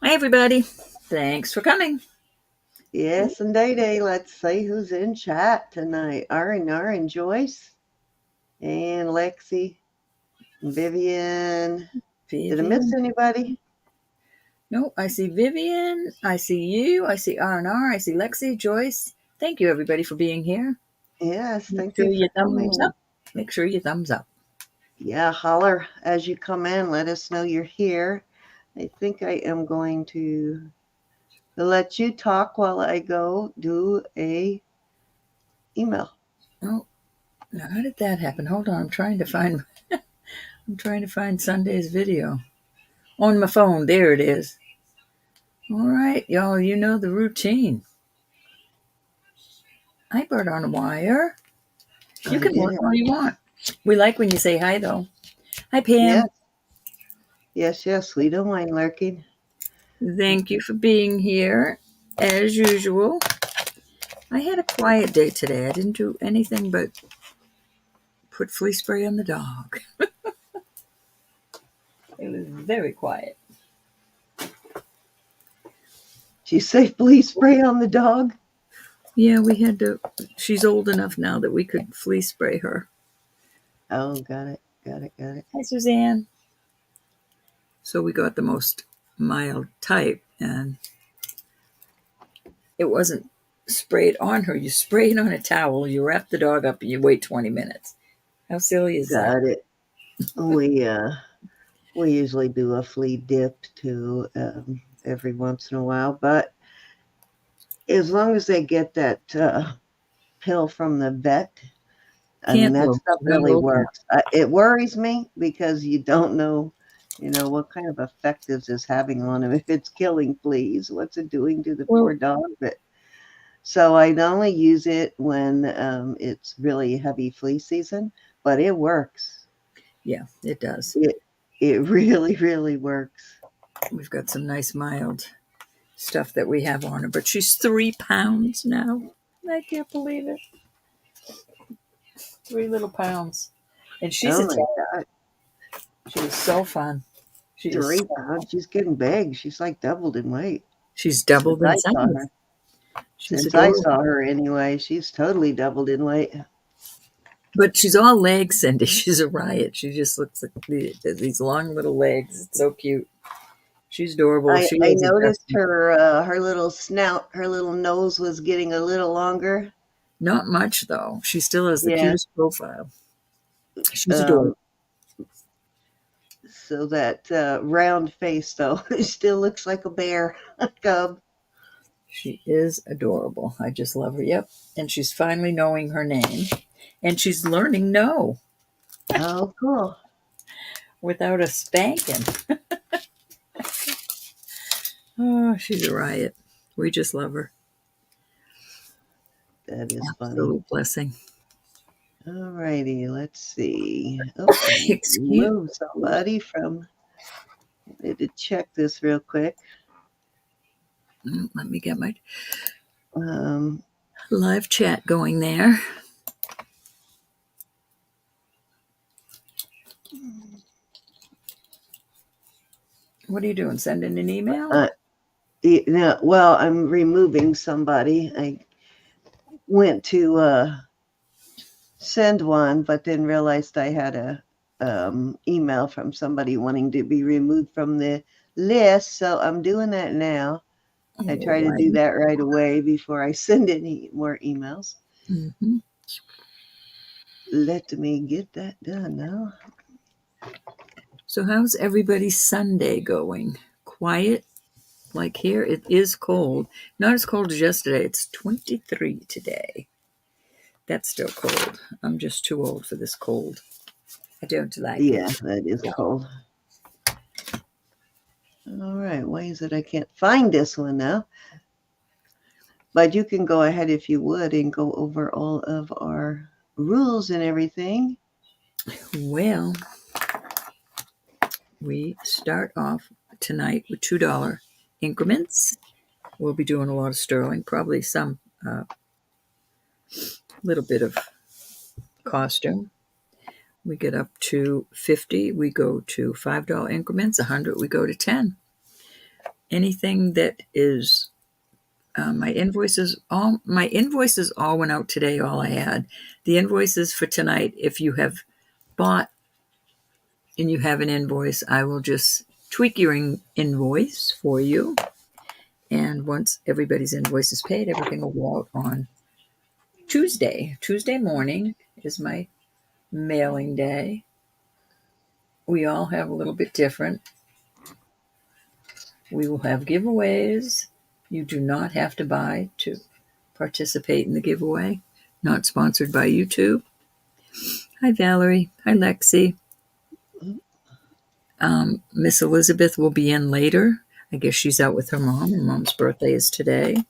Hi, everybody. Thanks for coming. Yes, and Day Day. Let's see who's in chat tonight. R and Joyce and Lexi, Vivian. Did I miss Vivian. anybody? No, I see Vivian. I see you. I see R&R. I see Lexi, Joyce. Thank you, everybody, for being here. Yes, Make thank sure you you for thumbs coming. up. Make sure you thumbs up. Yeah, holler as you come in. Let us know you're here. I think I am going to let you talk while I go do a email. Oh, now how did that happen? Hold on. I'm trying to find Sunday's video on my phone. There it is. All right, y'all. You know the routine. Hi, Bird on a Wire. You I can did work it. all you want. We like when you say hi, though. Hi, Yes, Pam. yes. We don't mind lurking. Thank you for being here, as usual. I had a quiet day today. I didn't do anything but put flea spray on the dog. It was very quiet. Did you say flea spray on the dog? Yeah, we had to. She's old enough now that we could flea spray her. Oh, got it. Hi, Suzanne. So we got the most mild type, and it wasn't sprayed on her. You spray it on a towel, you wrap the dog up, and you wait 20 minutes. How silly is that? Got it. We usually do a flea dip too every once in a while, but as long as they get that pill from the vet, I mean Can't that look. stuff Not really open. works. It worries me because you don't know, what kind of effect this is having on him. If it's killing fleas, what's it doing to the poor Well, dog? But so I only use it when it's really heavy flea season, but it works. yeah, it does. It really, really works. We've got some nice mild stuff that we have on her, but she's 3 pounds now. I can't believe it. 3 little pounds. And she's Oh a my child. God, She is so fun. She is 3 pounds. She's getting big. She's like doubled in weight she's since doubled in I saw size. her. She's Since I adorable. saw her anyway, she's totally doubled in weight. But she's all legs, Cindy. She's a riot. She just looks like these long little legs. It's so cute. She's adorable. She I is noticed adjusting. her little snout, her little nose was getting a little longer. Not much, though. She still has the Yeah. cutest profile. She's Um, adorable. so that round face though still looks like a bear cub. She is adorable. I just love her. Yep. And she's finally knowing her name. And she's learning no Oh, cool. without a spanking. Oh, she's a riot. We just love her. That is funny. Absolute blessing. All righty, let's see. Oh, I need to Excuse remove somebody from. I need to check this real quick. Let me get my Um, live chat going there. What are you doing? Sending an email? uh, well, I'm removing somebody. I went to send one, but then realized I had a email from somebody wanting to be removed from the list. So I'm doing that now. I All try to do righty. that right away before I send any more emails. Mm-hmm. Let me get that done now. So, how's everybody's Sunday going? Quiet? Like here, it is cold. Not as cold as yesterday. It's 23 today. That's still cold. I'm just too old for this cold. I don't like it. Yeah, that is cold. All right, why is it I can't find this one now? But you can go ahead if you would and go over all of our rules and everything. Well, we start off tonight with $2 increments. We'll be doing a lot of sterling, probably some little bit of costume. We get up to 50, we go to $5 increments. 100, we go to 10. anything that is my invoices all went out today. All I had the invoices for tonight. If you have bought and you have an invoice, I will just tweak your invoice for you. And once everybody's invoice is paid, everything will go out on Tuesday. Tuesday morning is my mailing day. We all have a little bit different. We will have giveaways. You do not have to buy to participate in the giveaway. Not sponsored by YouTube. Hi, Valerie. Hi, Lexi. Miss Elizabeth will be in later. I guess she's out with her mom. Her mom's birthday is today.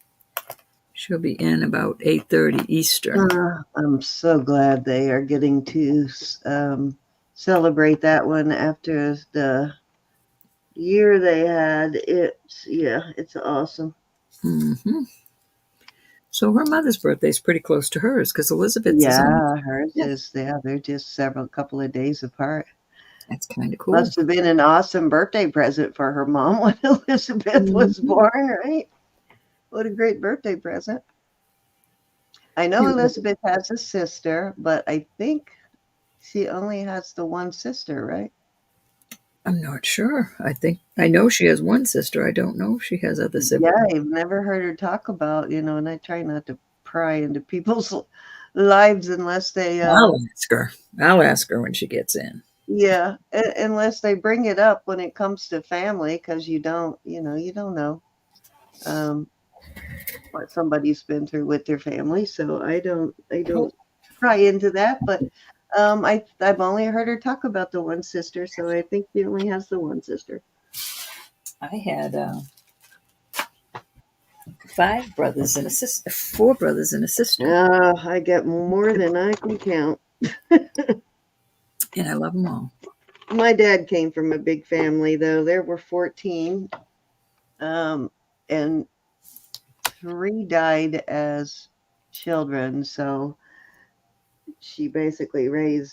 She'll be in about 8:30 Eastern. I'm so glad they are getting to celebrate that one after the year they had. It's awesome. Mm-hmm. So her mother's birthday is pretty close to hers because Elizabeth's is on. Yeah, hers Yeah, is. Yeah, they're just couple of days apart. that's kind of cool. Must have been an awesome birthday present for her mom when Elizabeth was Mm-hmm. born, right? What a great birthday present. I know Elizabeth has a sister, but I think she only has the one sister, right? I'm not sure. I know she has one sister. I don't know if she has other Yeah, siblings. I've never heard her talk about, and I try not to pry into people's lives unless they, I'll ask her. I'll ask her when she gets in. yeah, unless they bring it up when it comes to family, because you don't know um, what somebody's been through with their family. So I Oh, don't pry into that. But I've only heard her talk about the one sister, so I think she only has the one sister. I had five brothers and a sister, four brothers and a sister, I get more than I can count. and I love them all. My dad came from a big family, though. There were 14, and three died as children. So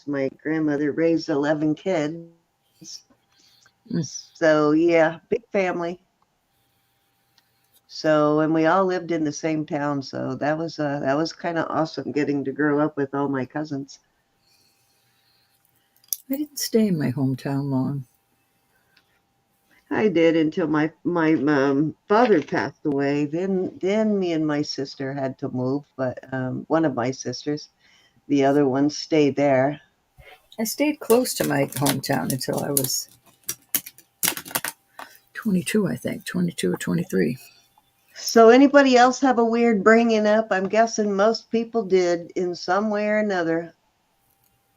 my grandmother raised 11 kids. Mm. So, yeah, big family. So, and we all lived in the same town. So that was kind of awesome getting to grow up with all my cousins. I didn't stay in my hometown long. I did until my father passed away. Then me and my sister had to move, but one of my sisters, the other one stayed there. I stayed close to my hometown until I was 22, I think, 22 or 23. So anybody else have a weird bringing up? I'm guessing most people did in some way or another.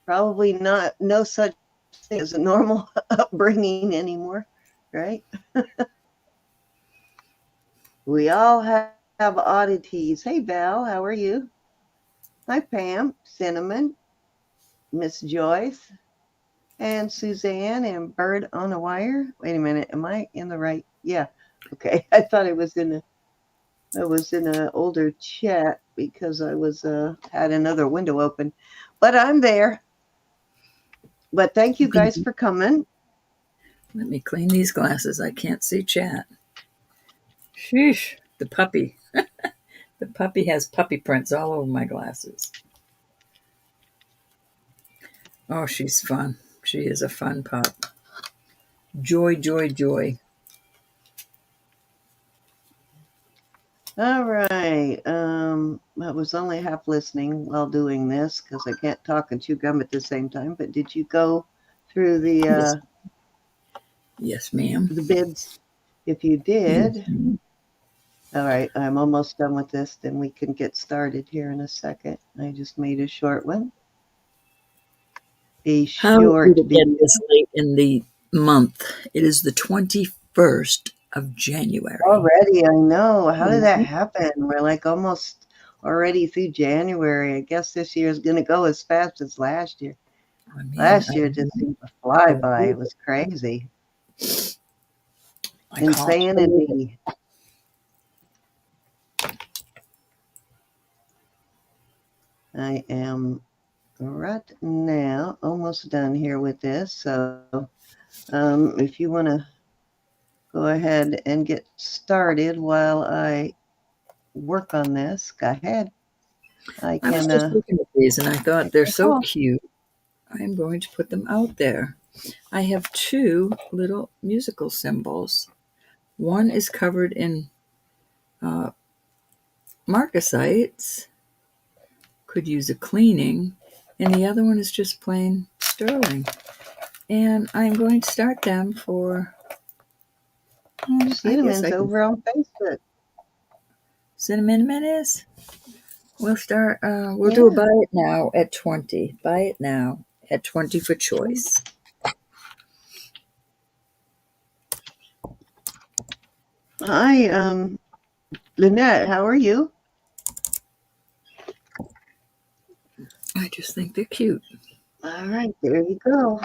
Probably not no such thing as a normal upbringing anymore, right? We all have oddities. Hey Val, how are you? Hi Pam, Cinnamon, Miss Joyce, and Suzanne and Bird on a Wire. Wait a minute, am I in the right? Yeah. Okay. I thought I was in an older chat because I was had another window open. But I'm there. But thank you guys for coming. Let me clean these glasses. I can't see chat. Sheesh. The puppy. The puppy has puppy prints all over my glasses. Oh, she's fun. She is a fun pup. Joy, joy, joy. All right. I was only half listening while doing this because I can't talk and chew gum at the same time. But did you go through Yes, yes, ma'am. the bids? If you Yes, did, ma'am. all right, I'm almost done with this. Then we can get started here in a second. I just made a short one. A How did short it get video. this late in the month? It is the 21st of January. Already, I know. How did that Mhm. happen? We're like almost already through January. I guess this year is going to go as fast as last year. I mean, Last year just seemed to fly by. It was crazy. I can't believe it. Insanity. I am right now almost done here with this. So if you want to go ahead and get started while I work on this. Go ahead. I I was can just looking at these and I thought take they're the so call. cute. I'm going to put them out there. I have two little musical symbols. One is covered in uh, marcasites, could use a cleaning, and the other one is just plain sterling. And I'm going to start them for, I guess Cinnamon's I can. over on Facebook. Cinnamon is. We'll start. We'll do a Yeah. buy it now at 20. Buy it now at 20 for choice. Hi, Lynette. How are you? I just think they're cute. All right, there you go.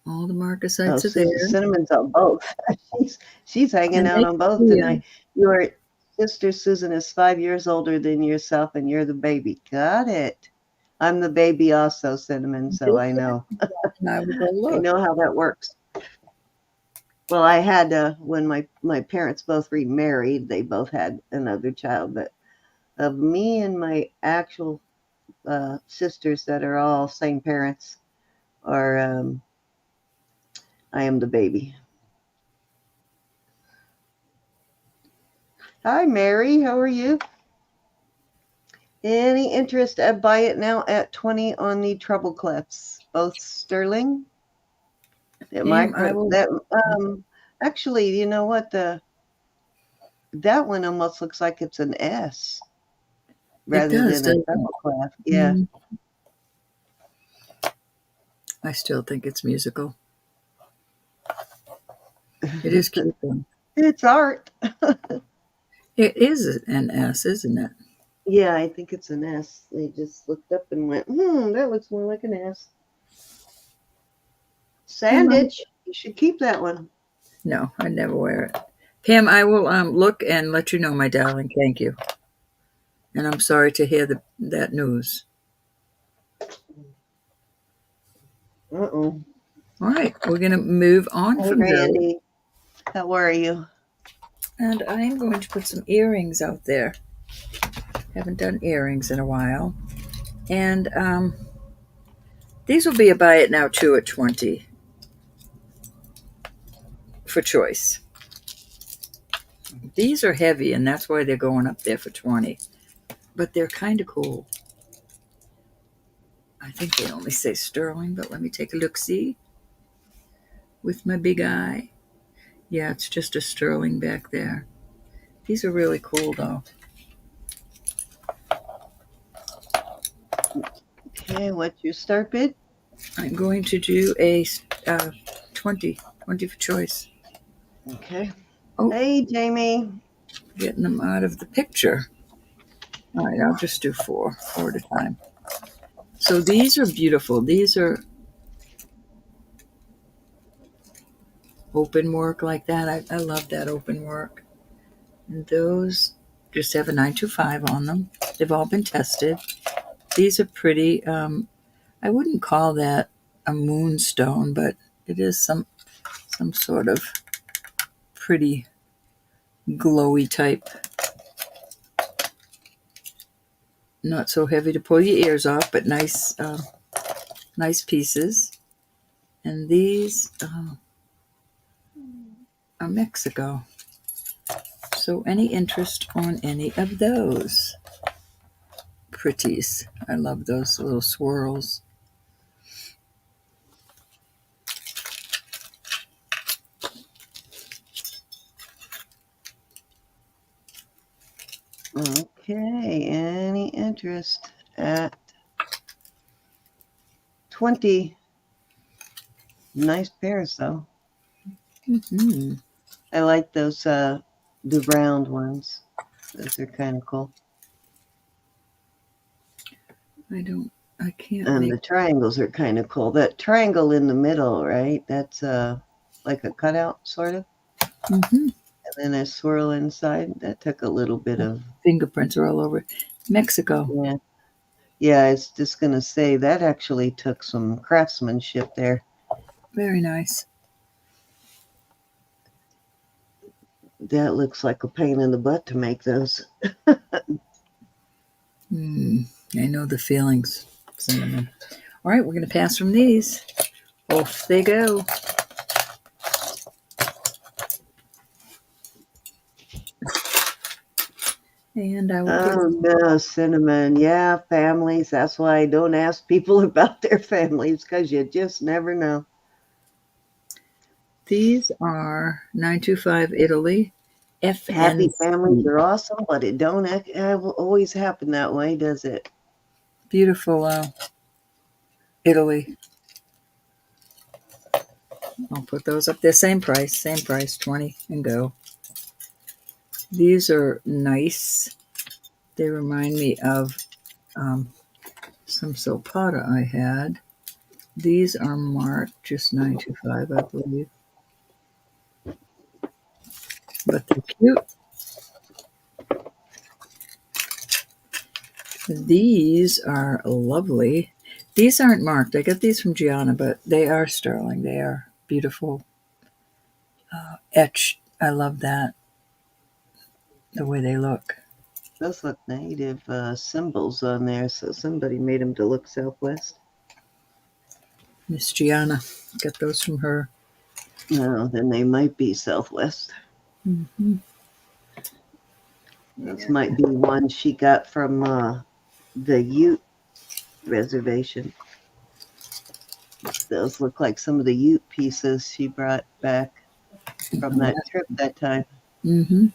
All the Oh, marcasites are Susan there, Cinnamon's on both. she's hanging and out they on both see tonight. Your sister Susan is 5 years older than yourself, and you're the baby. Got it. I'm the baby also, Cinnamon, so they I know. and I will go I look. know how that works. Well, I had when my parents both remarried, they both had another child, but of me and my actual sisters that are all same parents are I am the baby. Hi, Mary. How are you? Any interest at buy it now at 20 on the treble clefs, both sterling? That Pam, I micro will. that actually, you know what, the that one almost looks like it's an S It rather does, than a doesn't it? treble clef. Yeah. Mm, I still think it's musical. It is cute though. It's art. It is an S, isn't it? Yeah, I think it's an S. They just looked up and went, that looks more like an S. Pam, Sandage. You should keep that one. no, I never wear it. Pam, I will look and let you know, my darling. Thank you. And I'm sorry to hear that news. Uh-oh. All right, we're going to move on Hey, from those. Randy. How are you? And I'm going to put some earrings out there. Haven't done earrings in a while. And these will be a buy it now too at 20 for choice. These are heavy, and that's why they're going up there for 20. But they're kind of cool. I think they only say sterling, but let me take a look-see with my big eye. Yeah, it's just a sterling back there. These are really cool, though. Okay, what's your start bid? I'm going to do a 20 for choice. Okay. Oh, Hey, Jamie. getting them out of the picture. All right, I'll just do four at a time. So these are beautiful. These are open work like that. I love that open work. And those just have a 925 on them. They've all been tested. These are pretty. I wouldn't call that a moonstone, but it is some sort of pretty glowy type. Not so heavy to pull your ears off, but nice pieces. And these are Mexico. So any interest on any of those pretties? I love those little swirls. Okay, any interest at 20? Nice pairs, though. Mm-hmm. I like those, the round ones. Those are kind of cool. I can't And make. the triangles are kind of cool. That triangle in the middle, right? That's like a cutout, sort of. Mm-hmm. And then a swirl inside. That took a little bit of, Fingerprints are all over. Mexico. yeah. Yeah, I was just going to say that actually took some craftsmanship there. Very nice. That looks like a pain in the butt to make those. I know the feelings, cinnamon. All right, we're going to pass from these. Off they go. And I will put Oh no, cinnamon. Yeah, families. That's why I don't ask people about their families, because you just never know. these are 925 Italy Happy families FNC. are awesome, but it don't always happen that way, does it? Beautiful Italy. I'll put those up there. Same price, 20 and go. These are nice. They remind me of some silpada I had. These are marked just 925, I believe. But they're cute. These are lovely. These aren't marked. I got these from Gianna, but they are sterling. They are beautiful. Etched. I love that, the way they look. Those look native symbols on there, so somebody made them to look Southwest. Miss Gianna. Got those from her. No, then they might be Southwest. Mm-hmm. Those might be ones she got from the Ute reservation. Those look like some of the Ute pieces she brought back from that trip that time. Mm-hmm.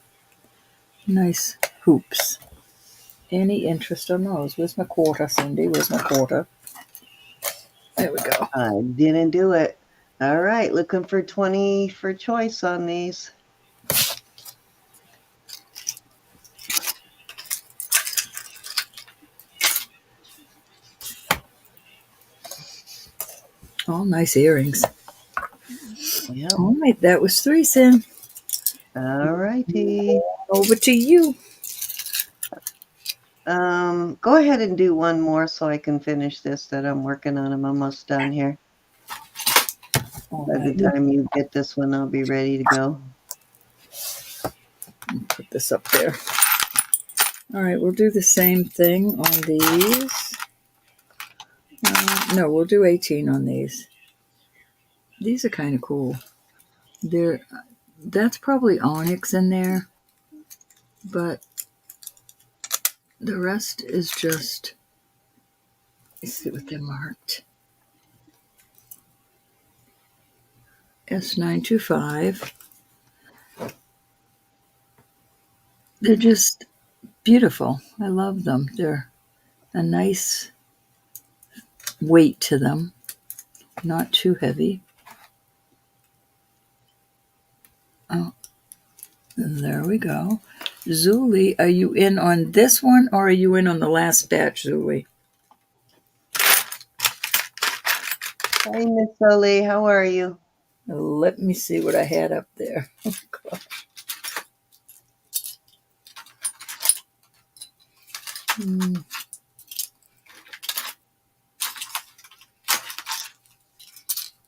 Nice hoops. Any interest on those? Where's my quarter, Cindy? Where's my quarter? There we go. I didn't do it. All right, looking for 20 for choice on these. All nice earrings. Yep. All right, that was 3, Sin. All righty. Over to you. Go ahead and do one more so I can finish this that I'm working on. I'm almost done here. All By the right, time you get this one, I'll be ready to go. put this up there. All right, we'll do the same thing on these. No, we'll do 18 on these. These are kind of cool. That's probably onyx in there, but the rest is just, let's see what they're marked. S925. They're just beautiful. I love them. They're a nice weight to them, not too heavy. Oh, there we go. Zuli, are you in on this one or are you in on the last batch, Zuli? Hi, Miss Sully. How are you? Let me see what I had up there.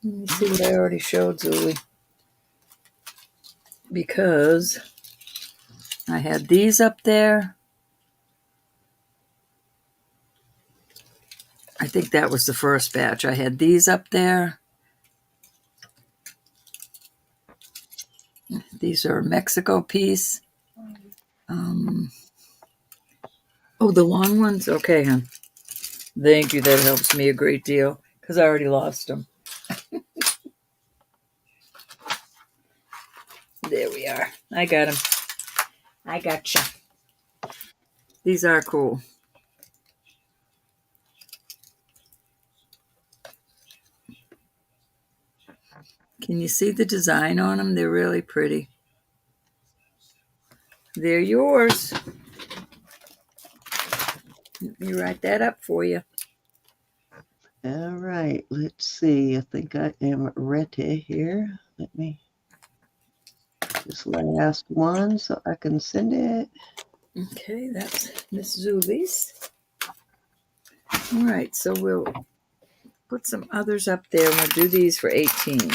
Let me see what I already showed, Zuli. Because I had these up there. I think that was the first batch. I had these up there. These are Mexico piece. Oh, the long ones? Okay, hon. Thank you. That helps me a great deal because I already lost them. There we are. I got them. I gotcha. These are cool. Can you see the design on them? They're really pretty. They're yours. Let me write that up for you. All right, let's see. I think I am ready here. Let me this last one so I can send it. Okay, that's Miss Zuli's. All right, so we'll put some others up there and we'll do these for 18.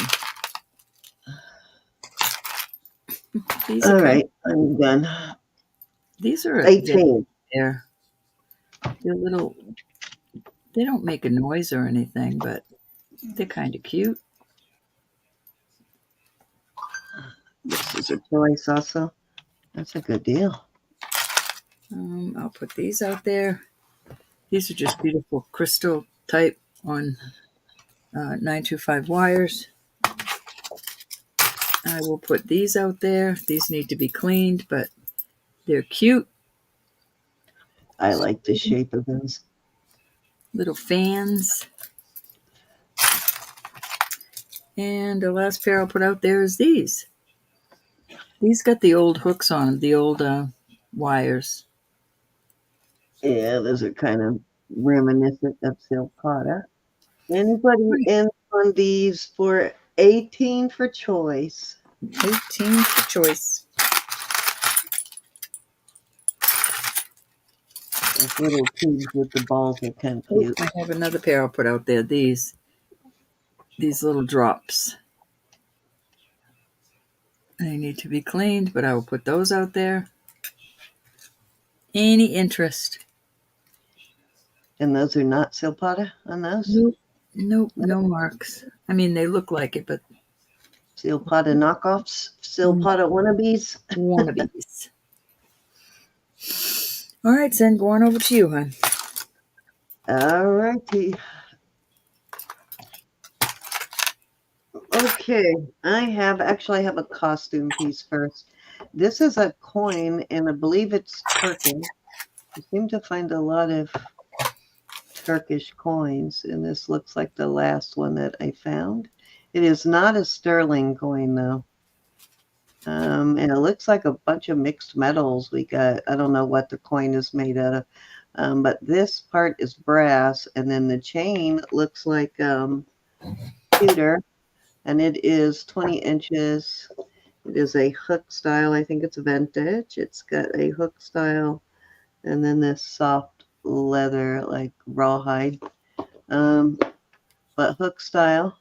These are All kind of, right, I'm done. these are at Vince 18. there. They're little, they don't make a noise or anything, but they're kind of cute. This is a choice also. That's a good deal. I'll put these out there. These are just beautiful crystal type on 925 wires. I will put these out there. These need to be cleaned, but they're cute. I like the shape of those. Little fans. And the last pair I'll put out there is these. These got the old hooks on them, the old wires. Yeah, those are kind of reminiscent of silpada. Anybody in on these for 18 for choice? 18 for choice. Those little tubes with the balls are kind of Oh, cute. I have another pair I'll put out there. These little drops. They need to be cleaned, but I will put those out there. Any interest? And those are not silpada on those? Nope. Nope, no marks. I mean, they look like it, but Silpada knockoffs? Silpada wannabes? wannabes. All right, Zen, go on over to you, hon. All righty. Okay, I have a costume piece first. This is a coin, and I believe it's Turkish. I seem to find a lot of Turkish coins, and this looks like the last one that I found. It is not a sterling coin, though. And it looks like a bunch of mixed metals we got. I don't know what the coin is made out of. But this part is brass, and then the chain looks like pewter, and it is 20 inches. It is a hook style. I think it's vintage. It's got a hook style, and then this soft leather, like rawhide, but hook style.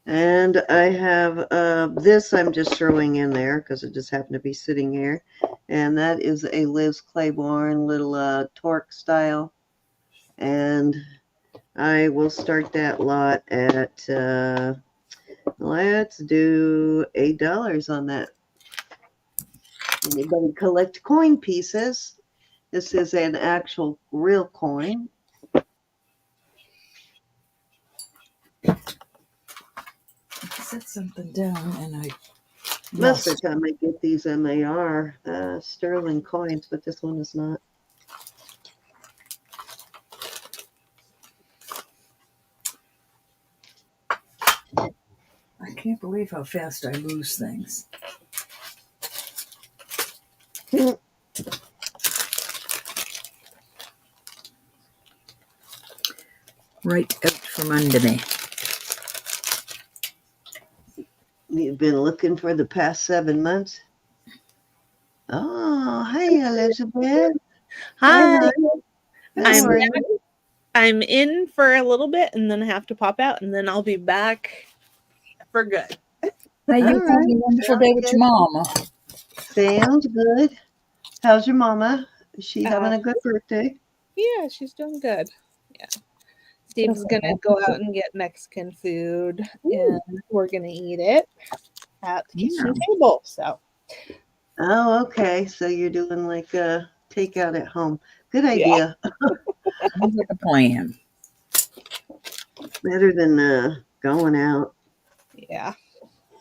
And I have this I'm just throwing in there because it just happened to be sitting here. And that is a Liz Claiborne little torque style. And I will start that lot at, let's do $8 on that. Anybody collect coin pieces? This is an actual real coin. I set something down and I Most of lost. the time I get these and they are sterling coins, but this one is not. I can't believe how fast I lose things. Right out from under me. You've been looking for the past 7 months? Oh, hi, Elizabeth. Hi, Hi, hon. How I'm are back. you? I'm in for a little bit and then I have to pop out and then I'll be back for good. Hey, All you having right. a wonderful Sounds day with your good. mama. Sounds good. How's your mama? Is she having Uh, a good birthday? yeah, she's doing good. Yeah. Steve's gonna go out and get Mexican food and we're gonna eat it at the kitchen Yeah, table. So Oh, okay. So you're doing like a takeout at home. Good yeah, idea. sounds like a plan. Better than going out. yeah.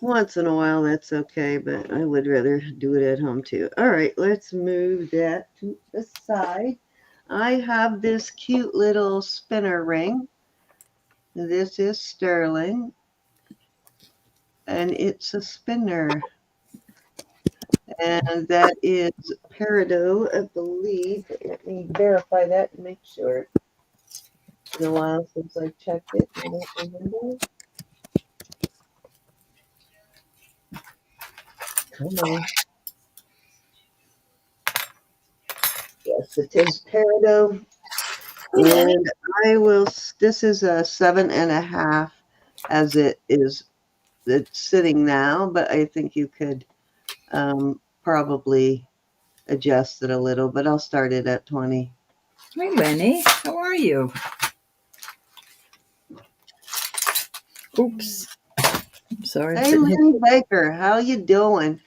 Once in a while, that's okay, but I would rather do it at home too. All right, let's move that to the side. I have this cute little spinner ring. This is sterling, and it's a spinner. And that is peridot, I believe. Let me verify that and make sure. It's been a while since I checked it. I don't remember. Come on. Yes, it is peridot. Hey, honey. And this is a 7.5 as it is it's sitting now, but I think you could probably adjust it a little, but I'll start it at 20. Hi, Lenny. How are you? Oops. Sorry, I'm Hey, sitting here. Lenny Baker, how you doing?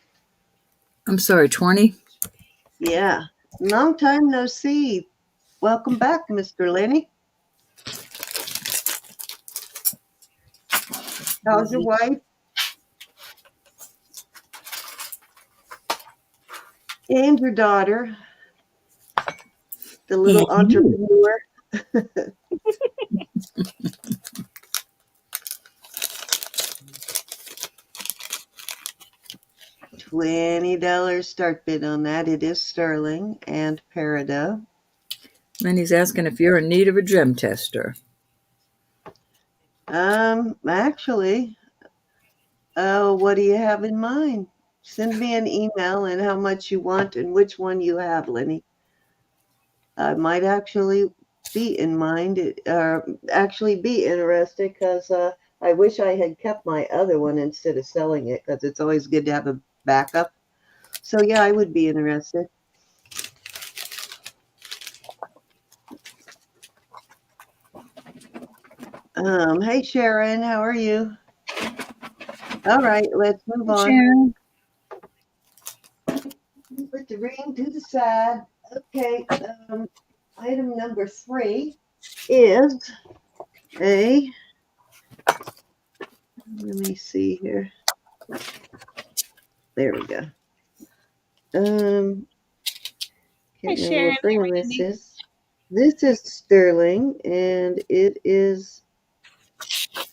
I'm sorry, 20? Yeah, long time no see. Welcome back, Mr. Lenny. How's your wife and your daughter, the little And you. entrepreneur? $20 start bid on that. It is sterling and peridot. Lenny's asking if you're in need of a gem tester. Actually, what do you have in mind? Send me an email and how much you want and which one you have, Lenny. I might actually be in mind, actually be interested because I wish I had kept my other one instead of selling it because it's always good to have a backup. So yeah, I would be interested. Hey Sharon, how are you? All right, let's move Hey, on. Sharon. Put the ring to the side. Okay, item number 3 is a, let me see here. There we go. Can't Hi, remember Sharon. what Hi, brand this Randy. is. This is sterling, and it is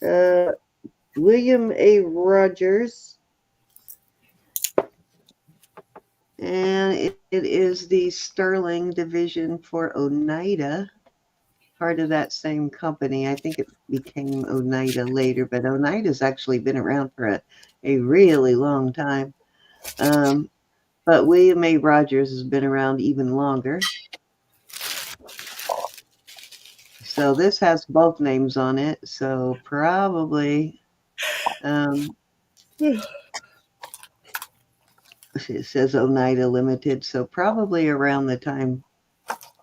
uh, William A. Rogers, and it is the sterling division for Oneida, part of that same company. I think it became Oneida later, but Oneida's actually been around for a really long time. But William A. Rogers has been around even longer. So this has both names on it. So probably it says Oneida Limited. So probably around the time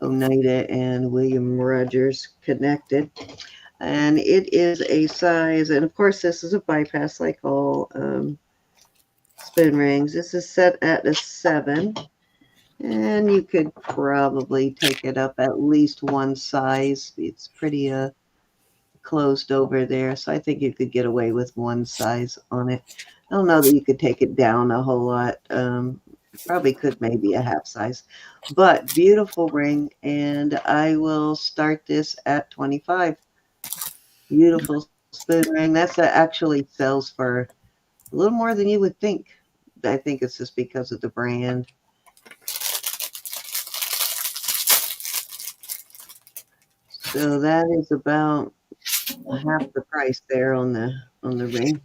Oneida and William Rogers connected. And it is a size, and of course this is a bypass like all spoon rings. This is set at a 7. And you could probably take it up at least one size. It's pretty closed over there, so I think you could get away with one size on it. I don't know that you could take it down a whole lot. Probably could maybe a half size, but beautiful ring, and I will start this at 25. Beautiful spoon ring. That's actually sells for a little more than you would think. I think it's just because of the brand. So that is about half the price there on the ring.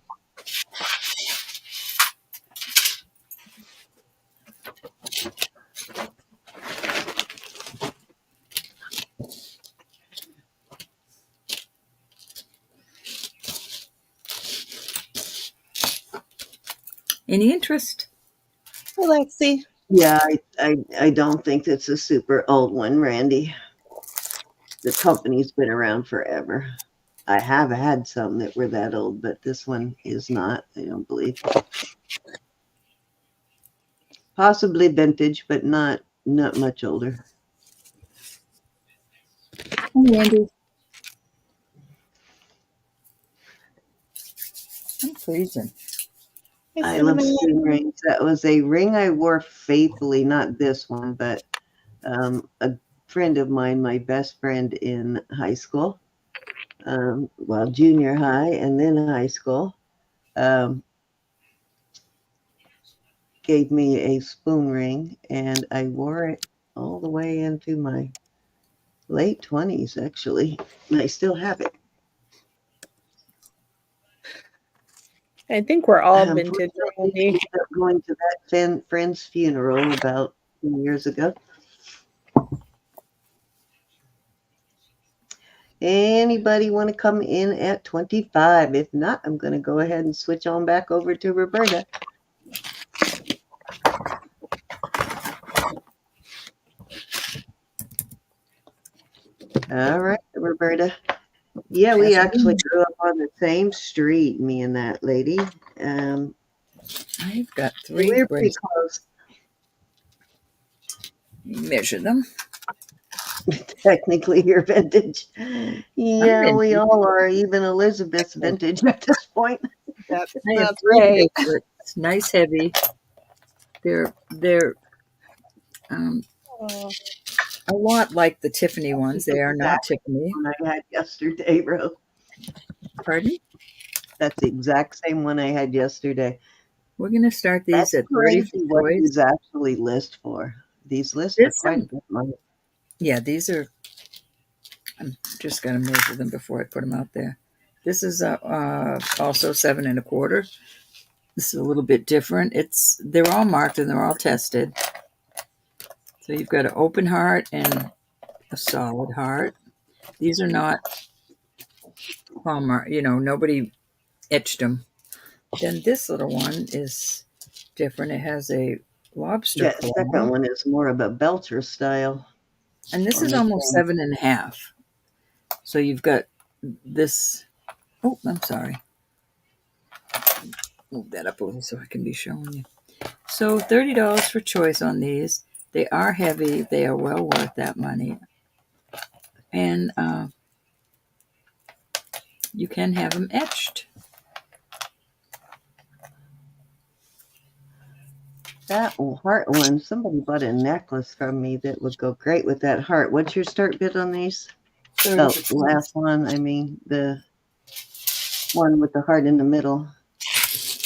Any interest? Hi, Lexi. Yeah, I don't think it's a super old one, Randy. The company's been around forever. I have had some that were that old, but this one is not, I don't believe. Possibly vintage, but not much older. Hi, Randy. I'm freezing. Hi, I love Cinnamon. spoon rings. That was a ring I wore faithfully, not this one, but a friend of mine, my best friend in high school, well, junior high and then high school, um, gave me a spoon ring, and I wore it all the way into my late 20s, actually. And I still have it. I think we're all vintage, Unfortunately, I Randy. ended up going to that friend's funeral about 2 years ago. Anybody want to come in at 25? If not, I'm going to go ahead and switch on back over to Roberta. All right, Roberta. Yeah, we actually grew up on the same street, me and that lady. I've got 3 we're pretty bracelets. close. Measure them. Technically, you're vintage. Yeah, vintage. we all are. Even Elizabeth's vintage at this point. That's I have 3 right. bracelets. Nice, heavy. They're Oh, a lot like the Tiffany ones. They are not Tiffany. One I had yesterday, Rose. Pardon? That's the exact same one I had yesterday. We're going to start these That's at 30 crazy for what choice. these actually list for. These lists for This quite a one, bit of money. yeah, these are. I'm just going to measure them before I put them out there. This is also 7 1/4. This is a little bit different. They're all marked and they're all tested. So you've got an open heart and a solid heart. These are not Hallmark. Nobody etched them. Then this little one is different. It has a lobster That claw. second one is more of a Belcher style. And this is almost 7 1/2. So you've got this. Oh, I'm sorry. Move that up a little so I can be showing you. So $30 for choice on these. They are heavy. They are well worth that money. And you can have them etched. That heart one, somebody bought a necklace from me that would go great with that heart. What's your start bid on these? The last one, I mean, the one with the heart in the middle.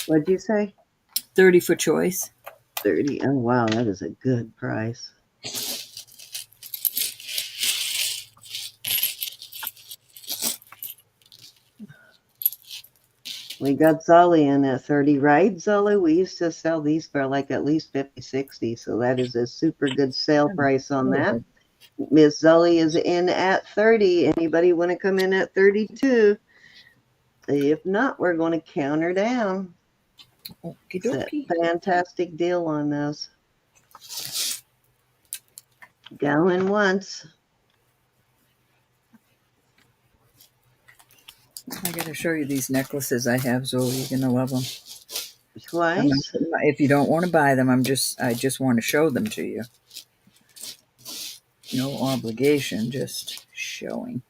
What'd you say? 30 for choice. 30. Oh, wow, that is a good price. We got Zully in at 30, right, Zully? We used to sell these for like at least 50, 60, so that is a super good sale price on that. Miss Zully is in at 30. Anybody want to come in at 32? If not, we're going to count her down. It's a fantastic deal on those. Going once. I got to show you these necklaces I have, Zoe. You're going to love them. Twice. If you don't want to buy them, I just want to show them to you. No obligation, just showing.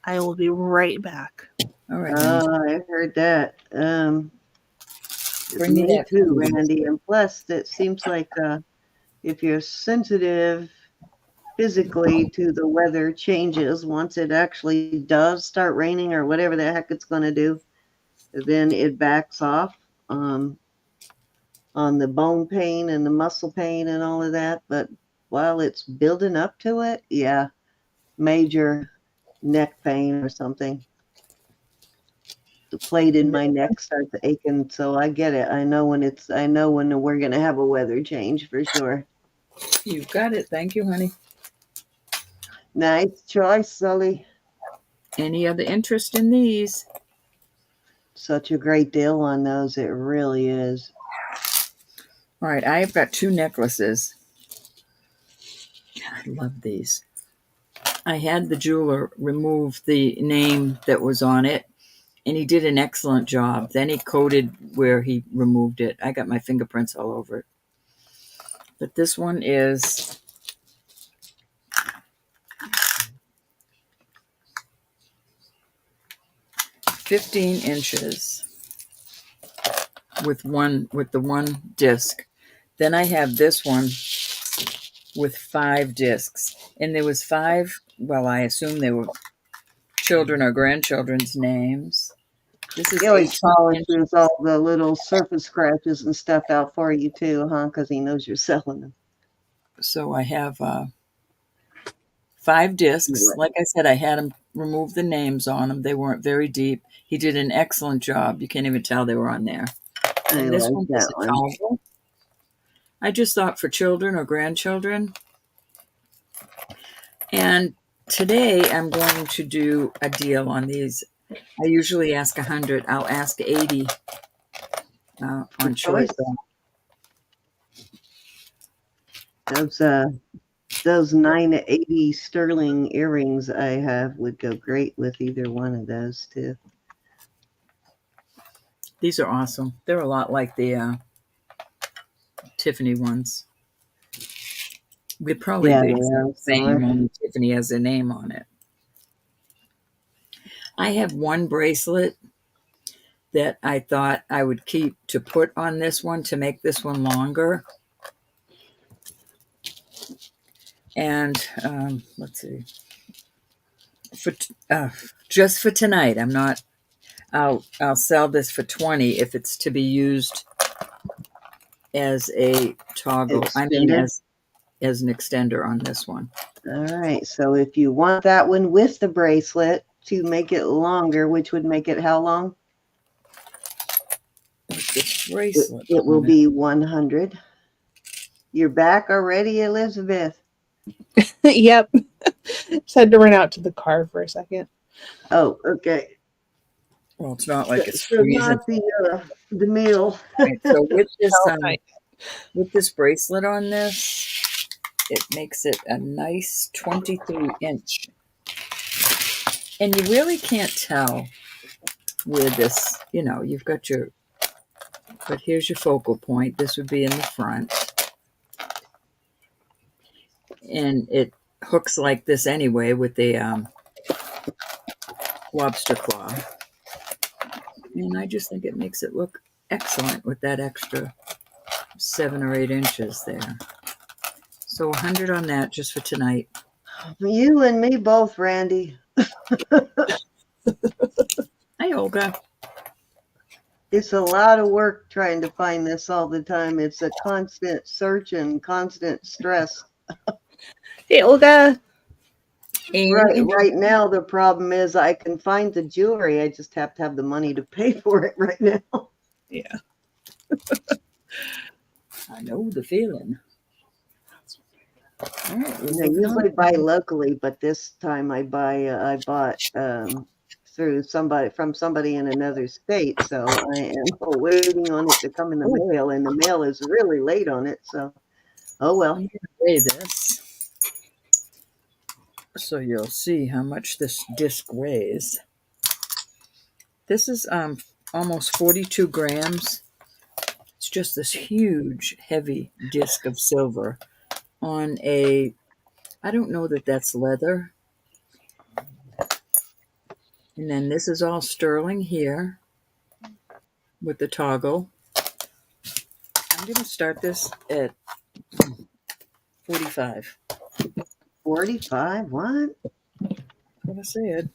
I will be right back. All right. I heard that. Bring me that too, Randy. And plus, it seems like if you're sensitive physically to the weather changes, once it actually does start raining or whatever the heck it's going to do, then it backs off on the bone pain and the muscle pain and all of that. But while it's building up to it, yeah, major neck pain or something. The plate in my neck starts aching, so I get it. I know when we're going to have a weather change for sure. You've got it. Thank you, honey. Nice choice, Sully. Any other interest in these? Such a great deal on those. It really is. All right. I've got 2 necklaces. I love these. I had the jeweler remove the name that was on it, and he did an excellent job. Then he coded where he removed it. I got my fingerprints all over it. But this one is 15 inches with the one disc. Then I have this one with 5 discs, and there was 5. Well, I assume they were children or grandchildren's names. This is he always polishes all the little surface scratches and stuff out for you too, huh? Because he knows you're selling them. So I have 5 discs. Like I said, I had him remove the names on them. They weren't very deep. He did an excellent job. You can't even tell they were on there. And this one is a toggle. I just thought for children or grandchildren. And today I'm going to do a deal on these. I usually ask 100. I'll ask 80 on choice. Those 980 sterling earrings I have would go great with either one of those too. These are awesome. They're a lot like the Tiffany ones. They're probably Yeah, the they exact are same, similar. only Tiffany has a name on it. I have one bracelet that I thought I would keep to put on this one to make this one longer. And let's see, for just for tonight, I'm not. I'll sell this for 20 if it's to be used as a toggle. I mean, Extender. as an extender on this one. All right. So if you want that one with the bracelet to make it longer, which would make it how long? With this bracelet, It will be 100. You're back already, Elizabeth? Yep. Just had to run out to the car for a second. Oh, okay. Well, it's not like it's So freezing. not the meal. Right, so Right. with this bracelet on this, it makes it a nice 23-inch. And you really can't tell where this, you've got but here's your focal point. This would be in the front. And it hooks like this anyway with the lobster claw. And I just think it makes it look excellent with that extra 7 or 8 inches there. So 100 on that just for tonight. You and me both, Randy. Hi, Olga. It's a lot of work trying to find this all the time. It's a constant search and constant stress. Hey, Olga. Right now, the problem is I can find the jewelry. I just have to have the money to pay for it right now. Yeah. I know the feeling. All right, I usually buy locally, but this time I bought from somebody in another state. So I am waiting on it to come in the mail, and the mail is really late on it. So, oh well. I'm going to weigh this so you'll see how much this disc weighs. This is almost 42 grams. It's just this huge, heavy disc of silver on I don't know that that's leather. And then this is all sterling here with the toggle. I'm going to start this at 45. 45? What? That's what I said.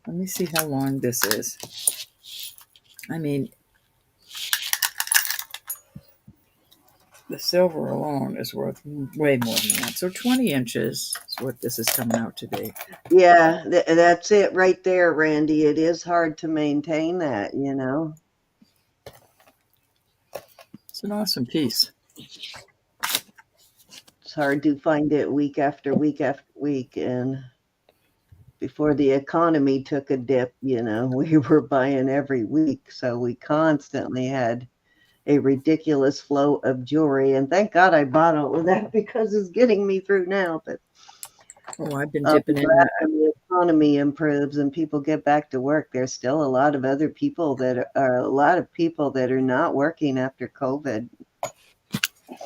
Let me see how long this is. I mean, the silver alone is worth way more than that. So 20 inches is what this is coming out to be. Yeah, that's it right there, Randy. It is hard to maintain that, you know. It's an awesome piece. It's hard to find it week after week after week. And before the economy took a dip, you know, we were buying every week. So we constantly had a ridiculous flow of jewelry. And thank God I bought all of that because it's getting me through now. But I've been dipping in that. When the economy improves and people get back to work, there's still a lot of people that are not working after COVID.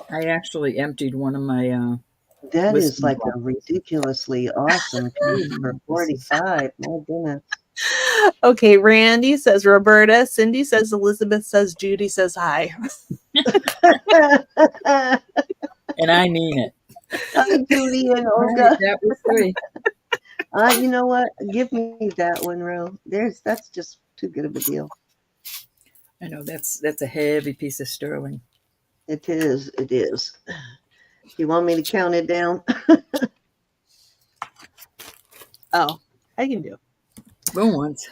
I actually emptied one of my that is like a ridiculously awesome piece for 45. My goodness. Okay, Randy says Roberta. Cindy says Elizabeth says Judy says hi. And I mean it. Hi, Judy and Olga. That was 3. You know what? Give me that one, Ro. That's just too good of a deal. I know that's a heavy piece of sterling. It is. It is. You want me to count it down? Oh, I can do. Go once.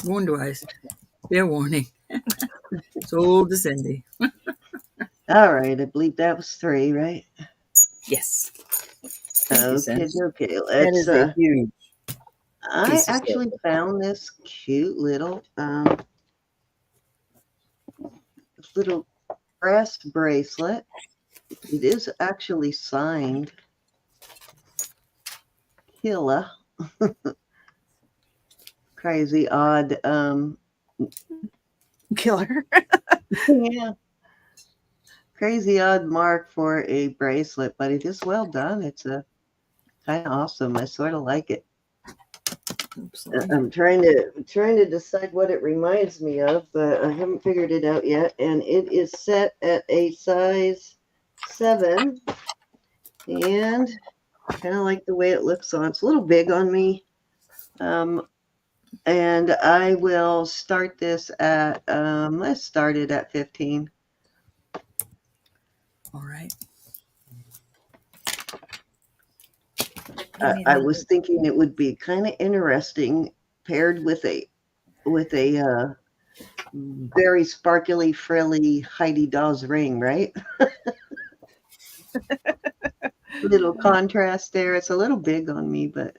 Going twice. Fair warning. So to Cindy. All right. I believe that was 3, right? Yes. Okay, okay. That is a huge I piece of actually silver. found this cute little brass bracelet. It is actually signed Killa. Crazy odd. Killer. Yeah. Crazy odd mark for a bracelet, but it is well done. It's a kind of awesome. I sort of like it. Oops, I'm trying to decide what it reminds me of, but I haven't figured it out yet. And it is set at a size 7, and kind of like the way it looks on. It's a little big on me. And I will start this at let's start it at 15. all right. I was thinking it would be kind of interesting paired with a very sparkly, frilly Heidi Daws ring, right? Little contrast there. It's a little big on me, but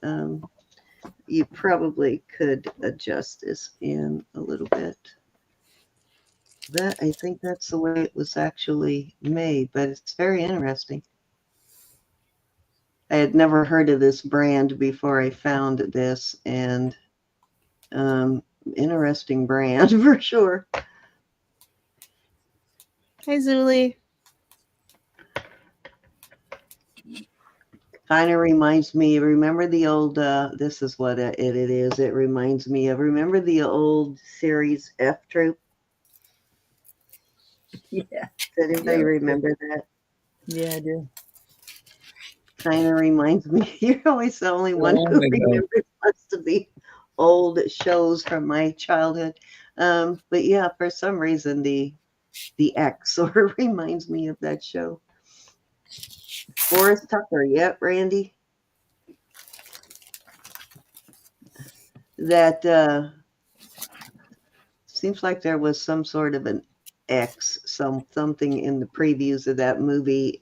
you probably could adjust this in a little bit. I think that's the way it was actually made, but it's very interesting. I had never heard of this brand before I found this, and interesting brand for sure. Hi, Zuli. Kind of reminds me, remember the old, this is what it is. It reminds me of, remember the old series F Troop? Yeah. Does anybody remember that? Yeah, I do. Kind of reminds me. You're always the only one who remembers most of the old shows from my childhood. But yeah, for some reason the X sort of reminds me of that show. Forrest Tucker, yep, Randy. That seems like there was some sort of an X, something in the previews of that movie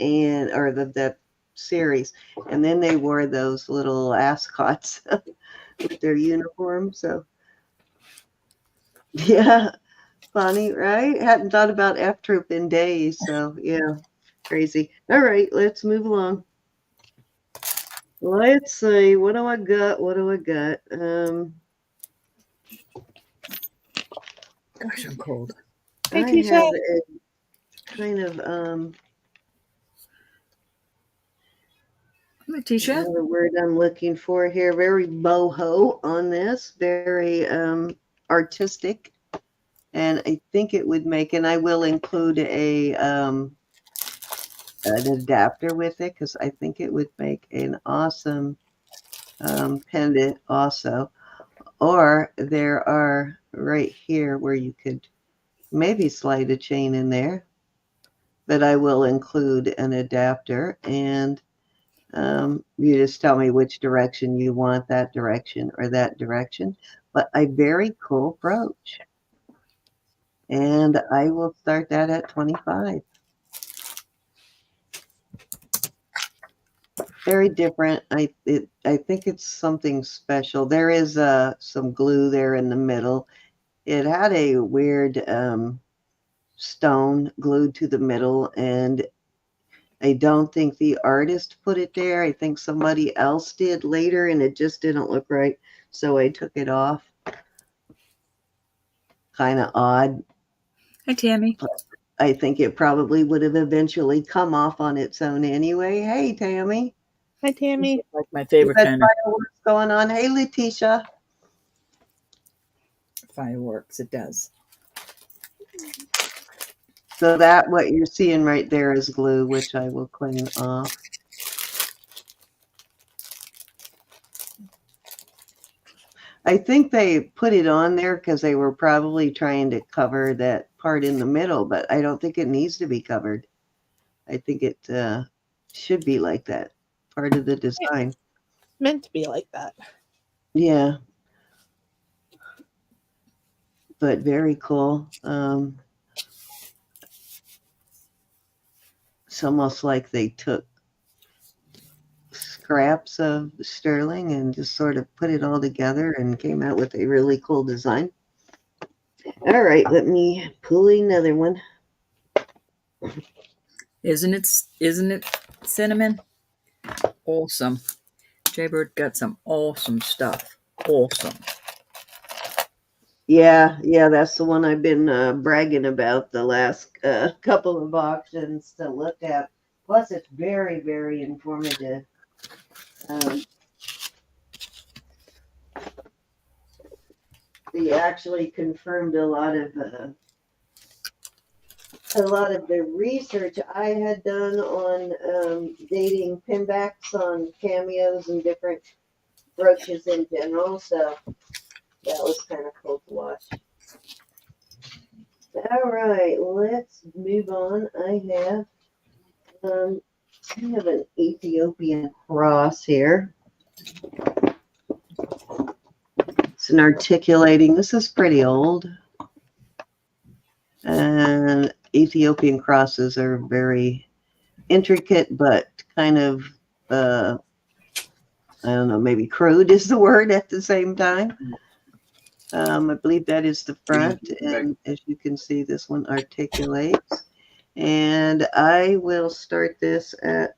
or that series, and then they wore those little ascots with their uniform. So yeah, funny, right? Hadn't thought about F Troop in days. So yeah, crazy. All right, let's move along. Let's see. What do I got? What do I got? Gosh, I'm cold. Hey, I Tisha. have a kind of Letitia? another word I'm looking for here. Very boho on this. Very artistic, and I think it would make. And I will include an adapter with it because I think it would make an awesome pendant also. Or there are right here where you could maybe slide a chain in there, but I will include an adapter, and you just tell me which direction you want, that direction or that direction. But a very cool brooch, and I will start that at 25. Very different. I think it's something special. There is some glue there in the middle. It had a weird stone glued to the middle, and I don't think the artist put it there. I think somebody else did later, and it just didn't look right, so I took it off. Kind of odd. Hi, Tammy. I think it probably would have eventually come off on its own anyway. Hey, Tammy. Hi, Tammy. Like my favorite kind of fireworks going on. Hey, Letitia. fireworks. It does. So that what you're seeing right there is glue, which I will clean off. I think they put it on there because they were probably trying to cover that part in the middle, but I don't think it needs to be covered. I think it should be like that, part of the design. It's meant to be like that. Yeah. But very cool. It's almost like they took scraps of sterling and just sort of put it all together and came out with a really cool design. All right, let me pull another one. Isn't it cinnamon? Awesome. Jaybird got some awesome stuff. Awesome. Yeah, that's the one I've been bragging about the last couple of auctions to look at. Plus, it's very, very informative. They actually confirmed a lot of the research I had done on dating pinbacks on cameos and different brooches in general. So that was kind of cool to watch. All right, let's move on. I have an Ethiopian cross here. It's an articulating. This is pretty old. And Ethiopian crosses are very intricate, but kind of, I don't know, maybe crude is the word at the same time. I believe that is the front. And as you can see, this one articulates. And I will start this at,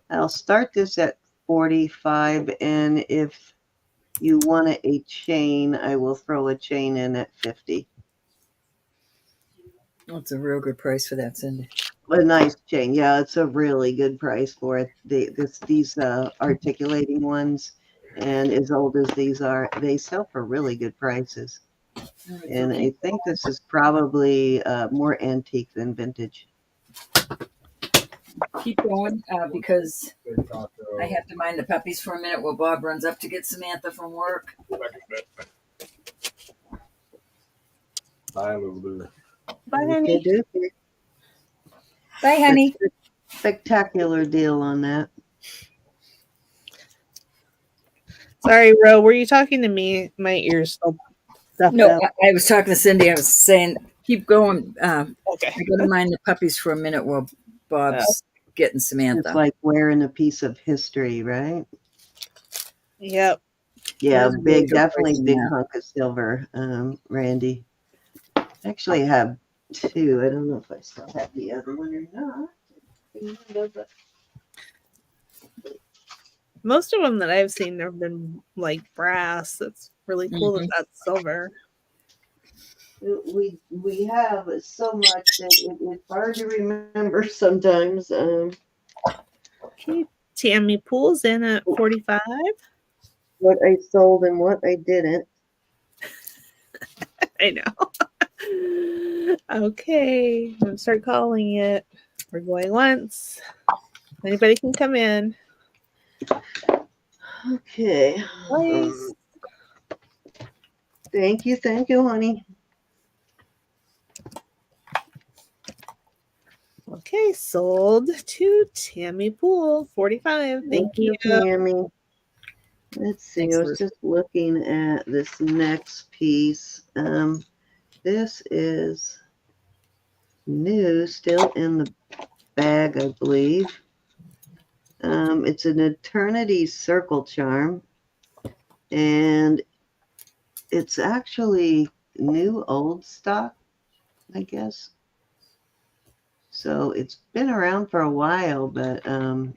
I'll start this at 45. And if you want a chain, I will throw a chain in at 50. That's a real good price for that, Cindy. A nice chain. Yeah, it's a really good price for it. These articulating ones, and as old as these are, they sell for really good prices. And I think this is probably more antique than vintage. Keep going because I have to mind the puppies for a minute while Bob runs up to get Samantha from work. Bye, Elizabeth. Bye, honey. Bye, honey. Spectacular deal on that. Sorry, Ro, were you talking to me? My ears still stuffed No, up. I was talking to Cindy. I was saying, keep going. Okay. I got to mind the puppies for a minute while Bob's getting Samantha. It's like wearing a piece of history, right? Yep. Yeah, Those are big, really good definitely prices big now. hunk of silver, Randy. Actually, I have two. I don't know if I still have the other one or not. Most of them that I've seen have been like brass. It's really cool that that's silver. We have so much that it's hard to remember sometimes. Okay, Tammy Pool's in at 45. What I sold and what I didn't. I know. Okay, I'm gonna start calling it. We're going once. Anybody can come in. Okay. Please. Thank you, honey. Okay, sold to Tammy Pool, 45. Thank you. Tammy. Let's see. Thanks, I was Liz. just looking at this next piece. This is new, still in the bag, I believe. It's an Eternity Circle charm, and it's actually new old stock, I guess. So it's been around for a while, but and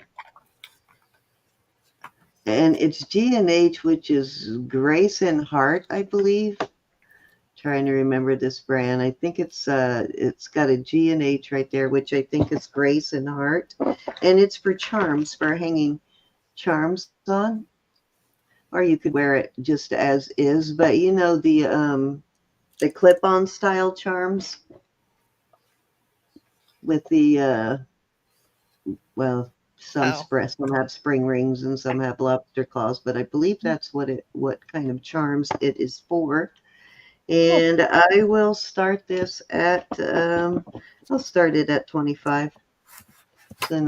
it's G&H, which is Grace and Heart, I believe. Trying to remember this brand. I think it's got a G&H right there, which I think is Grace and Heart, and it's for charms, for hanging charms on, or you could wear it just as is. But you know the clip-on style charms with the well, some have spring rings and some have lobster claws, but I believe that's what kind of charms it is for. And I will start this at I'll start it at 25. It's a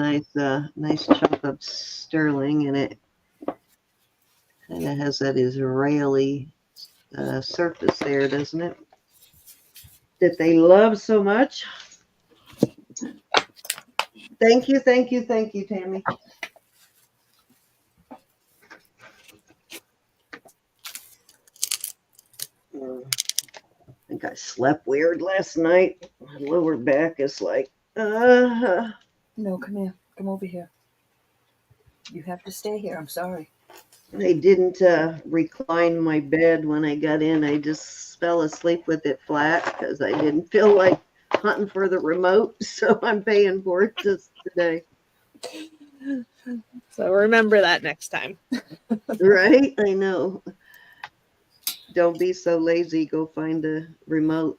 nice chunk of sterling, and it kind of has that Israeli surface there, doesn't it? That they love so much. Thank you, Tammy. think I slept weird last night. My lower back is like, No, come here. Come over here. You have to stay here. I'm sorry. I didn't recline my bed when I got in. I just fell asleep with it flat because I didn't feel like hunting for the remote. So I'm paying for it just today. So remember that next time. Right? I know. Don't be so lazy. Go find the remote.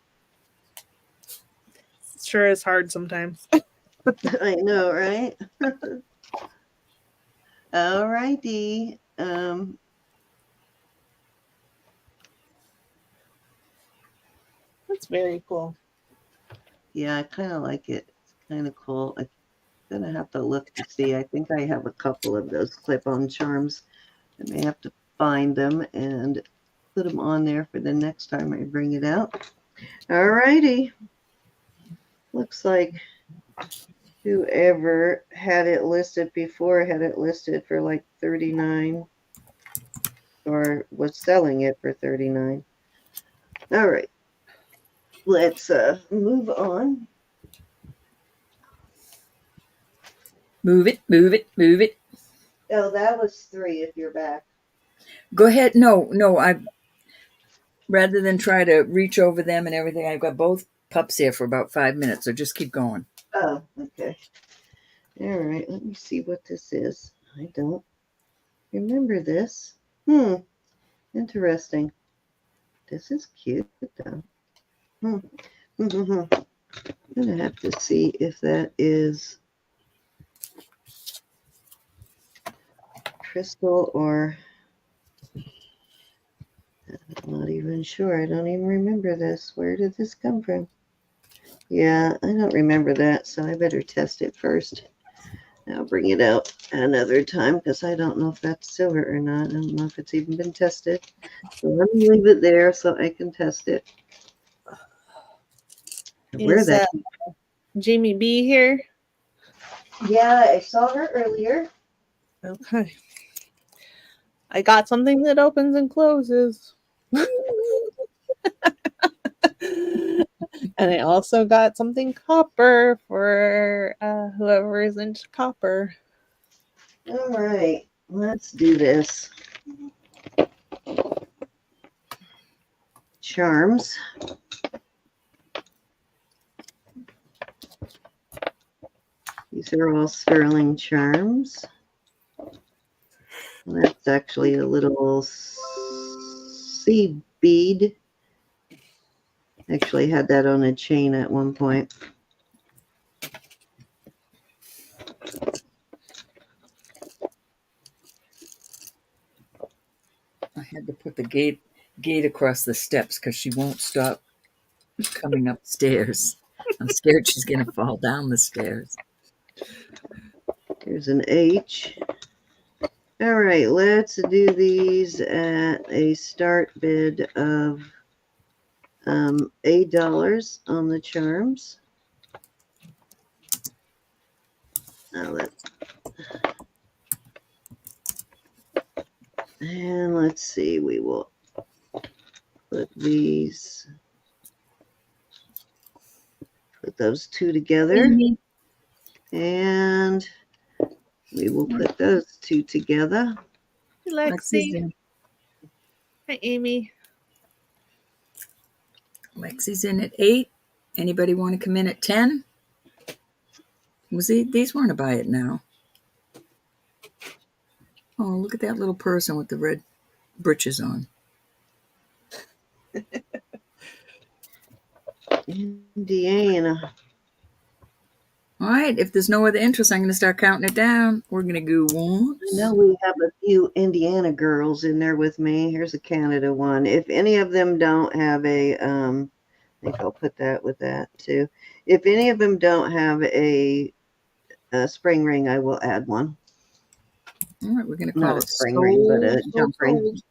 It sure is hard sometimes. I know, right? All righty. That's very cool. Yeah, I kind of like it. It's kind of cool. I'm gonna have to look to see. I think I have a couple of those clip-on charms. I may have to find them and put them on there for the next time I bring it out. All righty. Looks like whoever had it listed before had it listed for like 39 or was selling it for 39. All right. Let's move on. Move it, move it, move it. Oh, that was 3 if you're back. Go ahead. No, I rather than try to reach over them and everything, I've got both pups here for about 5 minutes, so just keep going. Oh, okay. All right, let me see what this is. I don't remember this. Interesting. This is cute though. I'm gonna have to see if that is crystal or I'm not even sure. I don't even remember this. Where did this come from? Yeah, I don't remember that, so I better test it first. I'll bring it out another time because I don't know if that's silver or not. I don't know if it's even been tested. So let me leave it there so I can test it. Where Is that? Jamie B here? Yeah, I saw her earlier. Okay. I got something that opens and closes. And I also got something copper for whoever is into copper. All right, let's do this. Charms. These are all sterling charms. That's actually a little seed bead. Actually had that on a chain at one point. I had to put the gate across the steps because she won't stop coming upstairs. I'm scared she's going to fall down the stairs. Here's an H. All right, let's do these at a start bid of $8 on the charms. Now and let's see, we will put those two together. And we will put those two together. Lexi. Hi, Amy. Lexi's in at 8. Anybody want to come in at 10? These weren't a buy it now. Oh, look at that little person with the red breeches on. Indiana. All right, if there's no other interest, I'm going to start counting it down. We're going to go once. I know we have a few Indiana girls in there with me. Here's a Canada one. If any of them don't have I think I'll put that with that too. If any of them don't have a spring ring, I will add one. All right, we're going to call Not a it spring ring, but a jump ring.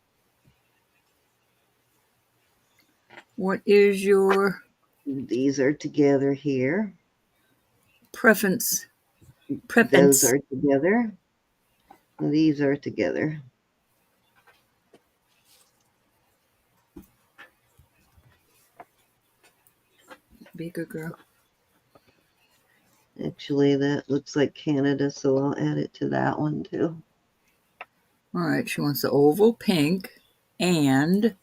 What is your These are together here. preference? Those are together. These are together. Be a good girl. Actually, that looks like Canada, so I'll add it to that one too. All right, she wants the oval pink and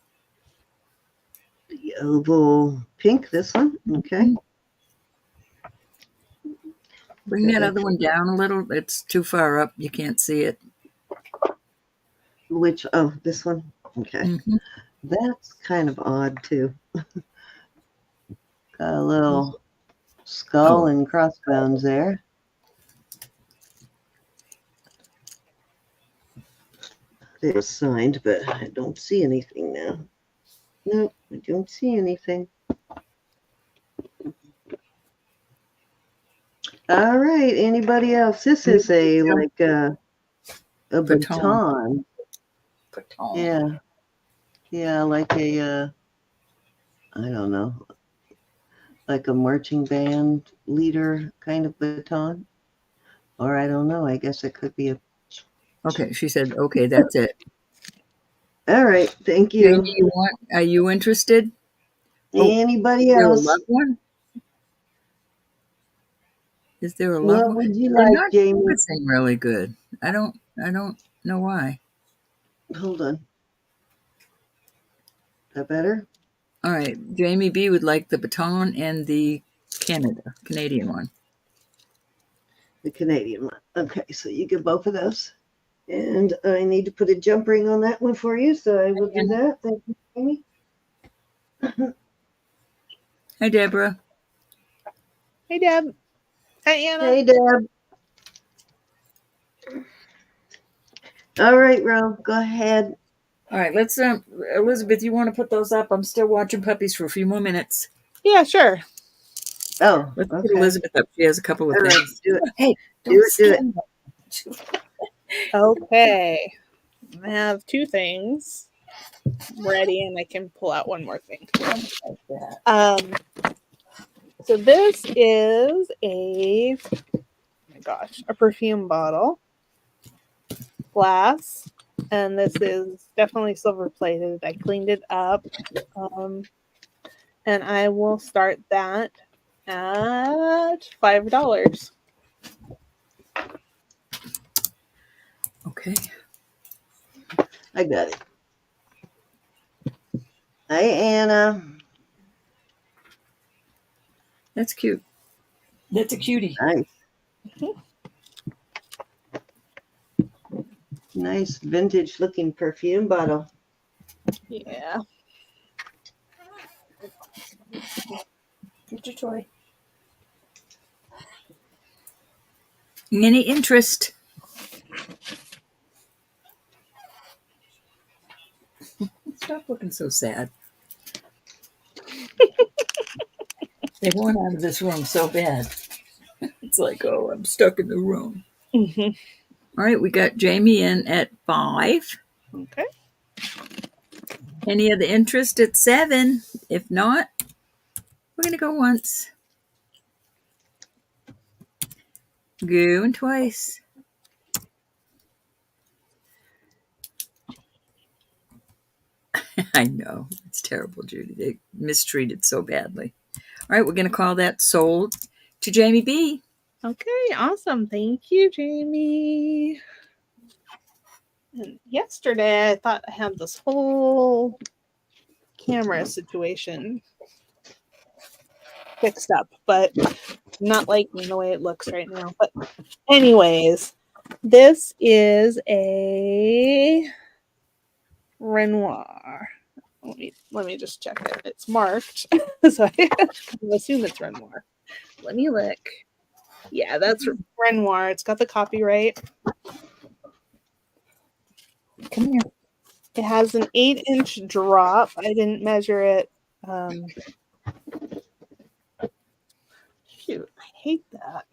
The oval pink, this one. Okay. bring that other one down a little. It's too far up. You can't see it. Which, oh, this one? Okay. Mm-hmm. That's kind of odd too. Got a little skull and crossbones there. It was signed, but I don't see anything now. No, I don't see anything. All right. Anybody else? This is a like a baton. Yeah. Yeah, like a I don't know, like a marching band leader kind of baton. Or I don't know. I guess it could be a. Okay, she said, okay, that's it. All right. Thank Jamie, you. are you interested? Anybody Is there a else? loved one? Is there a loved What one? would you They're like, not Jamie? focusing really good. I don't know why. Hold on. Is that better? All right, Jamie B would like the baton and the Canadian one. The Canadian one. Okay, so you get both of those. And I need to put a jump ring on that one for you, so I will do that. Thank you, Jamie. Hi, Deborah. Hey, Deb. Hi, Anna. Hey, Deb. All right, Ro, go ahead. All right, let's Elizabeth, you want to put those up? I'm still watching puppies for a few more minutes. Yeah, sure. Oh, Let's put okay. Elizabeth up. She has a couple of All right, things. do it. Hey, Do don't it. Do it. stand up. Okay. I have two things ready, and I can pull out one more thing. Like that. So this is a, oh my gosh, a perfume bottle, glass, and this is definitely silver plated. I cleaned it up, and I will start that at $5. Okay. I got it. Hi, Anna. That's cute. That's a cutie. Nice. Nice vintage looking perfume bottle. Yeah. Get your toy. Any interest? Stop looking so sad. They want out of this room so bad. It's like, oh, I'm stuck in the room. Mm-hmm. All right, we got Jamie in at 5. Okay. Any other interest at 7? If not, we're going to go once. Going twice. I know. It's terrible, Judy. They mistreated so badly. All right, we're going to call that sold to Jamie B. Okay, awesome. Thank you, Jamie. And yesterday, I thought I had this whole camera situation fixed up, but not liking the way it looks right now. But anyways, this is a Renoir. Let me just check it. It's marked, so I assume it's Renoir. Let me look. Yeah, that's Renoir. It's got the copyright. Come here. It has an 8-inch drop. I didn't measure it. Shoot, I hate that.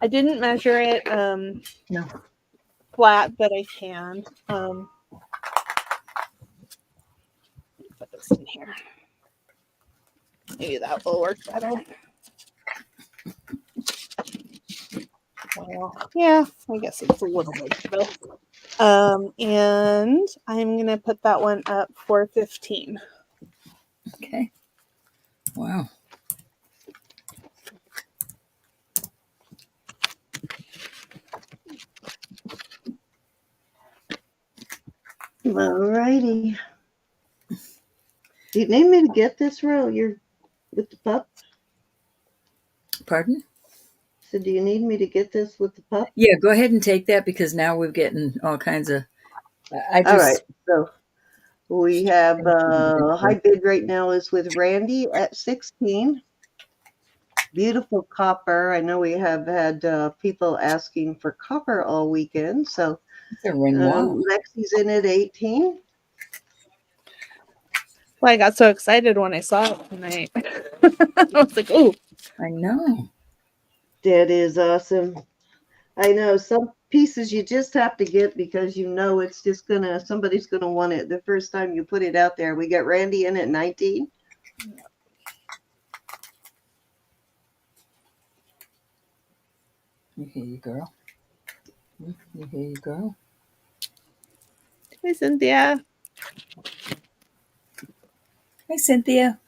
I didn't measure it No. flat, but I can. Put this in here. Maybe that will work better. Well, yeah, I guess it's a little bit though. And I'm gonna put that one up for $15. Okay. Wow. Alrighty. Do you need me to get this row? You're with the pup? Pardon? So do you need me to get this with the pup? Yeah, go ahead and take that because now we're getting all kinds of. I All right. just. So we have high bid right now is with Randy at 16. Beautiful copper. I know we have had people asking for copper all weekend. So It's a Renoir. Lexi's in at 18. Well, I got so excited when I saw it tonight. I was like, oh. I know. That is awesome. I know some pieces you just have to get because you know it's just somebody's gonna want it the first time you put it out there. We got Randy in at 19. You hear you, girl. You hear you, girl. Hey, Cynthia. Hey, Cynthia.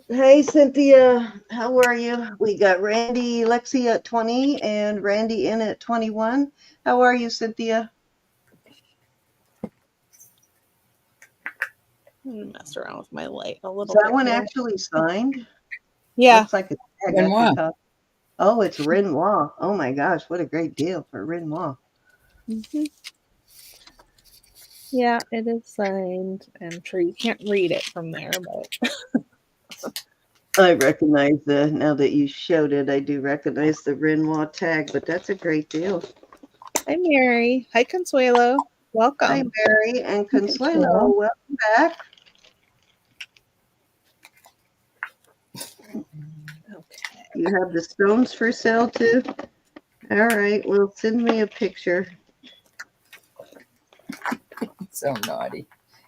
Hey Cynthia, how are you? We got Randy, Lexi at 20 and Randy in at 21. How are you, Cynthia? I'm gonna mess around with my light a little Is that bit one here. actually signed? Yeah. Looks like a tag at Renoir. the top. Oh, it's Renoir. Oh my gosh, what a great deal for Renoir. Mm-hmm. Yeah, it is signed. I'm sure you can't read it from there, but I recognize now that you showed it, I do recognize the Renoir tag, but that's a great deal. hi, Mary. Hi, Consuelo. Welcome. Hi, Mary and Consuelo. Hello. Welcome back. Okay. You have the stones for sale too? All right, well, send me a picture. So naughty.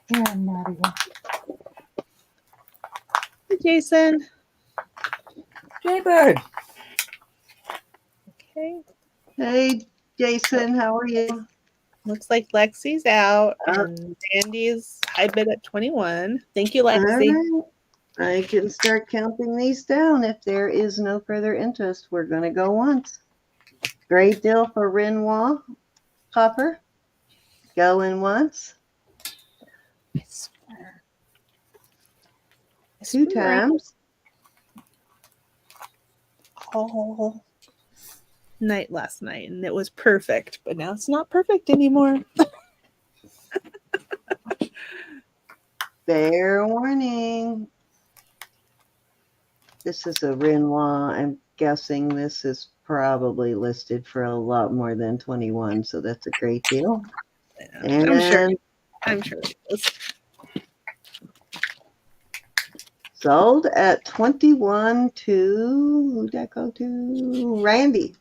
You're a naughty one. Hi, Jason. Jaybird. Okay. Hey, Jason, how are you? Looks like Lexi's out Uh, and Andy's high bid at 21. Thank you, all Lexi. right. I can start counting these down if there is no further interest. We're going to go once. Great deal for Renoir copper. Going once. I swear. Two times. All night last night, and it was perfect, but now it's not perfect anymore. Fair warning. This is a Renoir. I'm guessing this is probably listed for a lot more than 21, so that's a great deal. And I'm sure it is. sold at 21 to, who'd that go to? Randy.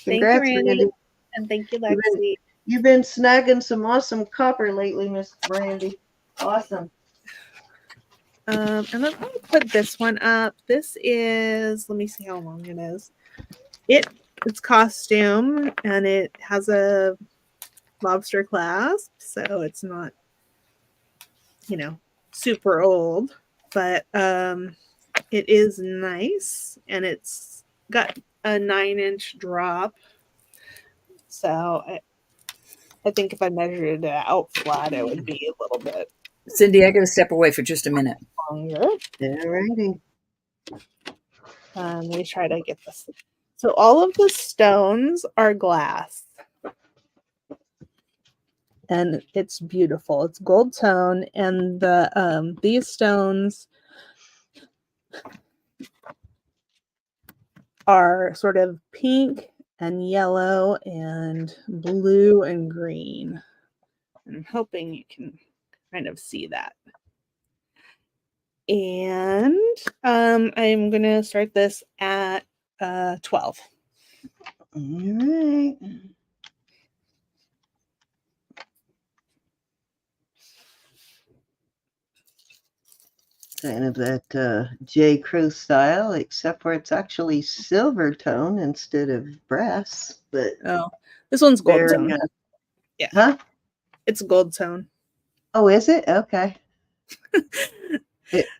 Congrats, Thank you, Randy. Randy. And thank you, Lexi. You've been snagging some awesome copper lately, Miss Randy. Awesome. And then I'm going to put this one up. This is, let me see how long it is. It's costume, and it has a lobster clasp, so it's not, super old, but it is nice, and it's got a 9-inch drop. So I think if I measured it out flat, it would be a little bit Cindy, I got to step away for just a minute. longer. All righty. Let me try to get this. So all of the stones are glass. And it's beautiful. It's gold tone, and these stones are sort of pink and yellow and blue and green. I'm hoping you can kind of see that. And I'm gonna start this at 12. All right. Kind of that J. Crew style, except for it's actually silver tone instead of brass. But Oh, this one's gold tone. Yeah. Huh? It's gold tone. Oh, is it? Okay.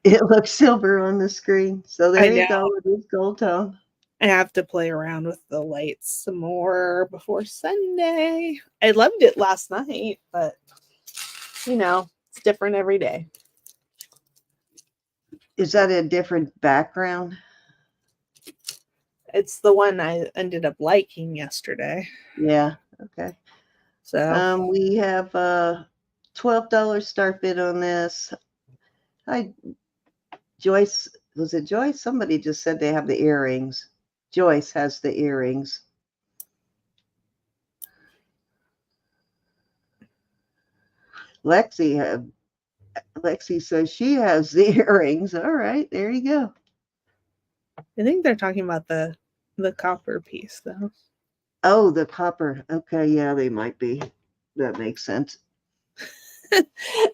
It looks silver on the screen. So there you go. It is gold tone. I have to play around with the lights some more before Sunday. I loved it last night, but it's different every day. Is that a different background? It's the one I ended up liking yesterday. Yeah. Okay. So we have a $12 start bid on this. Hi, Joyce. Was it Joyce? Somebody just said they have the earrings. Joyce has the earrings. Lexi says she has the earrings. All right, there you go. I think they're talking about the copper piece, though. Oh, the copper. Okay, yeah, they might be. That makes sense.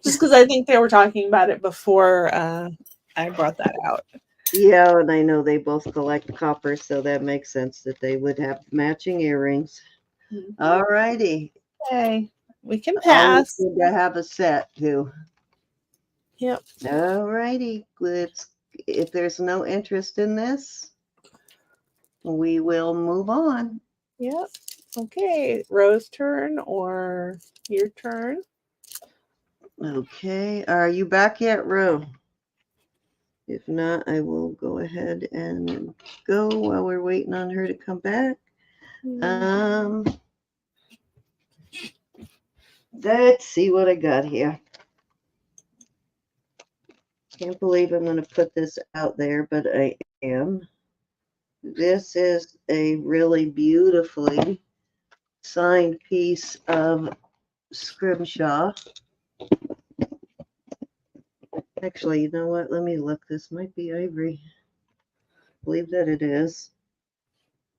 Just because I think they were talking about it before I brought that out. Yeah, and I know they both collect copper, so that makes sense that they would have matching earrings. Mm-hmm. All righty. Okay, we can Always pass. good to have a set, too. Yep. All righty. If there's no interest in this, we will move on. Yep. Okay, Rose's turn or your turn? Okay. Are you back yet, Ro? If not, I will go ahead and go while we're waiting on her to come back. Let's see what I got here. Can't believe I'm going to put this out there, but I am. This is a really beautifully signed piece of scrimshaw. Actually, you know what? Let me look. This might be ivory. I believe that it is.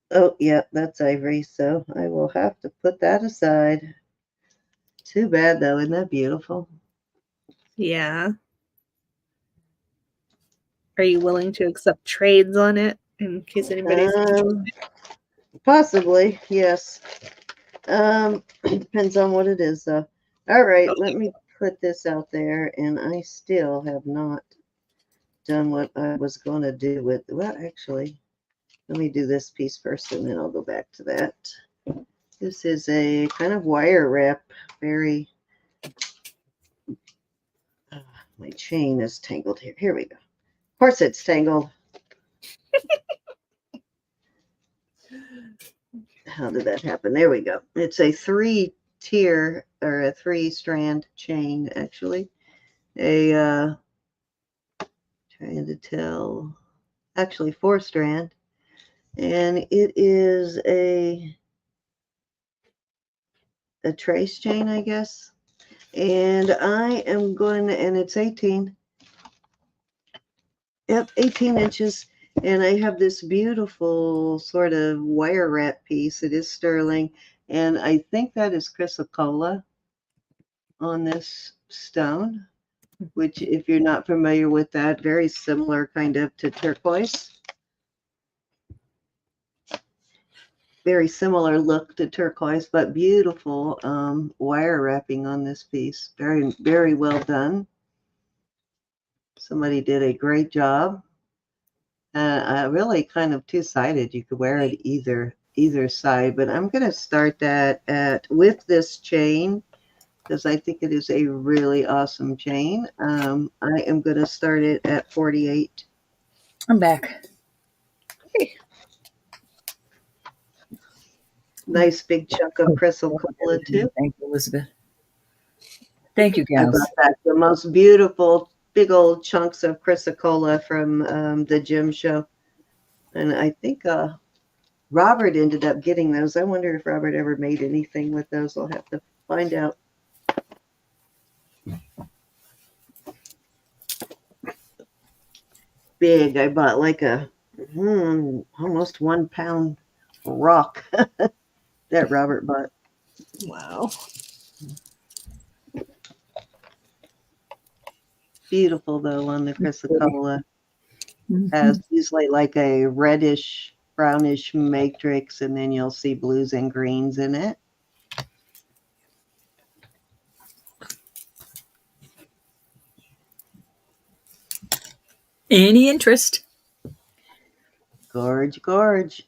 Oh, yeah, that's ivory. So I will have to put that aside. Too bad, though. Isn't that beautiful? Yeah. Are you willing to accept trades on it in case anybody's interested? Possibly, yes. Depends on what it is, though. All right, let me put this out there, and I still have not done what I was going to do with. Well, actually, let me do this piece first, and then I'll go back to that. This is a kind of wire wrap, very. My chain is tangled here. Here we go. Of course, it's tangled. How did that happen? There we go. It's a 3-tier or a 3-strand chain, actually. Trying to tell, actually 4-strand. And it is a trace chain, I guess. And I am going to, and it's 18. Yep, 18 inches. And I have this beautiful sort of wire wrap piece. It is sterling. And I think that is chrysocolla on this stone, which, if you're not familiar with that, very similar kind of to turquoise. Very similar look to turquoise, but beautiful wire wrapping on this piece. Very, very well done. Somebody did a great job. Really kind of two-sided. You could wear it either side, but I'm going to start that with this chain because I think it is a really awesome chain. I am going to start it at 48. I'm back. Okay. Nice big chunk of chrysocolla too. Thank you, Elizabeth. Thank you, I gals. brought back the most beautiful big old chunks of chrysocolla from the gym show. And I think Robert ended up getting those. I wonder if Robert ever made anything with those. I'll have to find out. Big. I bought like a almost 1 pound rock that Robert bought. Wow. Beautiful though on the chrysocolla. Has usually like a reddish, brownish matrix, and then you'll see blues and greens in it. Any interest? Gorge, gorge.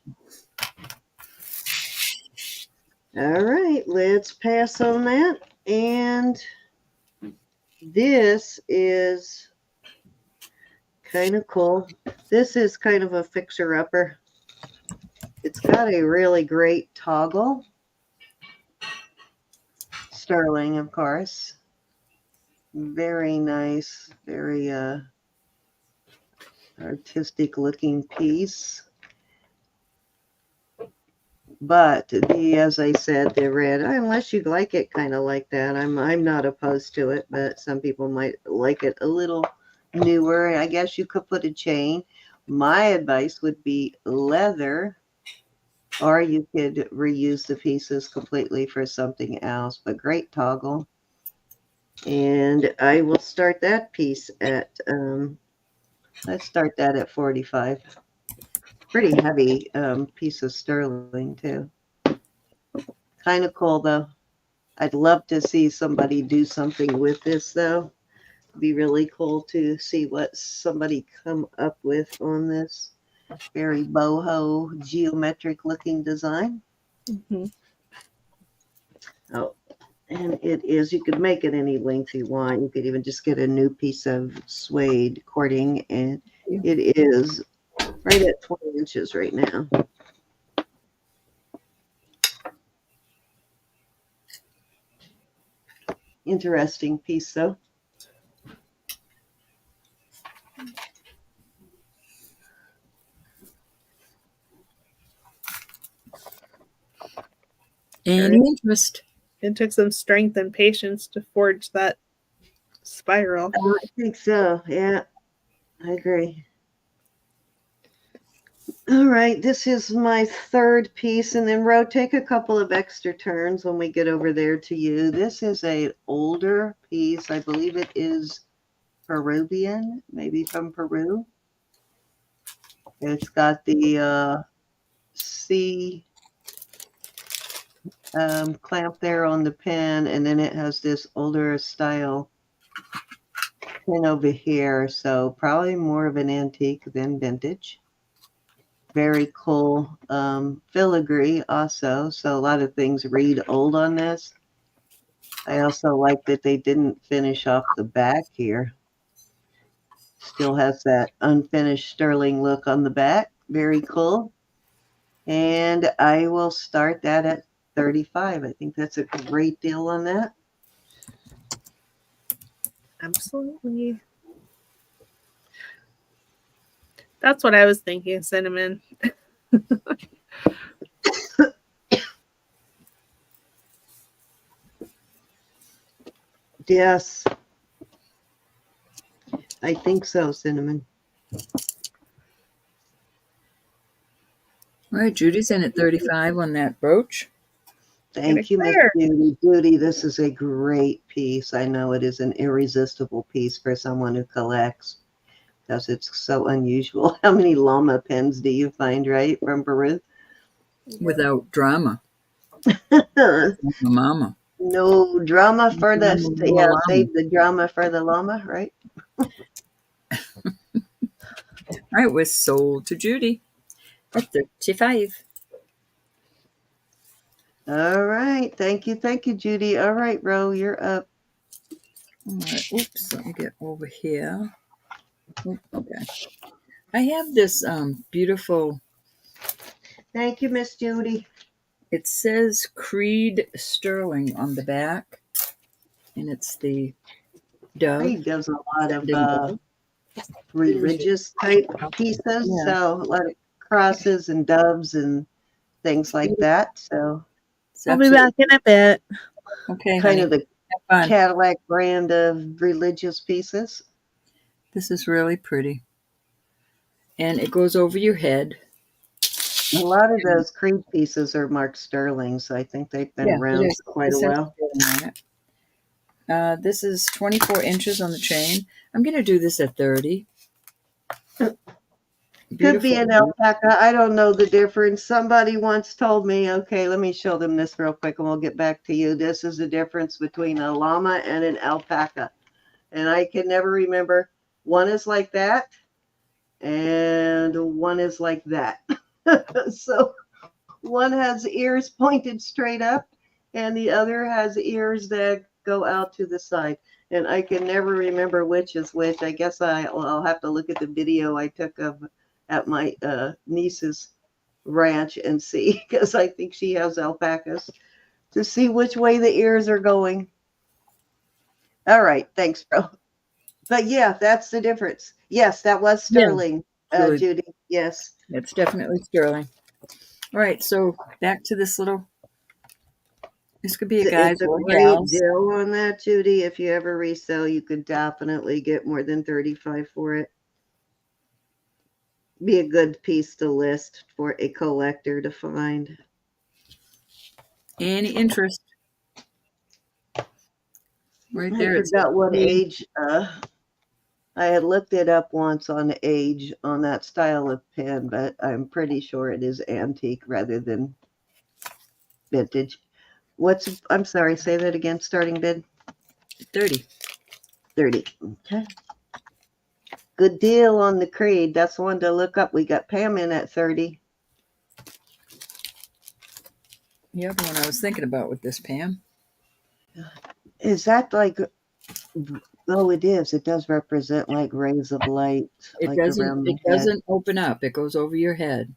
All right, let's pass on that. And this is kind of cool. This is kind of a fixer-upper. It's got a really great toggle. Sterling, of course. Very nice, very artistic looking piece. But as I said, the red, unless you like it kind of like that, I'm not opposed to it, but some people might like it a little newer. I guess you could put a chain. My advice would be leather, or you could reuse the pieces completely for something else, but great toggle. And I will start that piece at, let's start that at 45. Pretty heavy piece of sterling too. Kind of cool though. I'd love to see somebody do something with this though. It'd be really cool to see what somebody come up with on this very boho geometric looking design. Mm-hmm. Oh, and it is, you could make it any length you want. You could even just get a new piece of suede cording, and it is right at 20 inches right now. Interesting piece though. Any interest? It took some strength and patience to forge that spiral. I think so. Yeah, I agree. All right, this is my third piece, and then Ro, take a couple of extra turns when we get over there to you. This is an older piece. I believe it is Peruvian, maybe from Peru. It's got the C clamp there on the pin, and then it has this older style pin over here. So probably more of an antique than vintage. Very cool filigree also. So a lot of things read old on this. I also like that they didn't finish off the back here. Still has that unfinished sterling look on the back. Very cool. And I will start that at 35. I think that's a great deal on that. Absolutely. That's what I was thinking, cinnamon. Yes. I think so, cinnamon. All right, Judy's in at 35 on that brooch. Thank you, Miss Judy. Judy, this is a great piece. I know it is an irresistible piece for someone who collects because it's so unusual. How many llama pens do you find, right, from Peru? Without drama. Mama. No drama for the, yeah, save the drama for the llama, right? All right, we're sold to Judy at 35. All right. Thank you, Judy. All right, Ro, you're up. All right, oops, let me get over here. Okay. I have this beautiful. Thank you, Miss Judy. It says Creed Sterling on the back, and it's the dove. Creed does a lot of religious type pieces, Yeah. so a lot of crosses and doves and things like that. So I'll be back in a bit. Okay, kind honey. of the Cadillac brand of religious pieces. This is really pretty, and it goes over your head. A lot of those Creed pieces are marked sterling, so I think they've been around for quite a while. This is 24 inches on the chain. I'm going to do this at 30. Could be an alpaca. I don't know the difference. Somebody once told me, okay, let me show them this real quick and we'll get back to you. This is the difference between a llama and an alpaca. And I can never remember. One is like that and one is like that. So one has ears pointed straight up, and the other has ears that go out to the side. And I can never remember which is which. I guess I'll have to look at the video I took of at my niece's ranch and see, because I think she has alpacas, to see which way the ears are going. All right, thanks, bro. But yeah, that's the difference. Yes, that was Yeah, sterling, really, Judy. Yes. it's definitely sterling. All right, so back to this little. This could be a guy's It's a or a great gal's. deal on that, Judy. If you ever resell, you could definitely get more than 35 for it. Be a good piece to list for a collector to find. Any interest? Right I there, it says forgot what free. age. I had looked it up once on the age on that style of pen, but I'm pretty sure it is antique rather than vintage. I'm sorry, say that again, starting bid? 30. 30. Okay. Good deal on the Creed. That's one to look up. We got Pam in at 30. The other one I was thinking about with this, Pam. Is that like, oh, it is. It does represent like rays of light, It like doesn't. around It the head. doesn't open up. It goes over your head.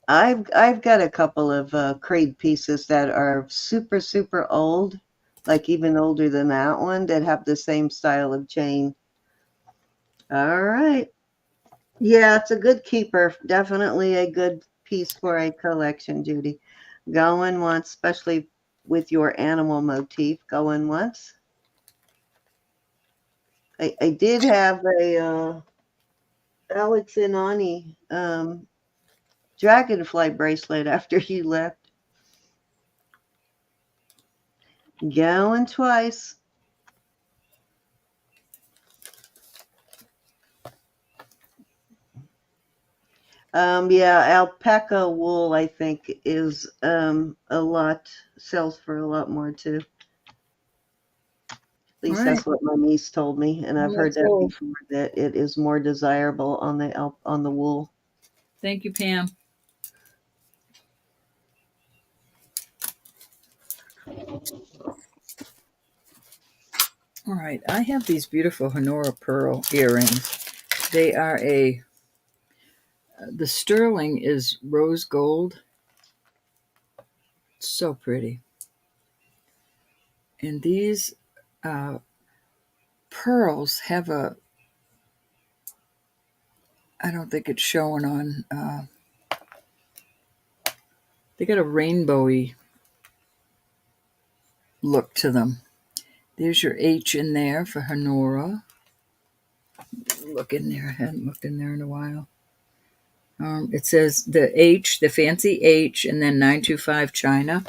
I've got a couple of Creed pieces that are super, super old, like even older than that one, that have the same style of chain. All right. Yeah, it's a good keeper. Definitely a good piece for a collection, Judy. Going once, especially with your animal motif. Going once. I did have a Alex and Ani dragonfly bracelet after you left. Going twice. Yeah, alpaca wool, I think, is sells for a lot more too. At All least right. that's what my niece told me, and I've Well, heard let's that go. before, that it is more desirable on the wool. Thank you, Pam. All right. I have these beautiful Honora pearl earrings. They are the sterling is rose gold. So pretty. And these uh, pearls have I don't think it's showing on, they got a rainbowy look to them. There's your H in there for Honora. Look in there. I hadn't looked in there in a while. It says the H, the fancy H, and then 925 China.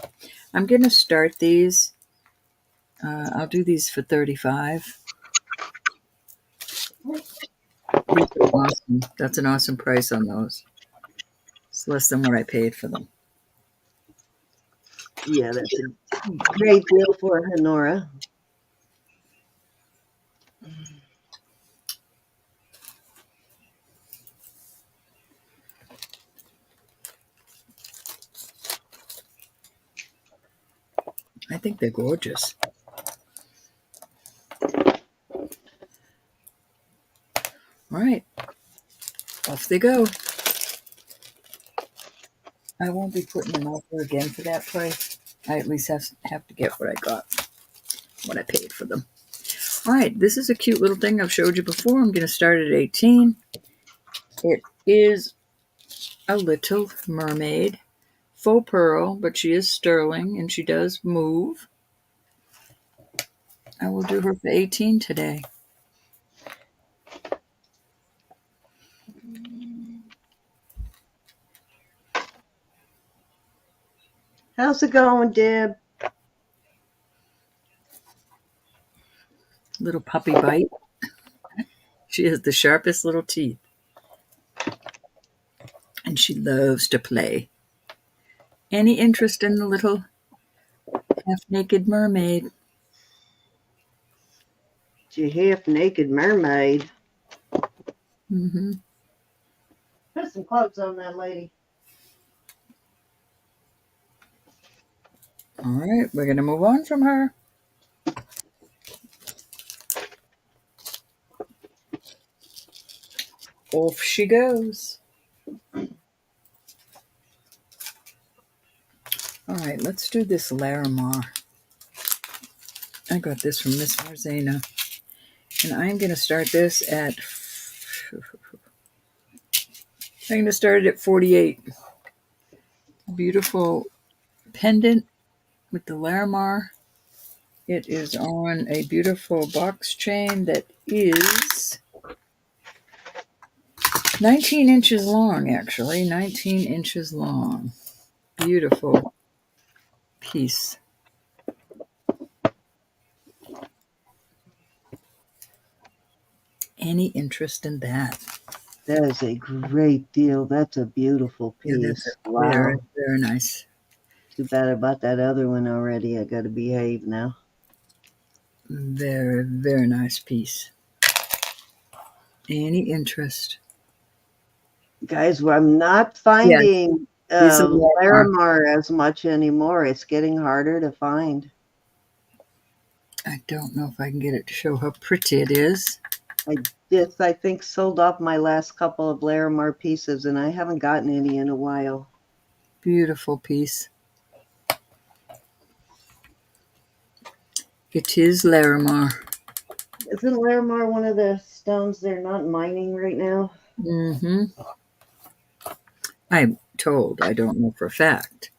I'm going to start these. I'll do these for 35. These are awesome. That's an awesome price on those. It's less than what I paid for them. Yeah, that's a great deal for Honora. I think they're gorgeous. All right. Off they go. I won't be putting them out there again for that price. I at least have to get what I got, what I paid for them. All right, this is a cute little thing I've showed you before. I'm going to start at 18. It is a little mermaid, faux pearl, but she is sterling and she does move. I will do her for 18 today. How's it going, Deb? Little puppy bite. She has the sharpest little teeth. And she loves to play. Any interest in the little half-naked mermaid? She half naked mermaid. Mm-hmm. Put some clothes on that lady. All right, we're going to move on from her. Off she goes. All right, let's do this Larimar. I got this from Miss Marzena. And I'm going to start this at... I'm going to start it at 48. Beautiful pendant with the Larimar. It is on a beautiful box chain that is 19 inches long, actually. 19 inches long. Beautiful piece. Any interest in that? That is a great deal. That's a beautiful Yeah, that's a piece. very, Wow. very nice. Too bad I bought that other one already. I got to behave now. Very, very nice piece. Any interest? Guys, I'm not Yeah, finding these are Larimar. Larimar as much anymore. It's getting harder to find. I don't know if I can get it to show how pretty it is. I think, sold off my last couple of Larimar pieces, and I haven't gotten any in a while. Beautiful piece. It is Larimar. Isn't Larimar one of the stones they're not mining right now? Mm-hmm. I'm told. I don't know for a fact.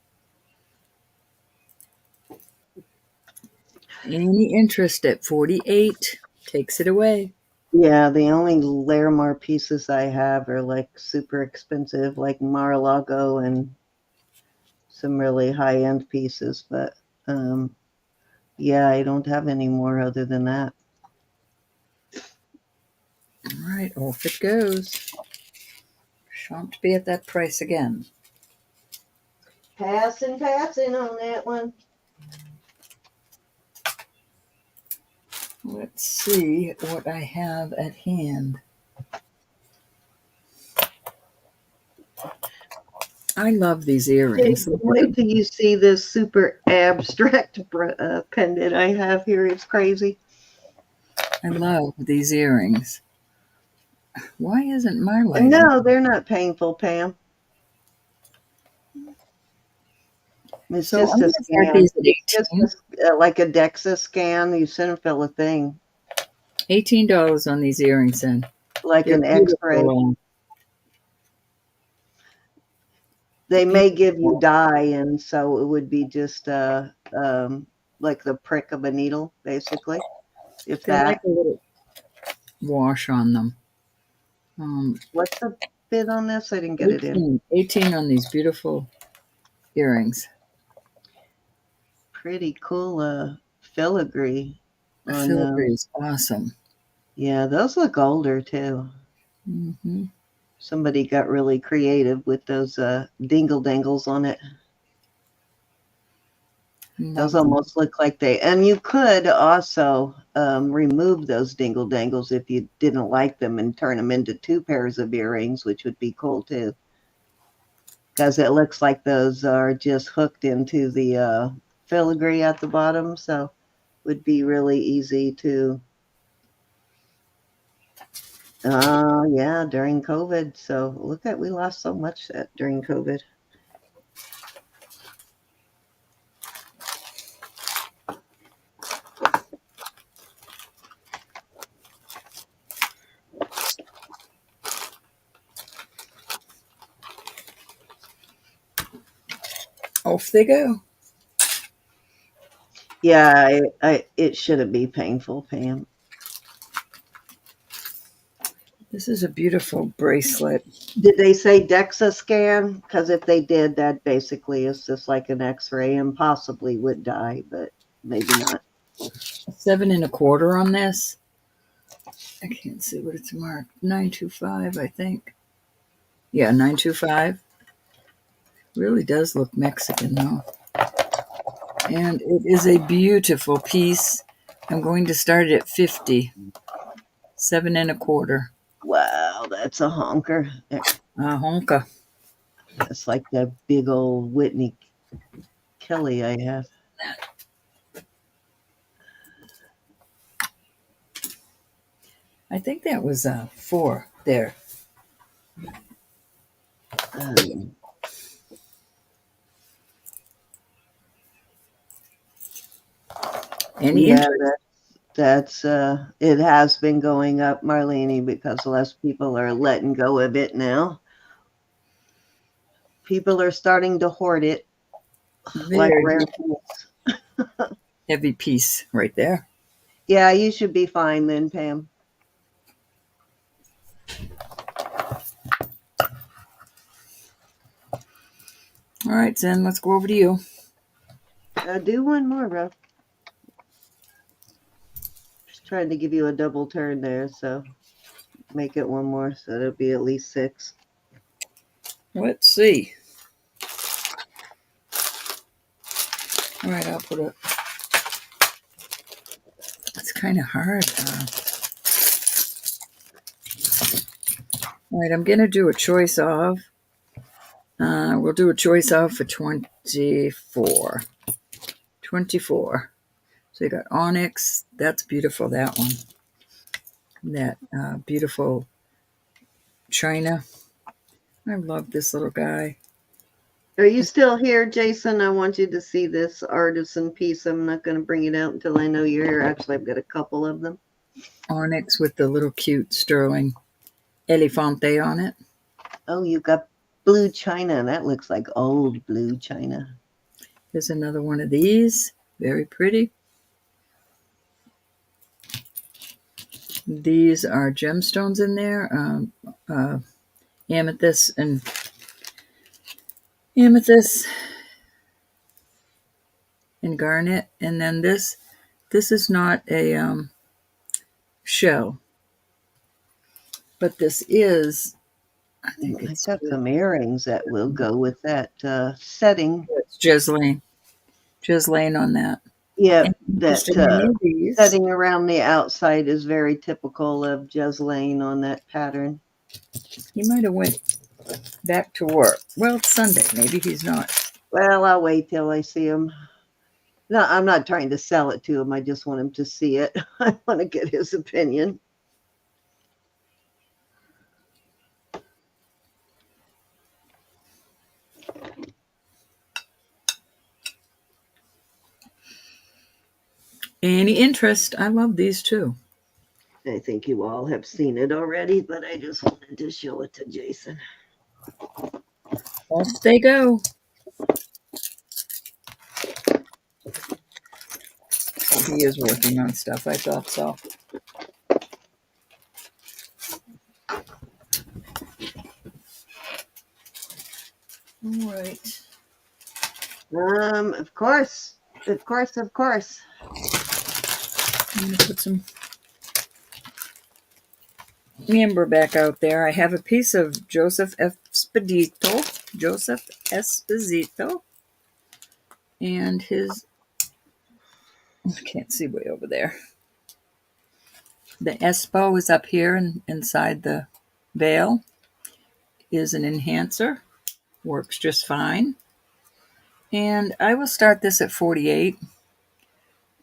Any interest at 48 takes it away. Yeah, the only Larimar pieces I have are like super expensive, like Mar-a-Lago and some really high-end pieces. But yeah, I don't have any more other than that. All right, off it goes. Shan't be at that price again. Passing on that one. Let's see what I have at hand. I love these earrings. Wait till you see this super abstract pendant I have here. It's crazy. I love these earrings. Why isn't my lighting? No, they're not painful, Pam. It's So I'm just a going to start scan. these at It's just 18. like a DEXA scan. You shouldn't fill a thing. $18 on these earrings then. Like They're an X-ray. beautiful. They may give you dye, and so it would be just like the prick of a needle, basically. If They like that. a little wash on them. What's the bid on this? I didn't get it in. 18 on these beautiful earrings. Pretty cool filigree on Filigree those. is awesome. Yeah, those look older too. Mm-hmm. Somebody got really creative with those dingle dangles on it. Those almost look like and you could also remove those dingle dangles if you didn't like them and turn them into 2 pairs of earrings, which would be cool too. Because it looks like those are just hooked into the filigree at the bottom, so it would be really easy to, yeah, during COVID. So look at, we lost so much during COVID. Off they go. Yeah, it shouldn't be painful, Pam. This is a beautiful bracelet. Did they say DEXA scan? Because if they did, that basically is just like an X-ray and possibly would die, but maybe not. 7 1/4 on this. I can't see what it's marked. 925, I think. Yeah, 925. Really does look Mexican though. And it is a beautiful piece. I'm going to start it at 50. 7 1/4. Wow, that's a honker. Honka. That's like that big old Whitney Kelly I have. I think that was 4 there. Um, Any yeah, interest? that's it has been going up, Marlene, because less people are letting go of it now. People are starting to hoard it like Very rare foods. heavy piece right there. Yeah, you should be fine then, Pam. All right, Zen, let's go over to you. Do one more, bro. Just trying to give you a double turn there, so make it one more, so it'll be at least 6. Let's see. All right, I'll put it. It's kind of hard. All right, I'm going to do a choice of. We'll do a choice of for 24. 24. So you got onyx. That's beautiful, that one. That beautiful china. I love this little guy. Are you still here, Jason? I want you to see this artisan piece. I'm not going to bring it out until I know you're here. Actually, I've got a couple of them. Onyx with the little cute sterling elefante on it. Oh, you got blue china. That looks like old blue china. There's another one of these. Very pretty. These are gemstones in there. Amethyst and garnet. And then this is not a shell, but this is, I think I've it's got some earrings that will go with that setting. Jesslane on that. Yeah, And that interested in any of these, setting around the outside is very typical of Jeslane on that pattern. he might have went back to work. Well, it's Sunday. Maybe he's not. Well, I'll wait till I see him. No, I'm not trying to sell it to him. I just want him to see it. I want to get his opinion. Any interest? I love these too. I think you all have seen it already, but I just wanted to show it to Jason. Off they go. He is working on stuff. I thought so. All right. Of course. I'm going to put some amber back out there. I have a piece of Joseph Esposito, and his, I can't see way over there. The Espo is up here and inside the veil. Is an enhancer. Works just fine. And I will start this at 48.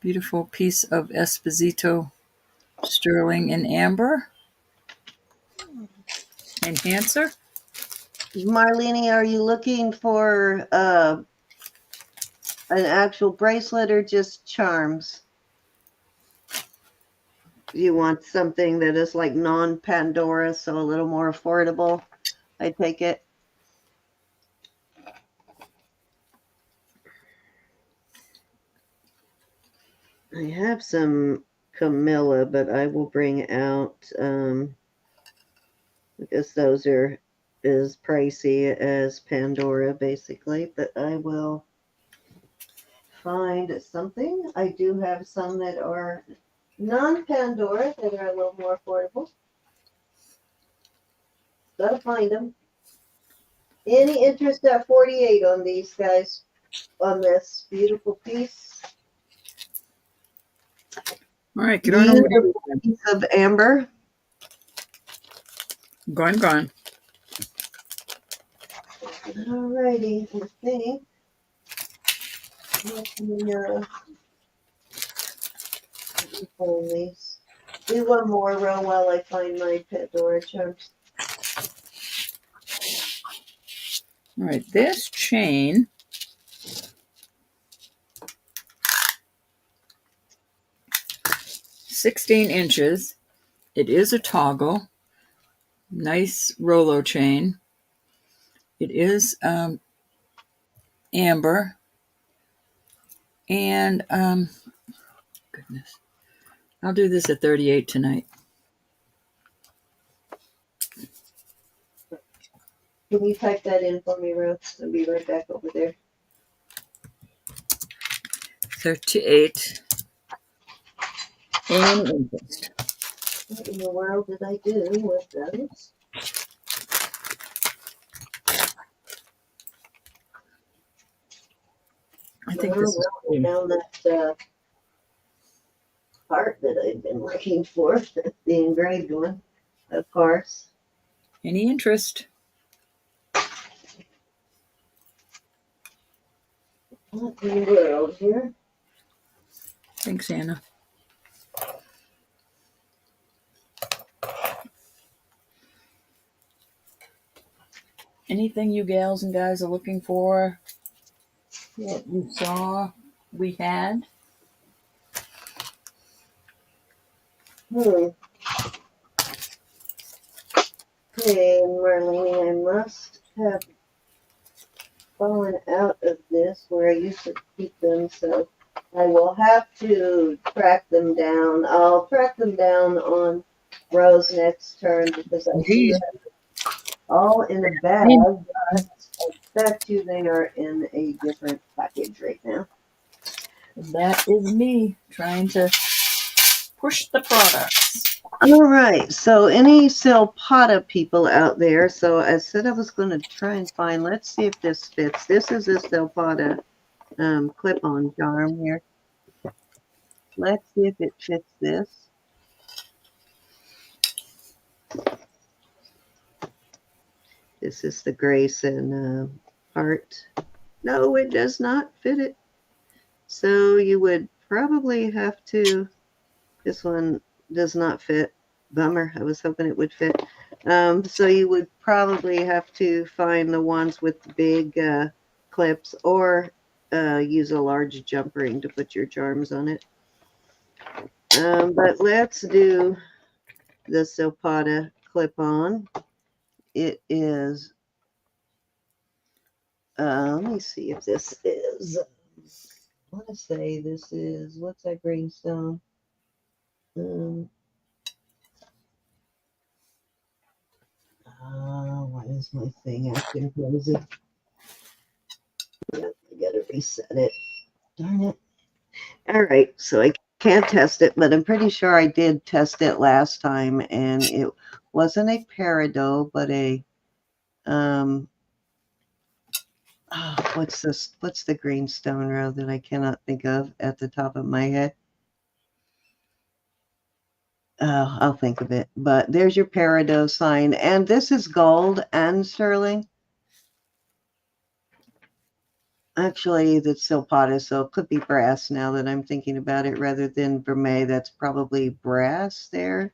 Beautiful piece of Esposito sterling in amber. Enhancer. Marlene, are you looking for an actual bracelet or just charms? You want something that is like non-Pandora, so a little more affordable, I take it? I have some Camilla, but I will bring out, I guess those are as pricey as Pandora, basically, but I will find something. I do have some that are non-Pandora that are a little more affordable. Gotta find them. Any interest at 48 on these guys, on this beautiful piece? All right, get on over to Beautiful piece of amber. Gone. Alrighty, I think. Let me pull these. Do one more row while I find my Pandora charms. All right, this chain, $16. It is a toggle. Nice Rolo chain. It is amber. And goodness, I'll do this at 38 tonight. Can you type that in for me, Ruth? I'll be right back over there. 38. And interest. What in the world did I do with those? I think this is I found that part that I've been looking for, the engraved one, of course. Any interest? What in the world here? Thanks, Anna. Anything you gals and guys are looking for that you saw we had? Okay, Marlene, I must have fallen out of this where I used to keep them, so I will have to track them down. I'll track them down on Rose next turn because I do have them all in a bag, but I bet you they are in a different package right now. That is me trying to push the products. All right, so any silpada people out there? So I said I was going to try and find, let's see if this fits. This is a silpada clip-on charm here. Let's see if it fits this. This is the Grayson part. No, it does not fit it. So you would probably have to, this one does not fit. Bummer, I was hoping it would fit. So you would probably have to find the ones with the big clips or use a large jump ring to put your charms on it. But let's do the silpada clip-on. It is, let me see if this is, I want to say this is, what's that greenstone? Why is my thing acting crazy? Yep, I gotta reset it. Darn it. All right, so I can't test it, but I'm pretty sure I did test it last time, and it wasn't a peridot, but a what's this? What's the greenstone row that I cannot think of at the top of my head? I'll think of it. But there's your peridot sign, and this is gold and sterling. Actually, that's silpada, so it could be brass now that I'm thinking about it, rather than vermeil. That's probably brass there.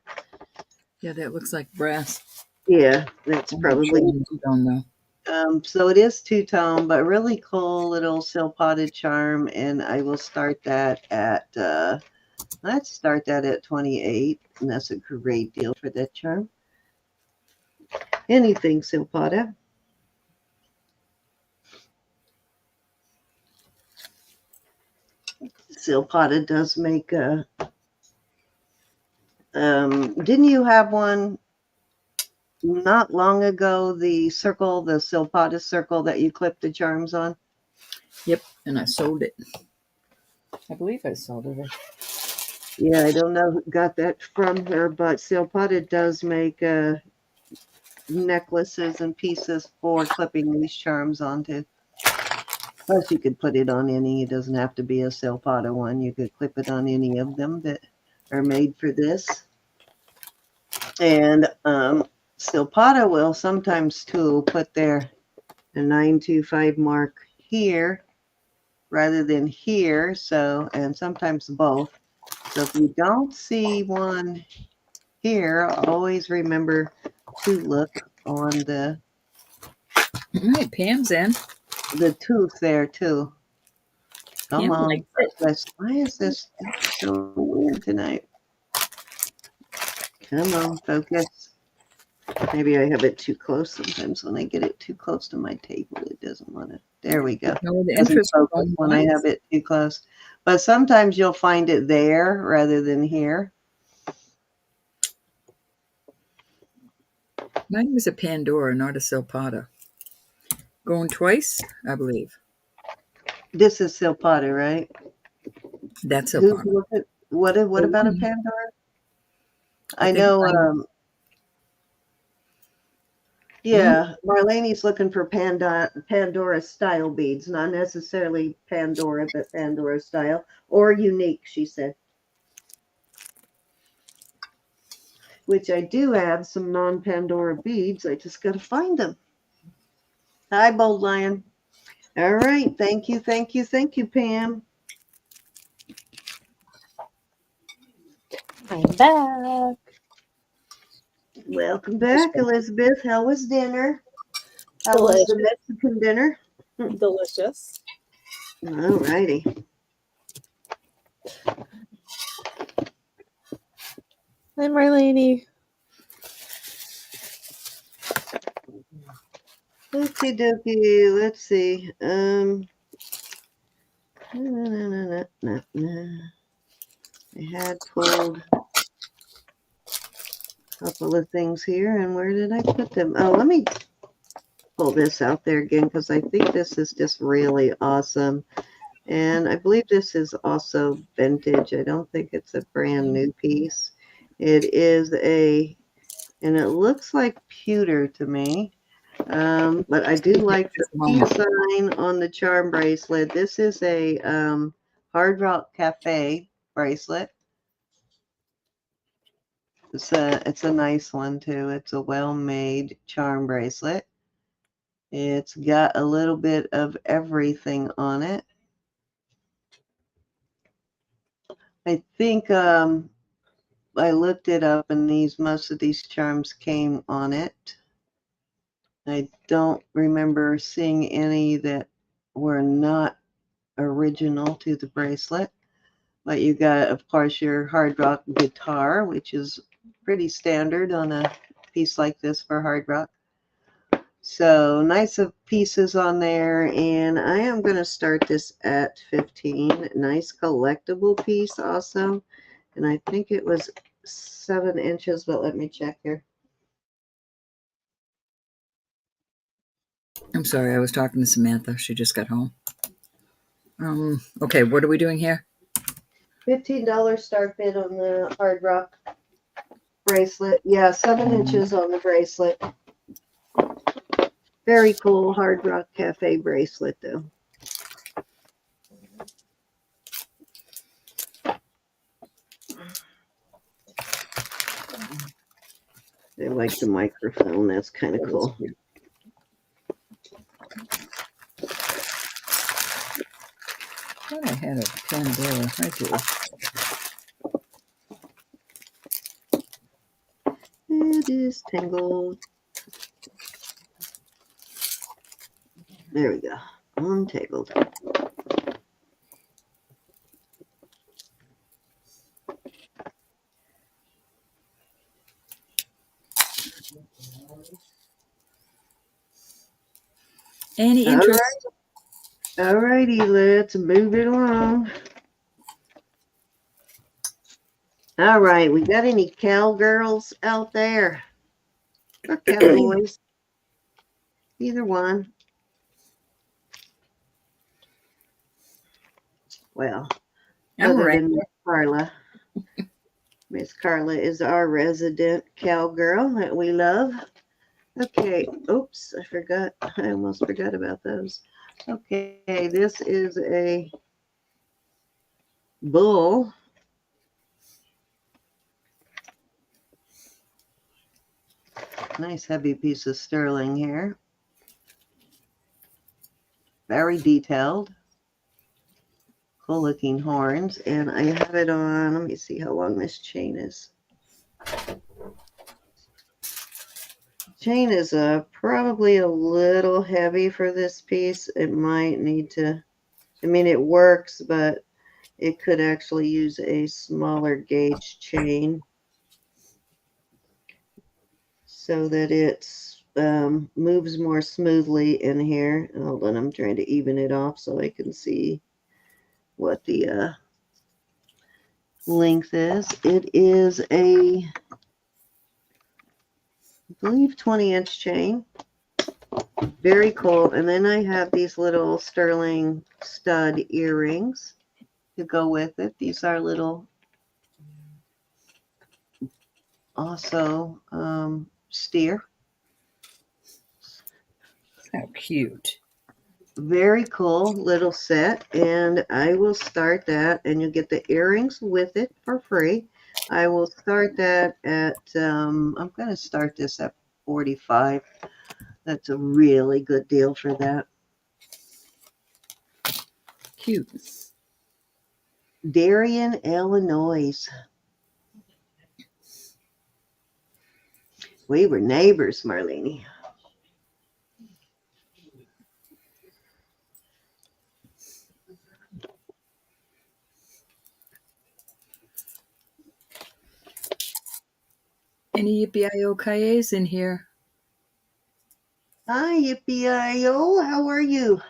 Yeah, that looks like brass. Yeah, that's probably. Don't know. So it is two-tone, but really cool little silpada charm, and I will start that at, let's start that at 28, and that's a great deal for that charm. Anything silpada. Silpada does make a, didn't you have one not long ago, the circle, the silpada circle that you clipped the charms on? Yep, and I sold it. I believe I sold it. Yeah, I don't know who got that from her, but silpada does make necklaces and pieces for clipping these charms onto. Plus, you could put it on any. It doesn't have to be a silpada one. You could clip it on any of them that are made for this. And silpada will sometimes too put their 925 mark here rather than here. So, and sometimes both. So if you don't see one here, always remember to look on the All right, Pam's in. tooth there too. Come Pam on. likes it. Why is this so weird tonight? Come on, focus. Maybe I have it too close. Sometimes when I get it too close to my table, it doesn't want to. There we go. No, the Doesn't interest focus going when I have it too close. But sometimes you'll find it there rather than here. Mine was a Pandora, not a silpada. Going twice, I believe. This is silpada, right? That's Who's silpada. looking? What about a Pandora? I think know. mine- Yeah, Marlene's looking for Pandora style beads, not necessarily Pandora, but Pandora style or unique, she said. Which I do have some non-Pandora beads. I just got to find them. Hi, Bold Lion. All right. Thank you, Pam. I'm back. Welcome back, Elizabeth. How was dinner? How was the Mexican dinner? Delicious. All righty. Hi, Marlene. Okie dokie. Let's see. I had pulled a couple of things here, and where did I put them? Oh, let me pull this out there again because I think this is just really awesome. And I believe this is also vintage. I don't think it's a brand new piece. It is and it looks like pewter to me. But I do like the peace sign on the charm bracelet. This is a Hard Rock Cafe bracelet. It's a nice one too. It's a well-made charm bracelet. It's got a little bit of everything on it. I think I looked it up, and most of these charms came on it. I don't remember seeing any that were not original to the bracelet. But you got, of course, your hard rock guitar, which is pretty standard on a piece like this for hard rock. So nice of pieces on there, and I am going to start this at 15. Nice collectible piece also, and I think it was 7 inches, but let me check here. I'm sorry, I was talking to Samantha. She just got home. Okay, what are we doing here? $15 start bid on the hard rock bracelet. Yeah, 7 inches on the bracelet. Very cool Hard Rock Cafe bracelet, though. I like the microphone. That's kind of cool. I thought I had a Pandora. I do. It is tangled. There we go. Untangled. Any interest? All righty, let's move it along. All right, we got any cowgirls out there? Or cowboys? Either one. Well, other than Miss Carla. Miss Carla is our resident cowgirl that we love. Okay, oops, I forgot. I almost forgot about those. Okay, this is a bull. Nice heavy piece of sterling here. Very detailed. Cool looking horns. And I have it on, let me see how long this chain is. Chain is probably a little heavy for this piece. It might need to, I mean, it works, but it could actually use a smaller gauge chain so that it moves more smoothly in here. Hold on, I'm trying to even it off so I can see what the length is. It is a, I believe, 20-inch chain. Very cool. And then I have these little sterling stud earrings to go with it. These are little, also steer. How cute. Very cool little set. And I will start that, and you'll get the earrings with it for free. I will start that at, I'm going to start this at 45. That's a really good deal for that. Cute. Darien, Illinois. We were neighbors, Marlene. Any yippee-i-o-ki-y's in here? Hi, Yippee-I-O. How are you?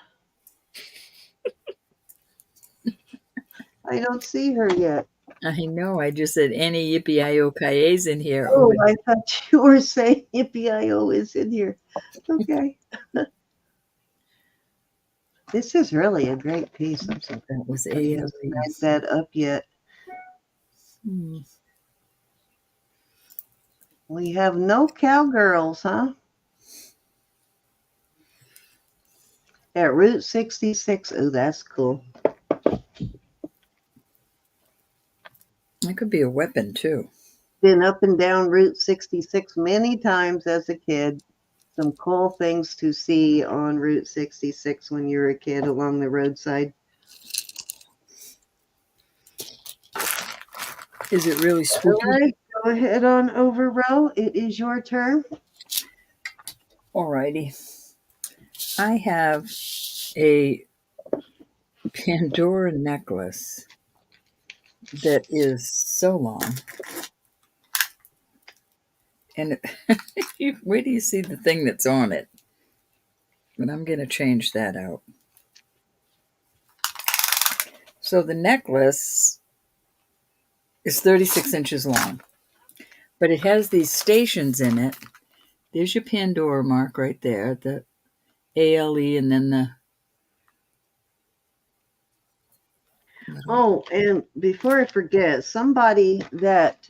I don't see her yet. I know, I just said any yippee-i-o-ki-y's in here. Oh, I thought you were saying Yippee-I-O is in here. Okay. This is really a great piece. I'm so That was glad I haven't ALE's. that up yet. We have no cowgirls, huh? At Route 66. Oh, that's cool. That could be a weapon, too. Been up and down Route 66 many times as a kid. Some cool things to see on Route 66 when you're a kid along the roadside. Is it really spooky? All right, go ahead on over, Ro. It is your turn. Alrighty. I have a Pandora necklace that is so long. And where do you see the thing that's on it? But I'm going to change that out. So the necklace is 36 inches long, but it has these stations in it. There's your Pandora mark right there, the ALE, and then the... Oh, and before I forget, somebody that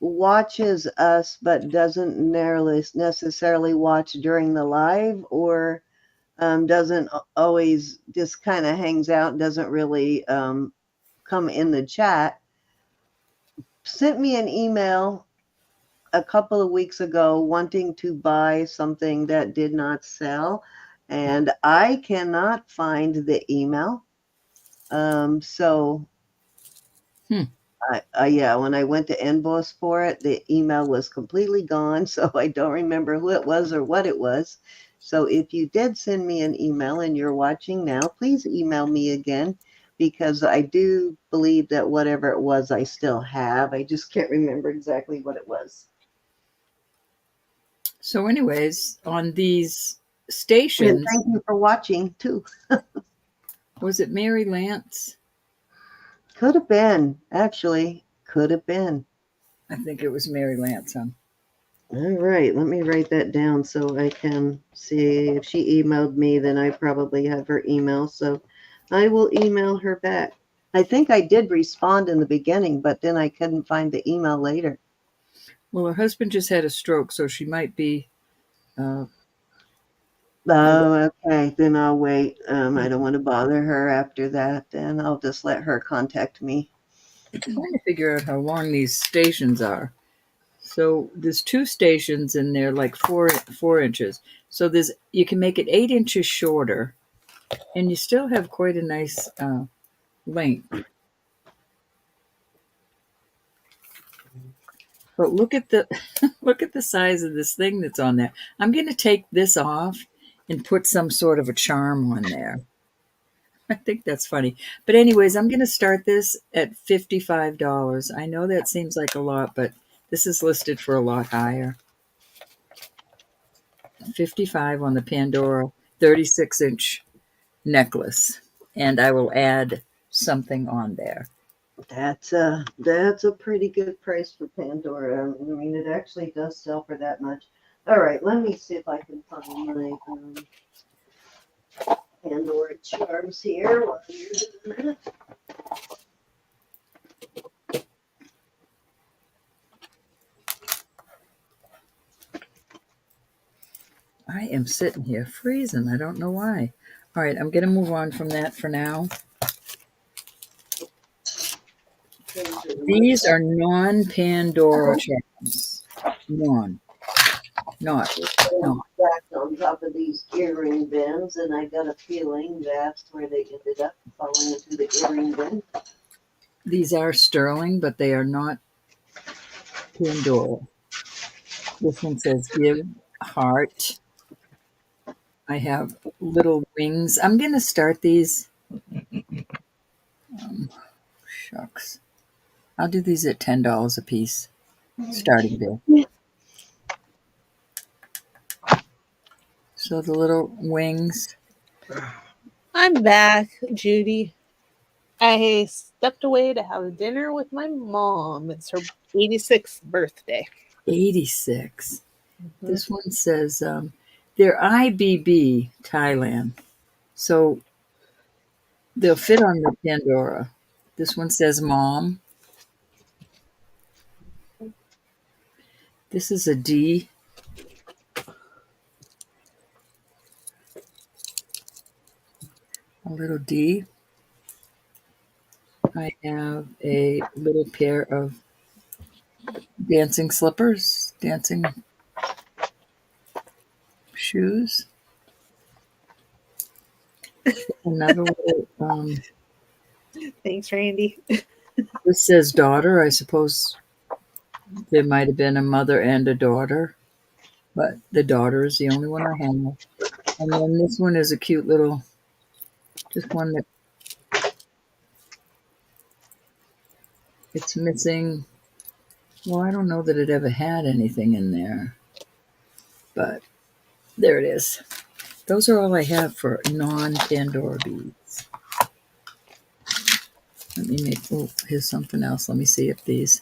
watches us but doesn't necessarily watch during the live, or doesn't always, just kind of hangs out, doesn't really come in the chat, sent me an email a couple of weeks ago wanting to buy something that did not sell, and I cannot find the email. So yeah, when I went to invoice for it, the email was completely gone, so I don't remember who it was or what it was. So if you did send me an email and you're watching now, please email me again, because I do believe that whatever it was, I still have. I just can't remember exactly what it was. So anyways, on these stations... And thank you for watching, too. Was it Mary Lance? Could have been, actually. Could have been. I think it was Mary Lance, huh? All right, let me write that down so I can see. If she emailed me, then I probably have her email, so I will email her back. I think I did respond in the beginning, but then I couldn't find the email later. Well, her husband just had a stroke, so she might be... Oh, okay, then I'll wait. I don't want to bother her after that, and I'll just let her contact me. I'm trying to figure out how long these stations are. So there's two stations in there, like four inches. So you can make it 8 inches shorter, and you still have quite a nice length. But look at the look at the size of this thing that's on there. I'm going to take this off and put some sort of a charm on there. I think that's funny. But anyways, I'm going to start this at $55. I know that seems like a lot, but this is listed for a lot higher. 55 on the Pandora 36-inch necklace, and I will add something on there. That's a pretty good price for Pandora. I mean, it actually does sell for that much. All right, let me see if I can find my Pandora charms here while you're doing that. I am sitting here freezing. I don't know why. All right, I'm going to move on from that for now. These are non-Pandora charms. Not. Stacked on top of these earring bins, and I got a feeling that's where they ended up falling into the earring bin. These are sterling, but they are not Pandora. This one says give heart. I have little wings. I'm going to start these. Shucks. I'll do these at $10 a piece. Starting bid. So the little wings. I'm back, Judy. I stepped away to have dinner with my mom. It's her 86th birthday. 86. This one says they're IBB Thailand. So they'll fit on the Pandora. This one says mom. This is a D. A little D. I have a little pair of dancing slippers, dancing shoes. Another little, Thanks, Randy. this says daughter. I suppose there might have been a mother and a daughter, but the daughter is the only one I have. And then this one is a cute little, just one that it's missing. Well, I don't know that it ever had anything in there, but there it is. Those are all I have for non-Pandora beads. Let me make, oh, here's something else. Let me see if these,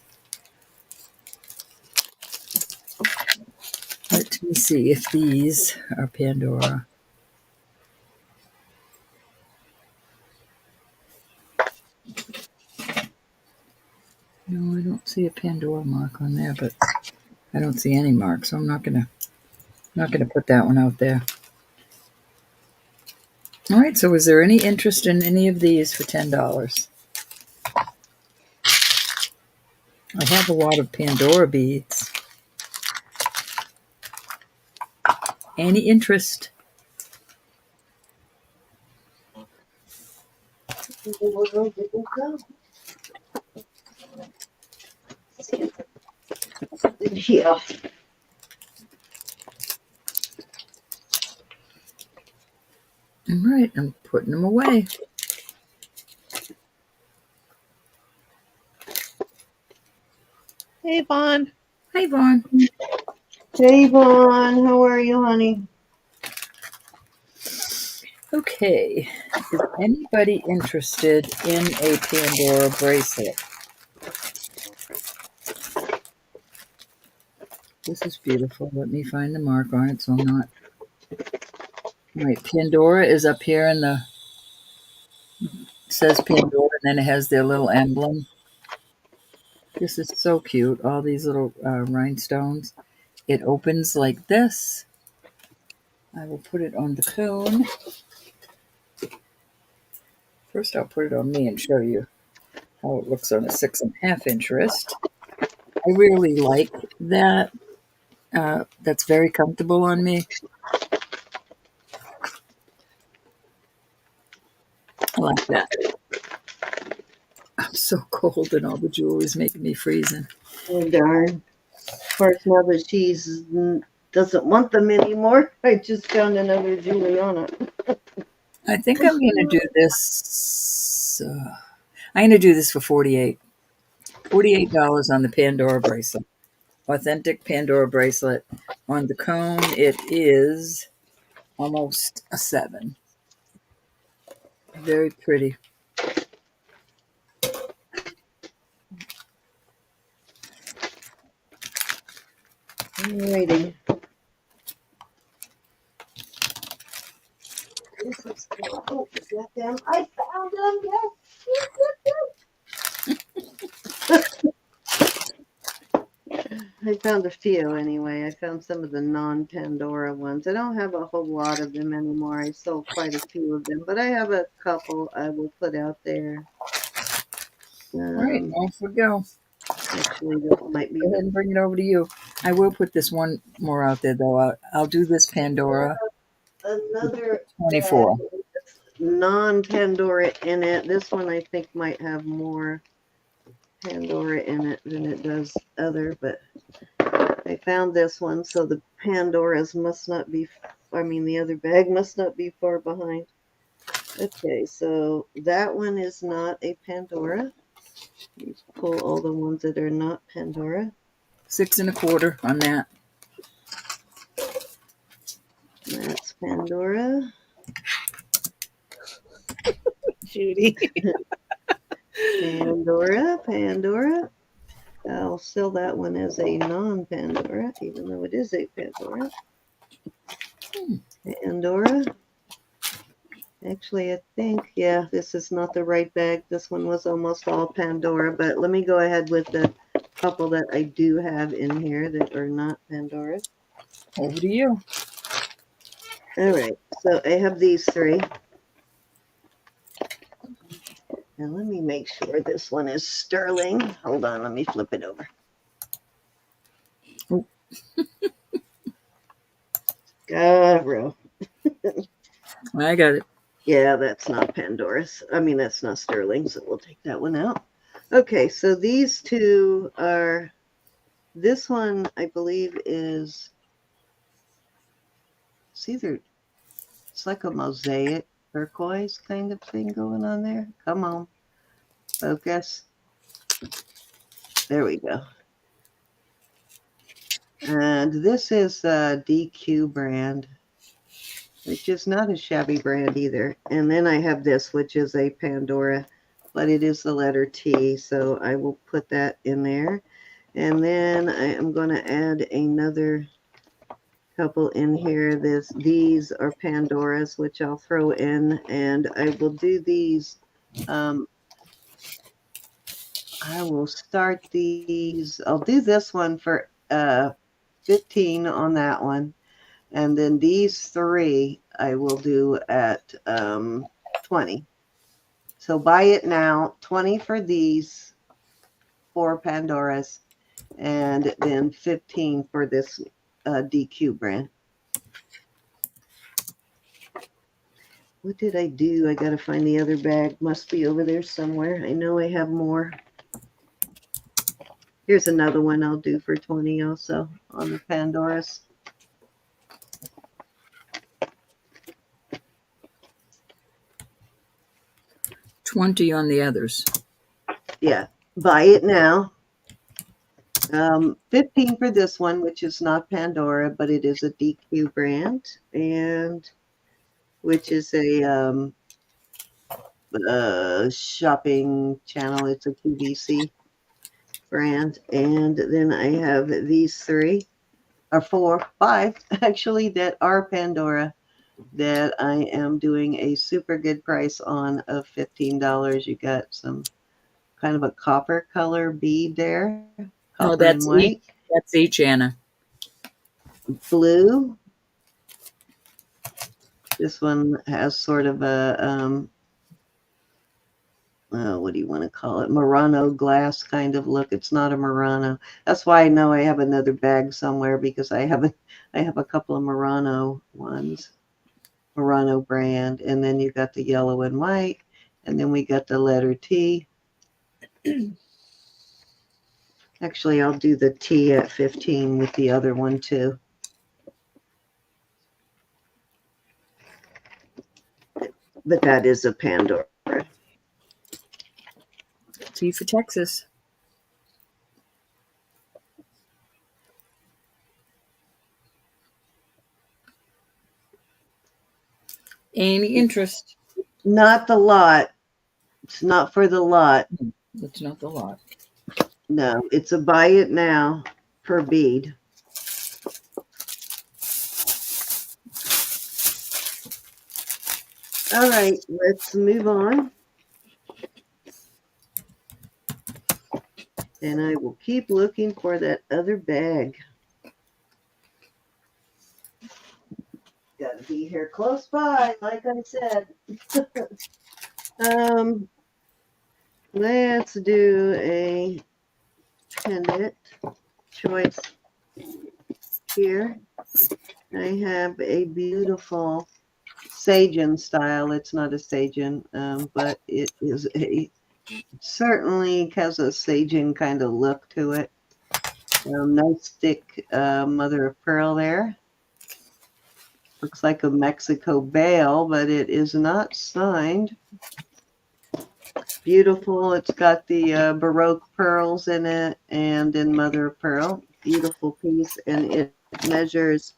let me see if these are Pandora. No, I don't see a Pandora mark on there, but I don't see any mark, so I'm not gonna put that one out there. All right, so is there any interest in any of these for $10? I have a lot of Pandora beads. Any interest? Yeah. All right, I'm putting them away. Hey, Vaughn. Hi, Vaughn. Hey, Vaughn, how are you, honey? Okay, is anybody interested in a Pandora bracelet? This is beautiful. Let me find the mark on it so I'm not. All right, Pandora is up here in the, it says Pandora, and then it has their little emblem. This is so cute. All these little rhinestones. It opens like this. I will put it on the cone. First, I'll put it on me and show you how it looks on a 6.5-inch wrist. I really like that. That's very comfortable on me. I like that. I'm so cold and all the jewelry's making me freezing. Oh, darn. Of course, now that she's doesn't want them anymore, I just found another Juliana. I think I'm going to do this. I'm going to do this for $48 on the Pandora bracelet. Authentic Pandora bracelet. On the cone, it is almost a 7. Very pretty. Alrighty. Oh, goddamn. I found them. Yes. I found a few anyway. I found some of the non-Pandora ones. I don't have a whole lot of them anymore. I sold quite a few of them, but I have a couple I will put out there. All right, off we go. Actually, this might be Go ahead and bring it over to you. I will put this one more out there, though. I'll do this Pandora another bag 24. with non-Pandora in it. This one I think might have more Pandora in it than it does other, but I found this one, so the Pandoras must not be, I mean, the other bag must not be far behind. Okay, so that one is not a Pandora. You pull all the ones that are not Pandora. 6 1/4 on that. That's Pandora. Judy. Pandora, Pandora. I'll sell that one as a non-Pandora, even though it is a Pandora. Pandora. Actually, I think, yeah, this is not the right bag. This one was almost all Pandora, but let me go ahead with the couple that I do have in here that are not Pandora. Over to you. All right, so I have these 3. And let me make sure this one is sterling. Hold on, let me flip it over. Oh. Garo. I got it. Yeah, that's not Pandora's. I mean, that's not sterling, so we'll take that one out. Okay, so these 2 are, this one I believe is, it's like a mosaic turquoise kind of thing going on there. Come on, focus. There we go. And this is a DQ brand, which is not a shabby brand either. And then I have this, which is a Pandora, but it is the letter T, so I will put that in there. And then I am going to add another couple in here. These are Pandoras, which I'll throw in, and I will do these. I will start these. I'll do this one for 15 on that one. And then these 3 I will do at 20. So buy it now, 20 for these 4 Pandoras, and then 15 for this DQ brand. What did I do? I got to find the other bag. Must be over there somewhere. I know I have more. Here's another one I'll do for 20 also on the Pandoras. $20 on the others. Yeah, buy it now. 15 for this one, which is not Pandora, but it is a DQ brand, and which is a shopping channel. It's a QVC brand. And then I have these 3 or 4, 5 actually that are Pandora that I am doing a super good price on of $15. You got some kind of a copper color bead there, Oh, copper and white. That's each, Anna. Blue. This one has sort of a what do you want to call it? Murano glass kind of look. It's not a Murano. That's why I know I have another bag somewhere because I have a couple of Murano ones, Murano brand, and then you got the yellow and white, and then we got the letter T. Actually, I'll do the T at 15 with the other one too. But that is a Pandora. T for Texas. Any interest? Not the lot. It's not for the lot. It's not the lot. No, it's a buy it now per bead. All right, let's move on. And I will keep looking for that other bag. Got to be here close by, like I said. Let's do a pendant choice here. I have a beautiful Sajen style. It's not a Sajen, but it is certainly has a Sajen kind of look to it. Nice thick mother of pearl there. Looks like a Mexico bale, but it is not signed. Beautiful. It's got the Baroque pearls in it and in mother of pearl. Beautiful piece, and it measures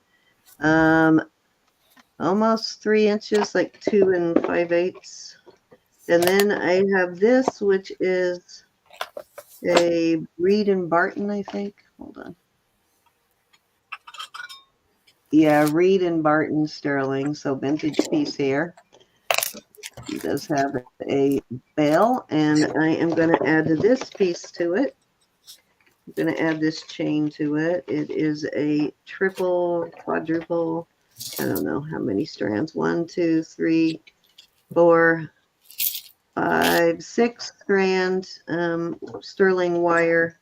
almost 3 inches, like 2 5/8. And then I have this, which is a Reed and Barton, I think. Hold on. Yeah, Reed and Barton sterling, so vintage piece here. It does have a bell, and I am going to add this piece to it. I'm going to add this chain to it. It is a triple, quadruple, I don't know how many strands. 1, 2, 3, 4, 5, 6 strand sterling wire,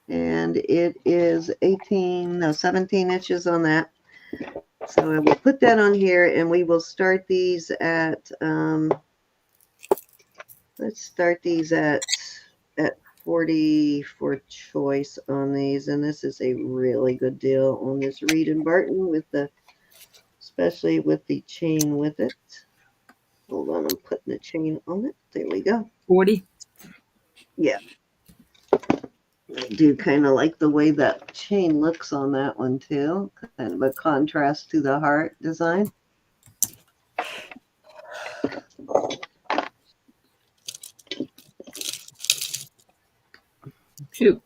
and it is 17 inches on that. So I will put that on here, and we will start these at let's start these at 40 for choice on these, and this is a really good deal on this Reed and Barton with the, especially with the chain with it. Hold on, I'm putting the chain on it. There we go. 40. Yeah. I do kind of like the way that chain looks on that one too. Kind of a contrast to the heart design. Shoot.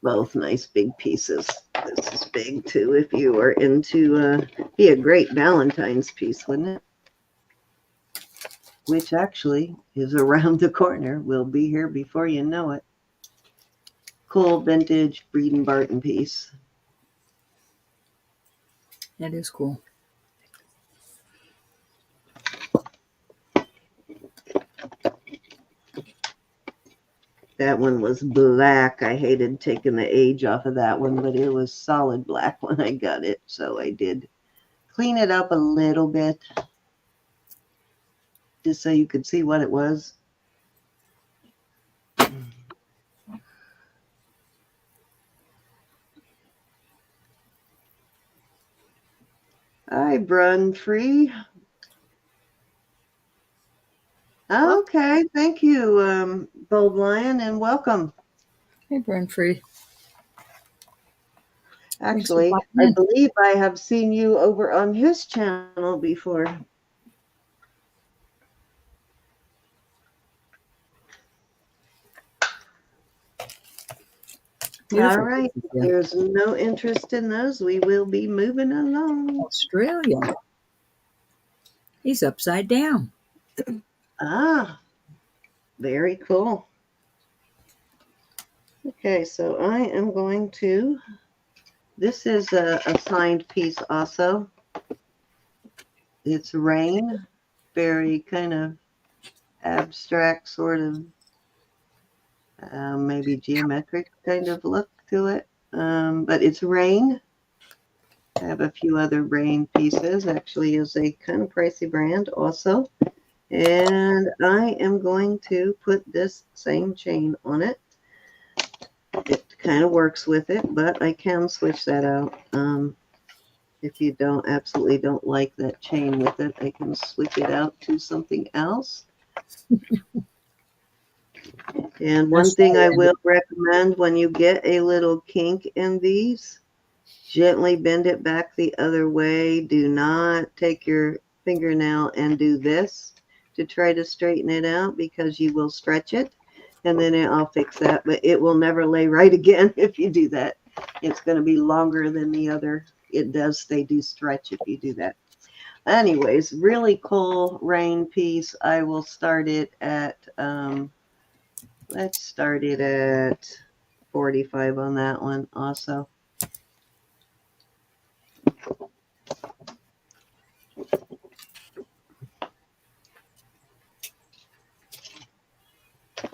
Both nice big pieces. This is big too. If you are into, be a great Valentine's piece, wouldn't it? Which actually is around the corner. We'll be here before you know it. Cool vintage Breed and Barton piece. That is cool. That one was black. I hated taking the age off of that one, but it was solid black when I got it. So I did clean it up a little bit just so you could see what it was. Hi, Brun Free. Okay, thank you, Bold Lion, and welcome. Hey, Brent Free. Actually, I believe I have seen you over on his channel before. Beautiful. All right, there's no interest in those. We will be moving along. Australia. He's upside down. Ah, very cool. Okay, so I am going to This is a signed piece also. It's rain, very kind of abstract, sort of maybe geometric kind of look to it. But it's rain. I have a few other rain pieces. Actually, is a kind of pricey brand also. And I am going to put this same chain on it. It kind of works with it, but I can switch that out. If you absolutely don't like that chain with it, I can switch it out to something else. And one thing I will recommend when you get a little kink in these, gently bend it back the other way. Do not take your fingernail and do this to try to straighten it out, because you will stretch it, and then I'll fix that, but it will never lay right again if you do that. It's going to be longer than the other. They do stretch if you do that. Anyways, really cool rain piece. I will start it at, let's start it at 45 on that one also.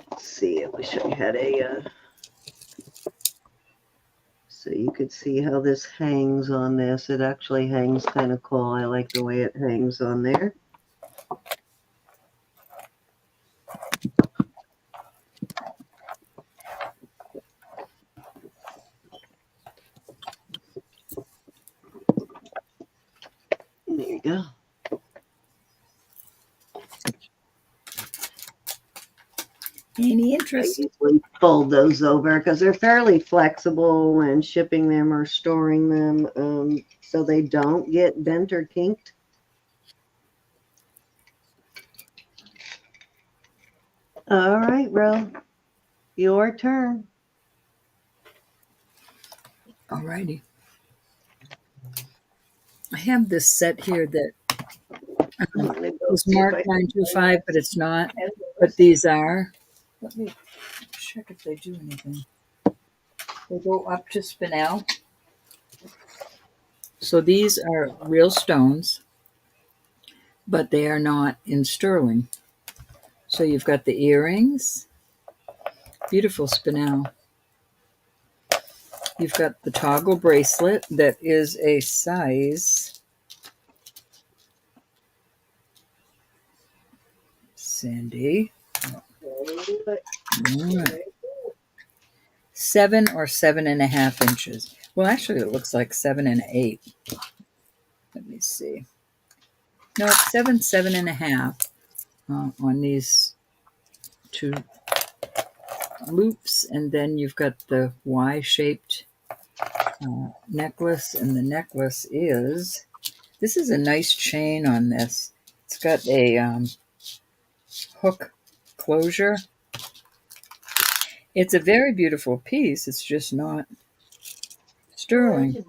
Let's see, I wish I had a, so you could see how this hangs on this. It actually hangs kind of cool. I like the way it hangs on there. There you go. Any I interest? usually fold those over because they're fairly flexible when shipping them or storing them, so they don't get bent or kinked. All right, Ro, your turn. Alrighty. I have this set here that I'm gonna go was see if I marked 925, but it's not. But these are. Let me check if they do anything. They go up to spinel. So these are real stones, but they are not in sterling. So you've got the earrings, beautiful spinel. You've got the toggle bracelet that is a size, Cindy, mm, 7 or 7.5 inches. Well, actually, it looks like 7 and 8. Let me see. No, it's 7.5 on these two loops, and then you've got the Y-shaped necklace, and the necklace is. This is a nice chain on this. It's got a hook closure. It's a very beautiful piece. It's just not sterling.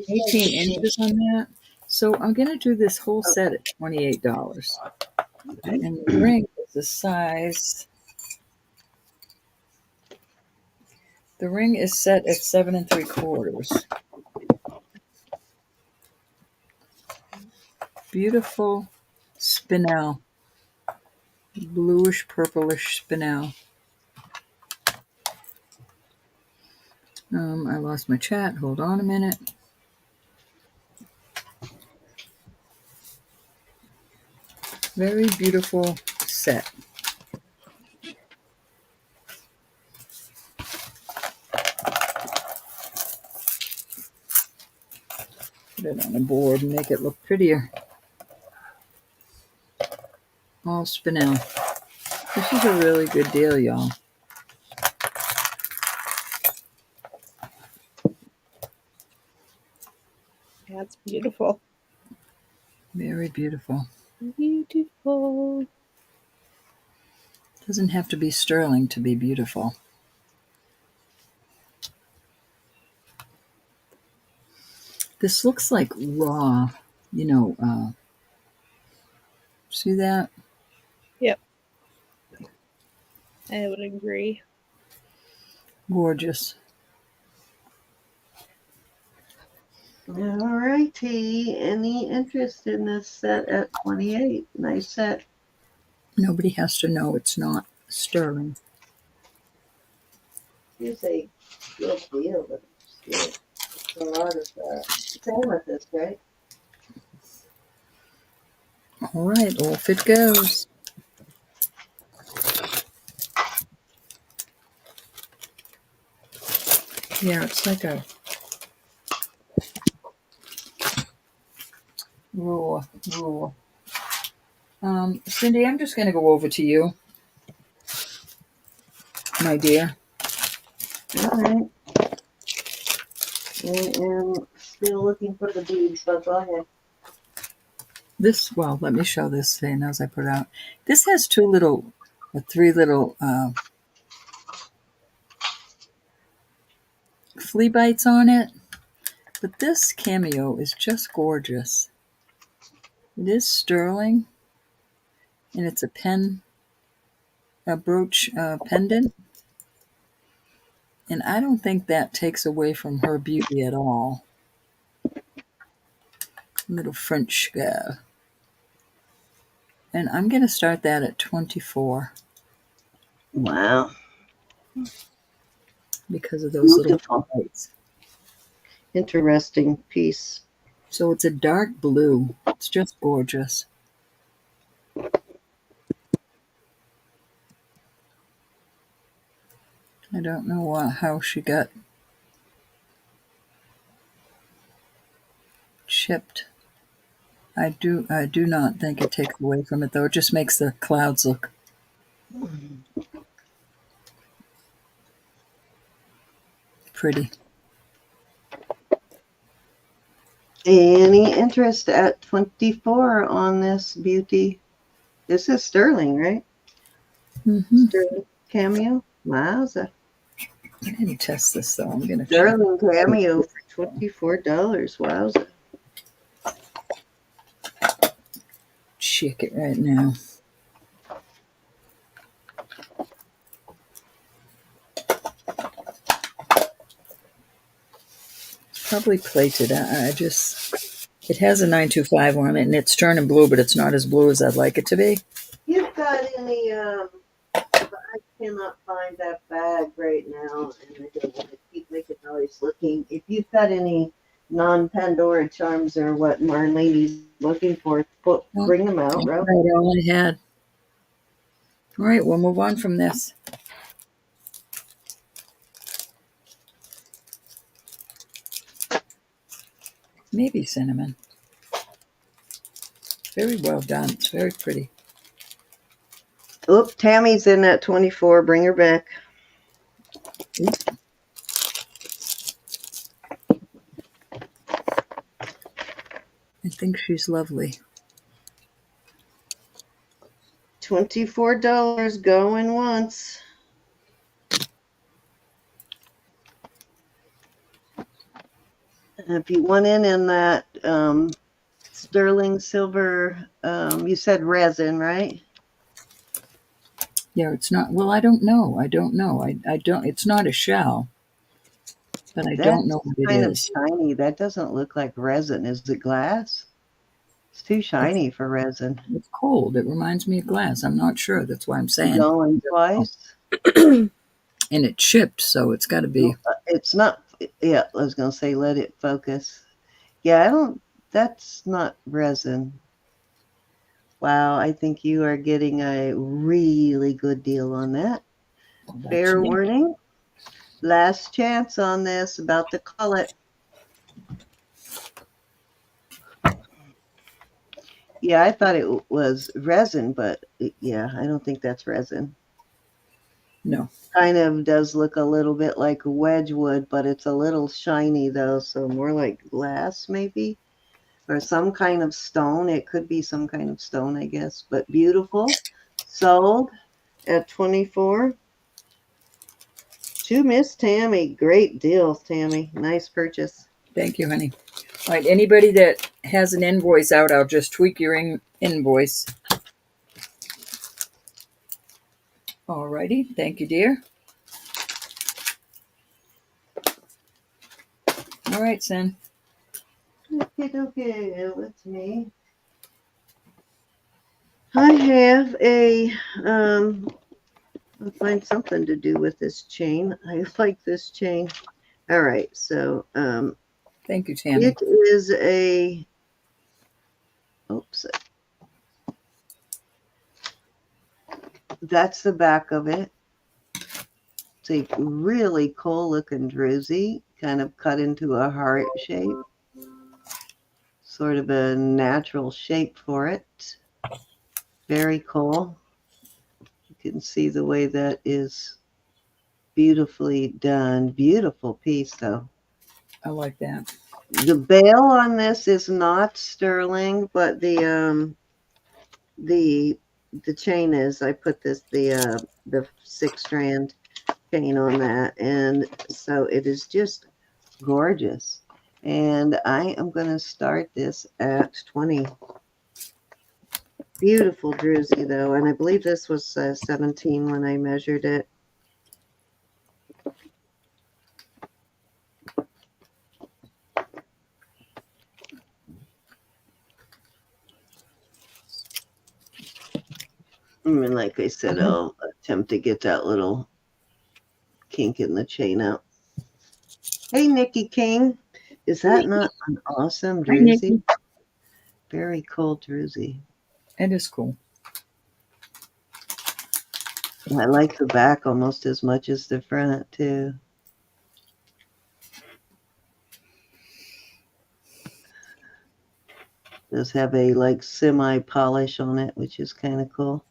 18 inches on that. So I'm going to do this whole set at $28. And the ring is the size. The ring is set at 7 3/4. Beautiful spinel. Bluish purplish spinel. I lost my chat. Hold on a minute. Very beautiful set. Put it on a board and make it look prettier. All spinel. This is a really good deal, y'all. That's beautiful. Very beautiful. Beautiful. Doesn't have to be sterling to be beautiful. This looks like raw, see that? Yep. I would agree. Gorgeous. All righty. Any interest in this set at 28? Nice set. Nobody has to know it's not sterling. Here's a good deal, but still, it's a lot of amethyst, right? All right, off it goes. Yeah, it's like a raw. Cindy, I'm just going to go over to you, my dear. All right. I am still looking for the beads, but go ahead. This, well, let me show this thing as I put it out. This has three little flea bites on it, but this cameo is just gorgeous. It is sterling, and it's a brooch pendant, and I don't think that takes away from her beauty at all. Little French girl. And I'm going to start that at 24 Wow. because of those little Beautiful. bites. Interesting piece. So it's a dark blue. It's just gorgeous. I don't know how she got chipped. I do not think it takes away from it, though. It just makes the clouds look pretty. Any interest at 24 on this beauty? This is sterling, right? Mm-hmm. Sterling cameo. Wowza. I didn't test this, though. I'm going to check. Sterling cameo for $24. Wowza. Check it right now. It's probably plated. It has a 925 on it, and it's turning blue, but it's not as blue as I'd like it to be. You've got any, I cannot find that bag right now, and I don't want to keep making noise looking. If you've got any non-Pandora charms or what Marlene's looking for, bring them out, bro. Right, all I had. All right, we'll move on from this. Maybe cinnamon. Very well done. It's very pretty. Oop, Tammy's in at 24. Bring her back. I think she's lovely. $24 going once. And if you want in that sterling silver, you said resin, right? Yeah, it's not. Well, I don't know. I don't. It's not a shell, but I don't know what it Kind of is. shiny. That doesn't look like resin. Is it glass? It's too shiny for resin. It's cold. It reminds me of glass. I'm not sure. That's why I'm saying. Going twice. And it chipped, so it's got to be. It's not. Yeah, I was gonna say let it focus. Yeah, I don't. That's not resin. Wow, I think you are getting a really good deal on that. Fair warning. Last chance on this. About to call it. Yeah, I thought it was resin, but yeah, I don't think that's resin. No. Kind of does look a little bit like Wedgwood, but it's a little shiny though, so more like glass maybe, or some kind of stone. It could be some kind of stone, I guess, but beautiful. Sold at 24 to Miss Tammy. Great deal, Tammy. Nice purchase. Thank you, honey. All right, anybody that has an invoice out, I'll just tweak your invoice. All righty. Thank you, dear. All right, Sin. Okay, let's me. I have a I'll find something to do with this chain. I like this chain. All right, so Thank you, Tammy. it is a oops. That's the back of it. It's a really cool looking druzy, kind of cut into a heart shape. Sort of a natural shape for it. Very cool. You can see the way that is beautifully done. Beautiful piece though. I like that. The bail on this is not sterling, but the chain is. I put the 6-strand chain on that, and so it is just gorgeous. And I am going to start this at 20. Beautiful druzy though, and I believe this was 17 when I measured it. And like I said, I'll attempt to get that little kink in the chain out. Hey, Nikki King. Is that not an awesome Hi, druzy? Nikki. Very cool druzy. It is cool. I like the back almost as much as the front, too. Does have a like semi polish on it, which is kind of cool.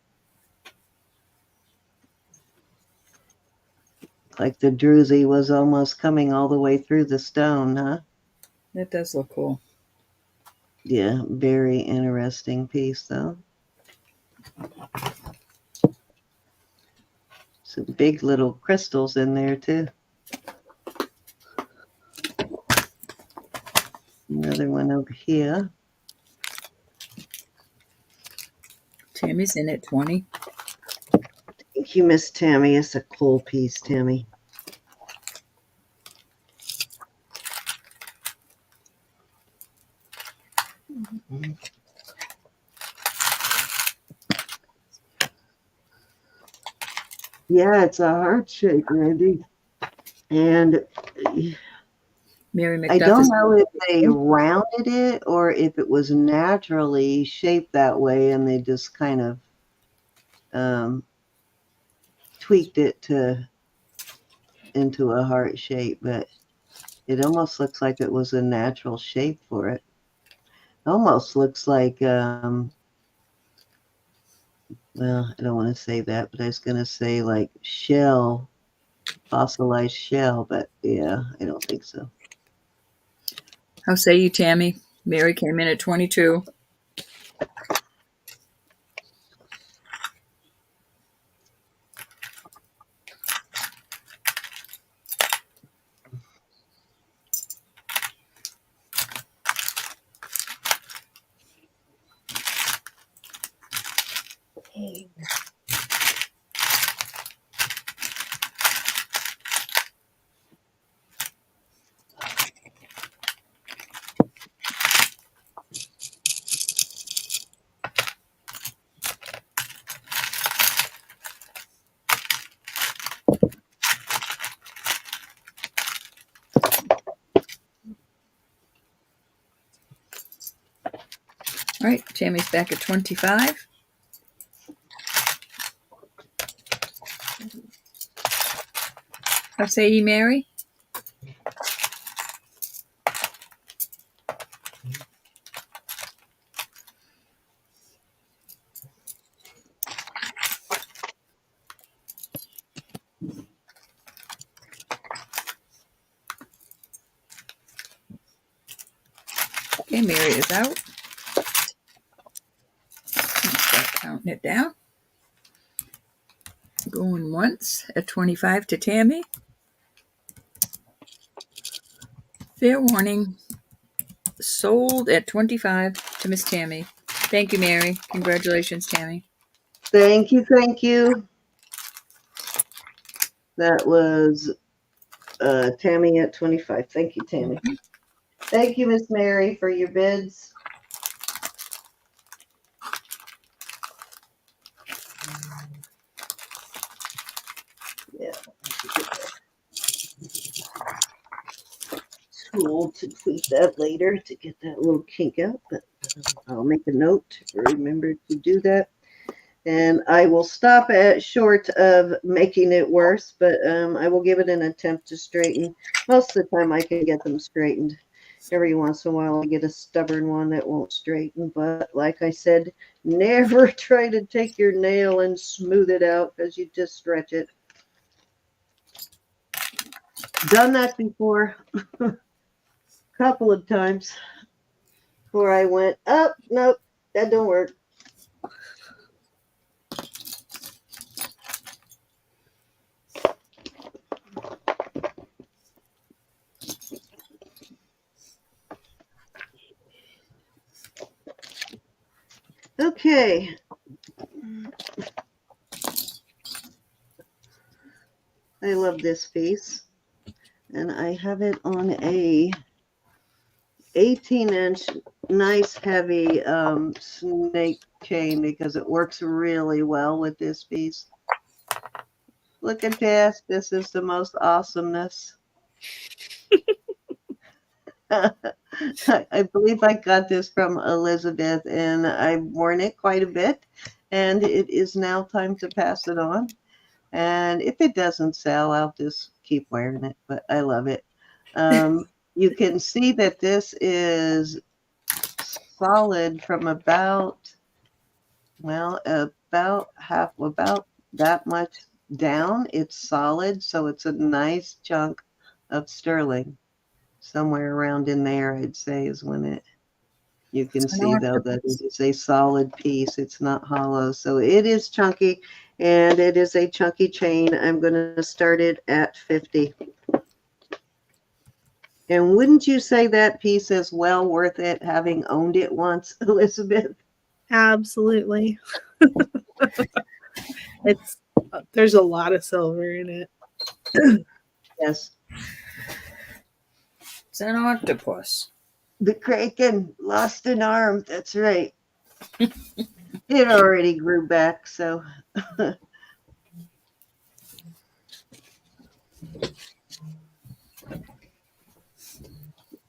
Like the druzy was almost coming all the way through the stone, huh? That does look cool. Yeah, very interesting piece, though. Some big little crystals in there, too. Another one over here. Tammy's in at 20. Thank you, Miss Tammy. It's a cool piece, Tammy. Yeah, it's a heart shape, Randy. And Mary McDuff I don't is know if they rounded it or if it was naturally shaped that way and they just kind of tweaked it into a heart shape, but it almost looks like it was a natural shape for it. Almost looks like well, I don't want to say that, but I was going to say like shell, fossilized shell, but yeah, I don't think so. How say you, Tammy? Mary came in at 22. All right, Tammy's back at 25. How say ye, Mary? Okay, Mary is out. Start counting it down. Going once at 25 to Tammy. Fair warning. Sold at 25 to Miss Tammy. Thank you, Mary. Congratulations, Tammy. Thank you, thank you. That was Tammy at 25. Thank you, Tammy. Thank you, Miss Mary, for your bids. Yeah, get that tool to tweak that later to get that little kink out, but I'll make a note to remember to do that. And I will stop at short of making it worse, but I will give it an attempt to straighten. Most of the time I can get them straightened. Every once in a while I get a stubborn one that won't straighten, but like I said, never try to take your nail and smooth it out because you just stretch it. Done that before a couple of times before I went, oh, nope, that don't work. Okay. I love this piece. And I have it on a 18-inch nice heavy snake chain because it works really well with this piece. Look at this. This is the most awesomeness. I believe I got this from Elizabeth, and I've worn it quite a bit, and it is now time to pass it on. And if it doesn't sell, I'll just keep wearing it, but I love it. You can see that this is solid from about, well, about that much down. It's solid, so it's a nice chunk of sterling. Somewhere around in there, I'd say, is when it, you can It's an see though that octopus. it is a solid piece. It's not hollow. So it is chunky, and it is a chunky chain. I'm going to start it at 50. And wouldn't you say that piece is well worth it, having owned it once, Elizabeth? Absolutely. It's there's a lot of silver in it. Yes. It's an octopus. The Kraken lost an arm. That's right. It already grew back, so.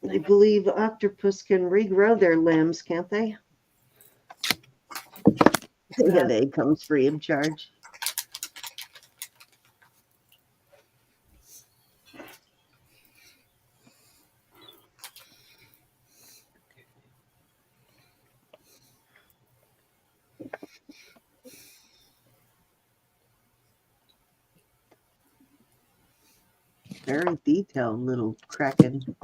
I believe octopus can regrow their limbs, can't they? Yeah, they comes free of charge. Very detailed little kraken.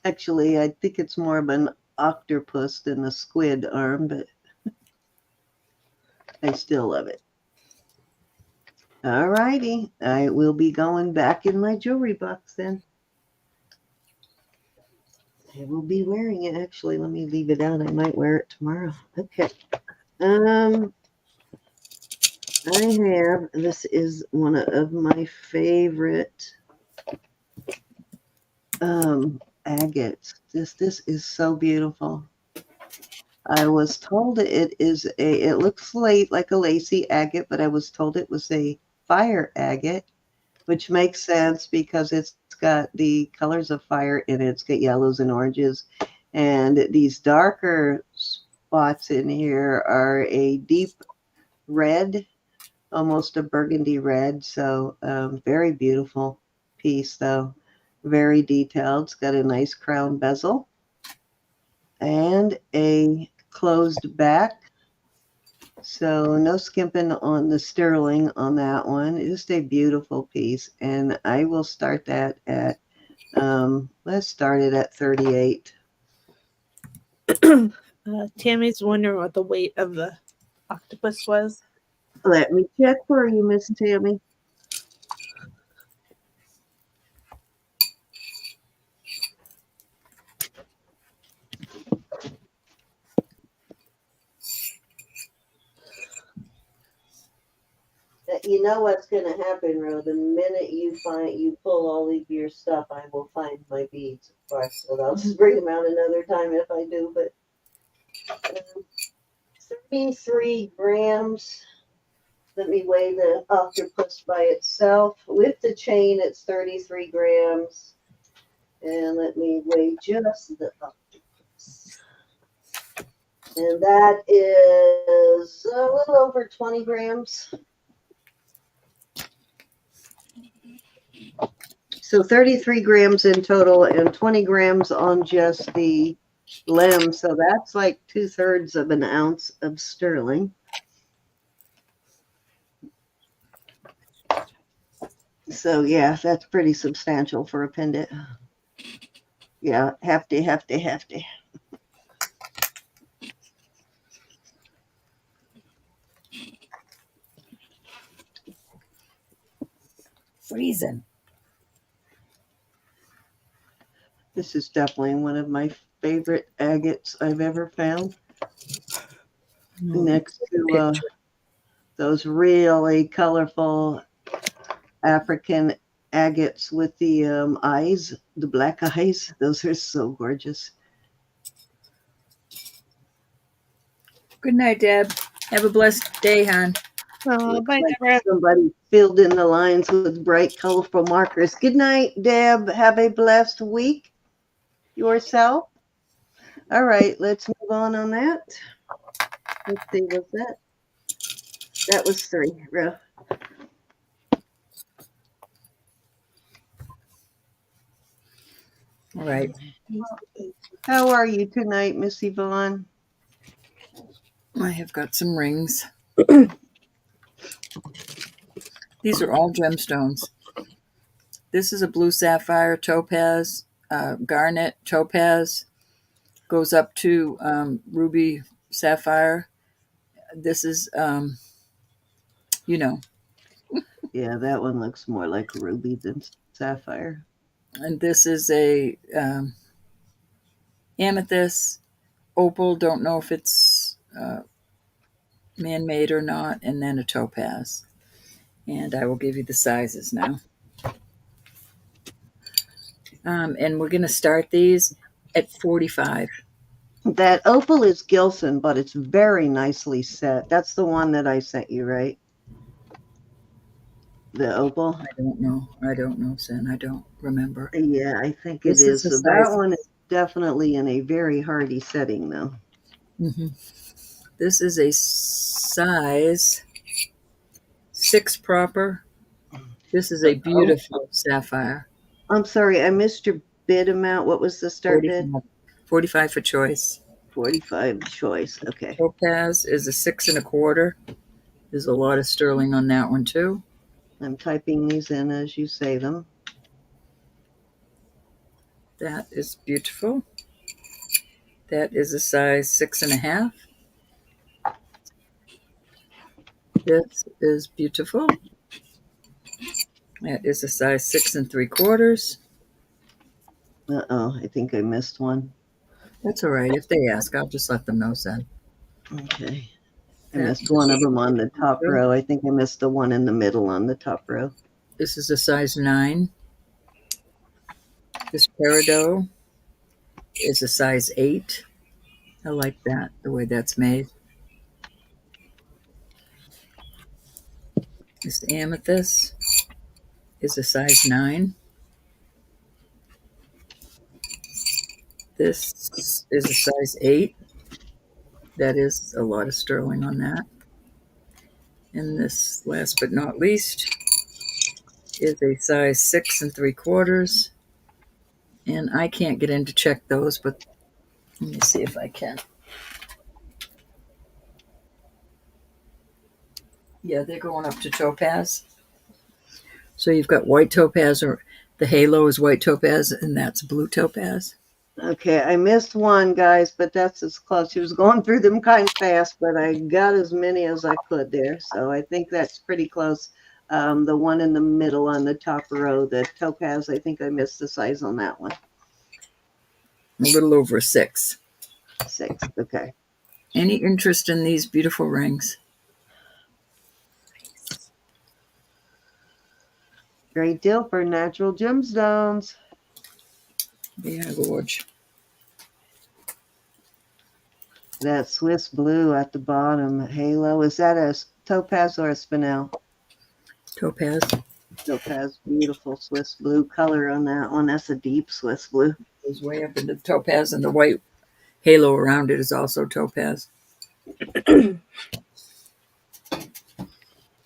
Actually, I think it's more of an octopus than a squid arm, but I still love it. All righty. I will be going back in my jewelry box then. I will be wearing it. Actually, let me leave it out. I might wear it tomorrow. Okay. I have, this is one of my favorite agates. This is so beautiful. I was told it looks like a lacy agate, but I was told it was a fire agate, which makes sense because it's got the colors of fire in it. It's got yellows and oranges. And these darker spots in here are a deep red, almost a burgundy red. So very beautiful piece, though. Very detailed. It's got a nice crown bezel and a closed back. So no skimping on the sterling on that one. It's just a beautiful piece. And I will start that at, let's start it at 38. Tammy's wondering what the weight of the octopus was. Let me check for you, Miss Tammy. you know what's going to happen, Ro. The minute you pull all of your stuff, I will find my beads, of course. So I'll just bring them out another time if I do. But 33 grams. Let me weigh the octopus by itself. With the chain, it's 33 grams. And let me weigh just the octopus. And that is a little over 20 grams. So 33 grams in total and 20 grams on just the limb. So that's like 2/3 of an ounce of sterling. So yeah, that's pretty substantial for a pendant. Yeah, hefty, hefty, hefty. Freezing. This is definitely one of my favorite agates I've ever found. Next to those really colorful African agates with the eyes, the black eyes. Those are so gorgeous. Good night, Deb. Have a blessed day, hon. Oh, bye, Like Deborah. somebody filled in the lines with bright, colorful markers. Good night, Deb. Have a blessed week yourself. All right, let's move on that. Let's see, what's that? That was 3. All right. How are you tonight, Missy Vaughn? I have got some rings. These are all gemstones. This is a blue sapphire, topaz, garnet, topaz, goes up to ruby sapphire. This is, Yeah, that one looks more like ruby than sapphire. and this is a amethyst, opal. Don't know if it's man-made or not, and then a topaz. And I will give you the sizes now. And we're going to start these at 45. That opal is Gilson, but it's very nicely set. That's the one that I sent you, right? The opal? I don't know, Sin. I don't remember. Yeah, I think it This is is. a So that size. one is definitely in a very hardy setting, though. Mm-hmm. This is a size 6 proper. This is a beautiful sapphire. I'm sorry, I missed your bid amount. What was the start bid? 45 for choice. 45 choice. Okay. Topaz is a 6 1/4. There's a lot of sterling on that one too. I'm typing these in as you say them. That is beautiful. That is a size 6 1/2. This is beautiful. That is a size 6 3/4. Uh-oh, I think I missed one. That's all right. If they ask, I'll just let them know, Sen. Okay. I missed one of them on the top row. I think I missed the one in the middle on the top row. This is a size 9. This peridot is a size 8. I like that, the way that's made. This amethyst is a size 9. This is a size 8. That is a lot of sterling on that. And this, last but not least, is a size 6 3/4. And I can't get in to check those, but let me see if I can. Yeah, they're going up to topaz. So you've got white topaz, or the halo is white topaz, and that's blue topaz. Okay, I missed one, guys, but that's as close. She was going through them kind of fast, but I got as many as I could there. So I think that's pretty close. The one in the middle on the top row, the topaz, I think I missed the size on that one. A little over a 6. 6, okay. Any interest in these beautiful rings? Great deal for natural gemstones. Yeah, gorge. That Swiss blue at the bottom, halo. Is that a topaz or a spinel? Topaz. Topaz, beautiful Swiss blue color on that one. That's a deep Swiss blue. Goes way up into the topaz, and the white halo around it is also topaz.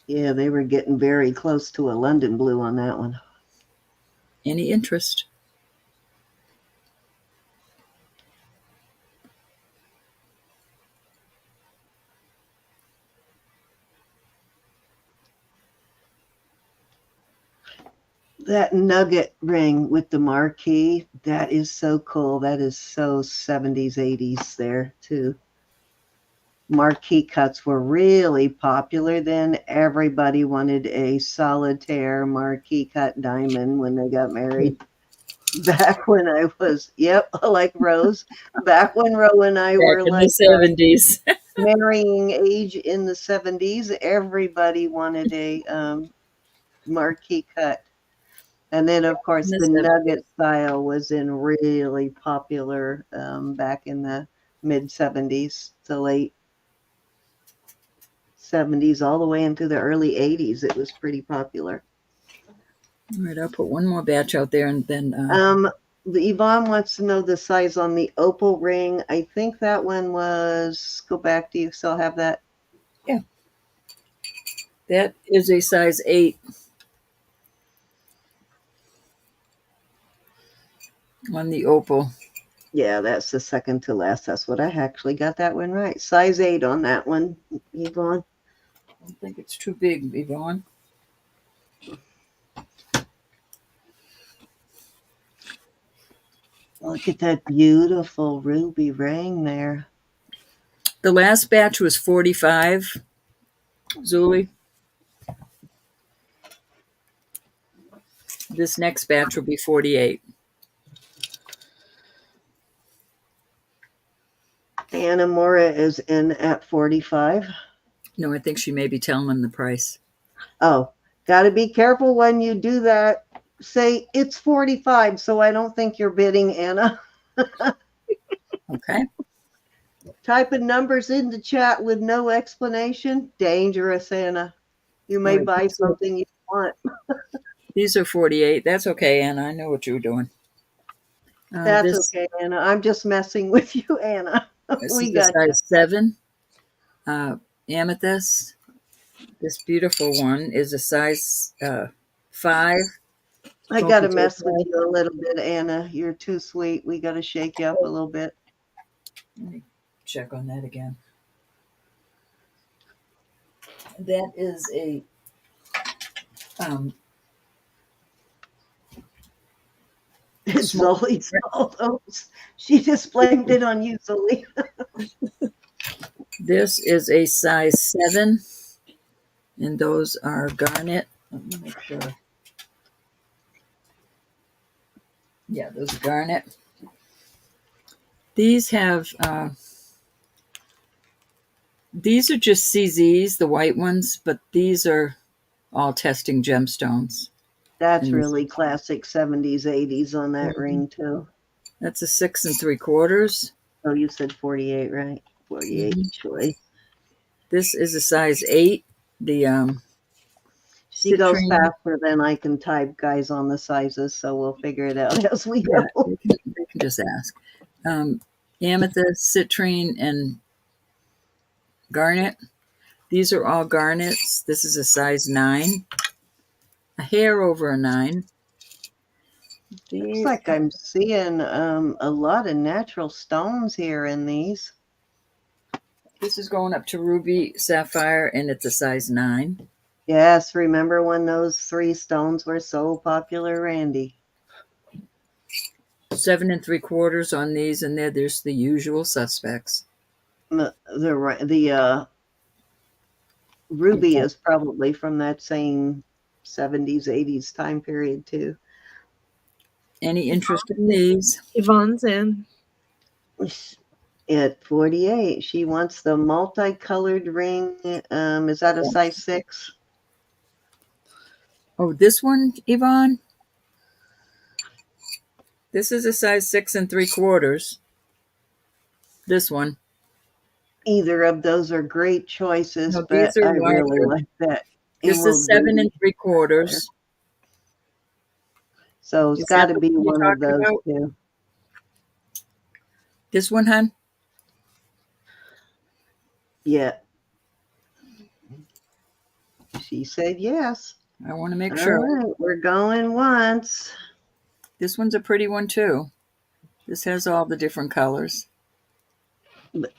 Yeah, they were getting very close to a London blue on that one. Any interest? That nugget ring with the marquee, that is so cool. That is so 70s, 80s there, too. Marquee cuts were really popular then. Everybody wanted a solitaire marquee cut diamond when they got married. Back when I was, like Rose, back when Ro and I Back were in the like 70s. marrying age in the 70s, everybody wanted a marquee cut. And then, of course, In the the 70s. nugget style was in really popular back in the mid 70s to late 70s, all the way into the early 80s. It was pretty popular. All right, I'll put one more batch out there, and then The Yvonne wants to know the size on the opal ring. I think that one was, go back, do you still have that? yeah, that is a size 8 on the opal. Yeah, that's the second to last. That's what I actually got that one right. Size 8 on that one, Yvonne. I don't think it's too big, Yvonne. Look at that beautiful ruby ring there. The last batch was 45, Zuli. This next batch will be 48. Anna Mora is in at 45. No, I think she may be telling them the price. Oh, got to be careful when you do that. Say it's 45, so I don't think you're bidding, Anna. Okay. Typing numbers in the chat with no explanation, dangerous, Anna. You may Right. buy something you want. These are 48. That's okay, Anna. I know what you were doing. That's This okay, Anna. I'm just messing with you, Anna. this We is a got you. size 7 amethyst. This beautiful one is a size 5. I got to mess with you a little bit, Anna. You're too sweet. We got to shake you up a little bit. Let me check on that again. That is a It's small. Zoe's fault. Oh, she just blamed it on you, Zoe. This is a size 7, and those are garnet. Let me make sure. Yeah, those are garnet. These have these are just CZs, the white ones, but these are all testing gemstones. That's And really classic 70s, 80s on that ring, too. that's a 6 3/4. Oh, you said 48, right? 48 choice. This is a size 8. The She goes citrine. faster than I can type, guys, on the sizes, so we'll figure it out as we Yeah, go. they can just ask. Amethyst, citrine, and garnet. These are all garnets. This is a size 9. A hair over a 9. Looks like I'm seeing a lot of natural stones here in these. This is going up to ruby, sapphire, and it's a size 9. Yes, remember when those 3 stones were so popular, Randy? 7 3/4 on these, and there's the usual suspects. The ruby is probably from that same 70s, 80s time period, too. Any interest in these? Yvonne's in. At 48, she wants the multicolored ring. Is that a size 6? Oh, this one, Yvonne? This is a size 6 3/4. This one. Either of those are great choices, No, but these are I really larger. like that This is emerald seven green and three there. quarters. So it's Is got that to the be one you're one of talking those about? two. This one, hon? Yeah. She said yes. I want to make All sure. right, we're going once. This one's a pretty one, too. This has all the different colors.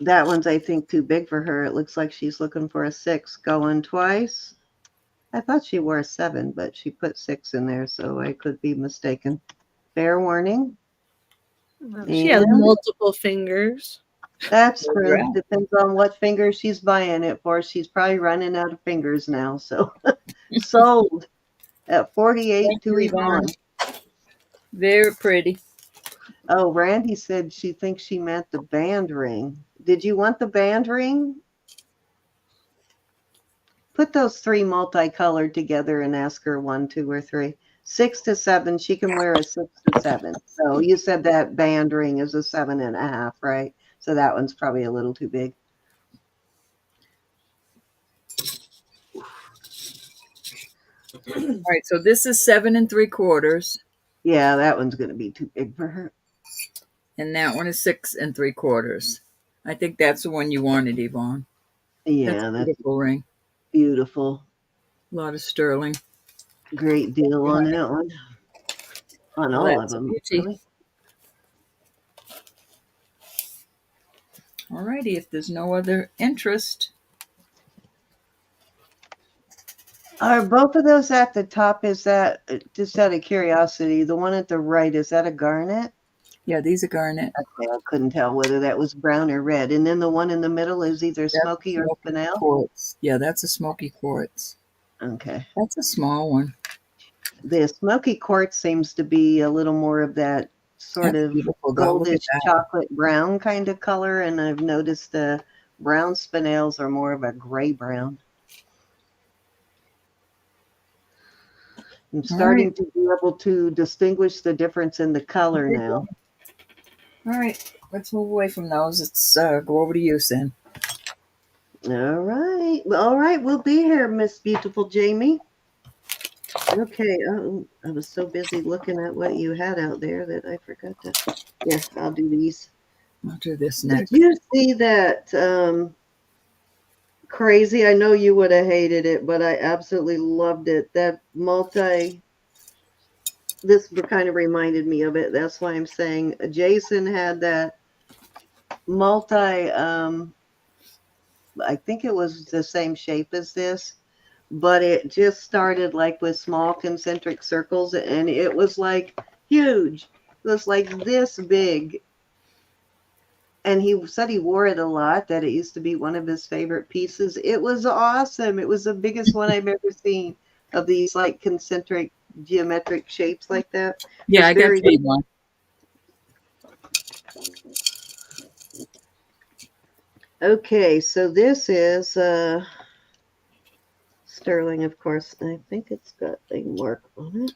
That one's, I think, too big for her. It looks like she's looking for a 6. Going twice. I thought she wore a 7, but she put 6 in there, so I could be mistaken. Fair warning. She has And multiple fingers. that's Where you're true. at. Depends on what finger she's buying it for. She's probably running out of fingers now. So sold at 48 Thank to you, Yvonne. Yvonne. Very pretty. Oh, Randy said she thinks she meant the band ring. Did you want the band ring? Put those 3 multicolored together and ask her 1, 2, or 3. 6 to 7. She can wear a 6 to 7. So you said that band ring is a 7.5, right? So that one's probably a little too big. All right, so this is 7 3/4, Yeah, that one's going to be too big for her. and that one is 6 3/4. I think that's the one you wanted, Yvonne. That's Yeah, a that's beautiful ring. beautiful. A lot of sterling. Great deal on that one. On Well, all of that's a them, beauty. really. All righty, if there's no other interest. Are both of those at the top? Is that, just out of curiosity, the one at the right, is that a garnet? Yeah, these are garnet. Okay, I couldn't tell whether that was brown or red. And then the one in the middle is either That's smoky or smoky spinel? quartz. Yeah, that's a smoky quartz. Okay. That's a small one. The smoky quartz seems to be a little more of that sort That's of beautiful, though. Look at goldish that. chocolate brown kind of color, and I've noticed the brown spinels are more of a gray brown. I'm All right. starting to be able to distinguish the difference in the color now. All right. Let's move away from those. Let's go over to you, Sin. All right. All right. We'll be here, Miss Beautiful Jamie. Okay. Oh, I was so busy looking at what you had out there that I forgot to. Yeah, I'll do these. I'll do this Did next. you see that crazy? I know you would have hated it, but I absolutely loved it. That this kind of reminded me of it. That's why I'm saying Jason had that multi, I think it was the same shape as this, but it just started like with small concentric circles, and it was like huge. It was like this big. And he said he wore it a lot, that it used to be one of his favorite pieces. It was awesome. It was the biggest one I've ever seen of these like concentric geometric shapes like that. It Yeah, was I got very you one. okay. So this is sterling, of course. I think it's got a mark on it.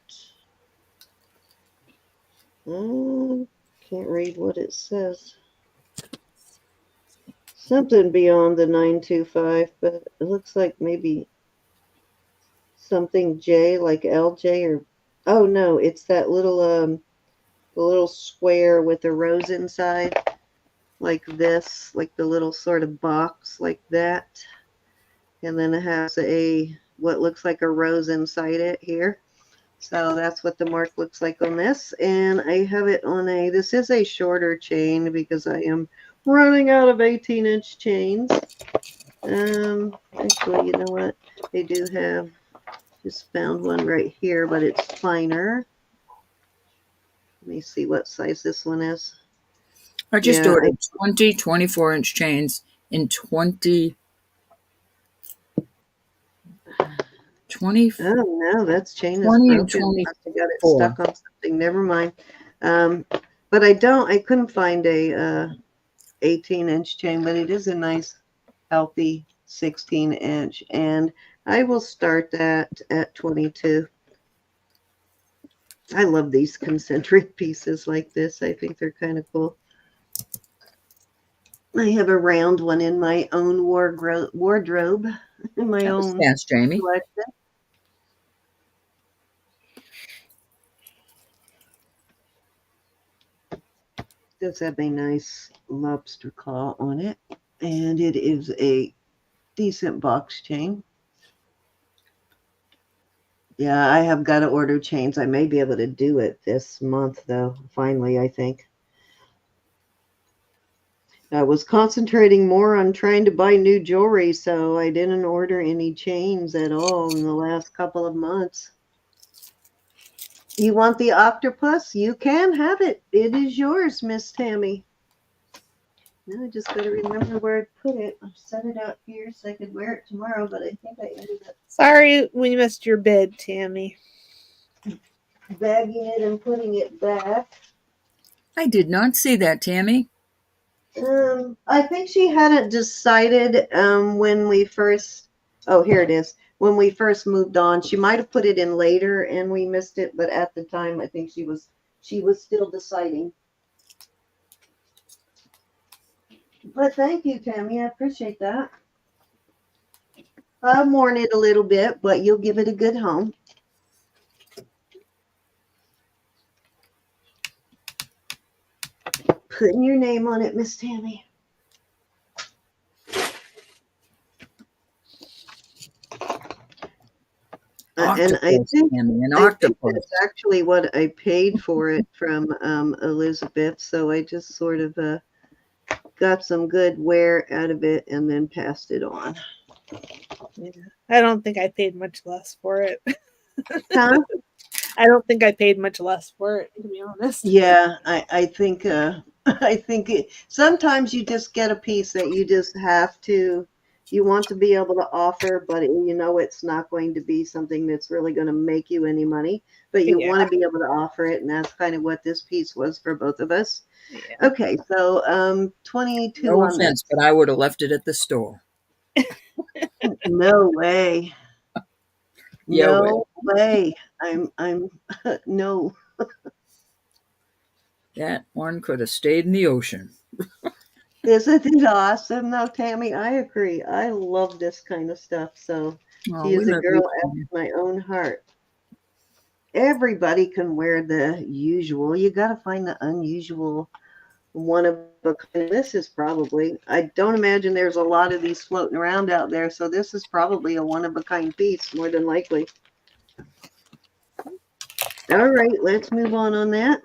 Can't read what it says. Something beyond the 925, but it looks like maybe something J, like LJ, or oh no, it's that little the little square with a rose inside, like this, like the little sort of box like that. And then it has a what looks like a rose inside it here. So that's what the mark looks like on this. And I have it on this is a shorter chain because I am running out of 18-inch chains. Actually, you know what? They do have, just found one right here, but it's finer. Let me see what size this one is. I just Yeah, ordered 20 24-inch chains in 20. 20, oh no, that chain is 20 and broken. Must have got it 24. stuck on something. Never mind. But I couldn't find a 18-inch chain, but it is a nice, healthy 16-inch, and I will start that at 22. I love these concentric pieces like this. I think they're kind of cool. I have a round one in my own wardrobe, in my That was own fast, Jamie. collection. Does have a nice lobster claw on it, and it is a decent box chain. Yeah, I have got to order chains. I may be able to do it this month, though. Finally, I think. I was concentrating more on trying to buy new jewelry, so I didn't order any chains at all in the last couple of months. You want the octopus? You can have it. It is yours, Miss Tammy. Now I just got to remember where I put it. I set it out here so I could wear it tomorrow, but I think I ended up Sorry we missed your bid, Tammy. bagging it and putting it back. I did not see that, Tammy. I think she hadn't decided when we first. Oh, here it is. When we first moved on, she might have put it in later and we missed it, but at the time, I think she was still deciding. But thank you, Tammy. I appreciate that. I'll mourn it a little bit, but you'll give it a good home. Putting your name on it, Miss Tammy. And I Octopus, think Tammy, an I think octopus. that's actually what I paid for it from Elizabeth. So I just sort of got some good wear out of it and then passed it on. Yeah. I don't think I paid much less for it. Huh? I don't think I paid much less for it, to be honest. Yeah, I think I think sometimes you just get a piece that you just have to. You want to be able to offer, but you know it's not going to be something that's really going to make you any money. But you Yeah. want to be able to offer it, and that's kind of what this piece was for both of us. Yeah. Okay, so 22 No on offense, this. but I would have left it at the store. No way. Yeah, No way. I'm no. that one could have stayed in the ocean. Isn't it awesome though, Tammy? I agree. I love this kind of stuff. So Oh, she we is a love you, girl Tammy. after my own heart. Everybody can wear the usual. You got to find the unusual one of a kind. This is probably, I don't imagine there's a lot of these floating around out there. So this is probably a one of a kind piece, more than likely. All right, let's move on that.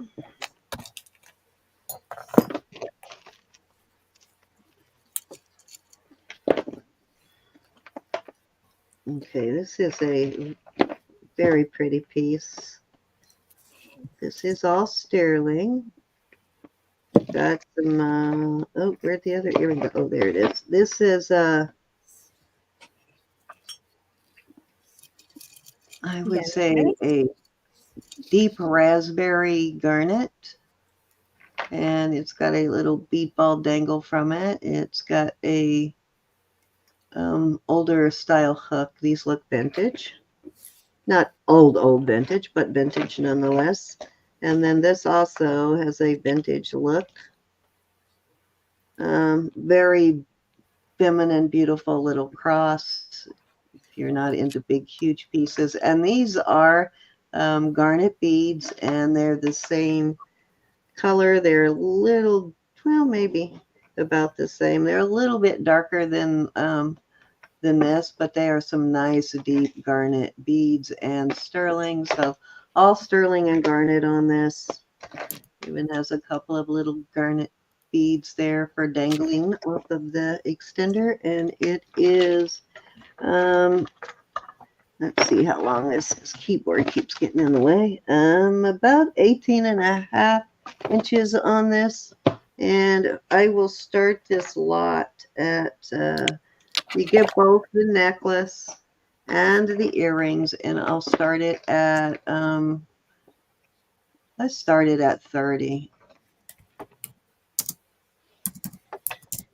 Okay, this is a very pretty piece. This is all sterling. Got some, oh, where'd the other earring go? Oh, there it is. This is, I would say a deep raspberry garnet. And it's got a little bead ball dangle from it. It's got a older style hook. These look vintage. Not old vintage, but vintage nonetheless. And then this also has a vintage look. Very feminine, beautiful little cross if you're not into big, huge pieces. And these are garnet beads, and they're the same color. They're a little, well, maybe about the same. They're a little bit darker than this, but they are some nice deep garnet beads and sterling. So all sterling and garnet on this. Even has a couple of little garnet beads there for dangling off of the extender, and it is let's see how long this keyboard keeps getting in the way. About 18.5 inches on this, and I will start this lot at you get both the necklace and the earrings, and I'll start it at let's start it at 30.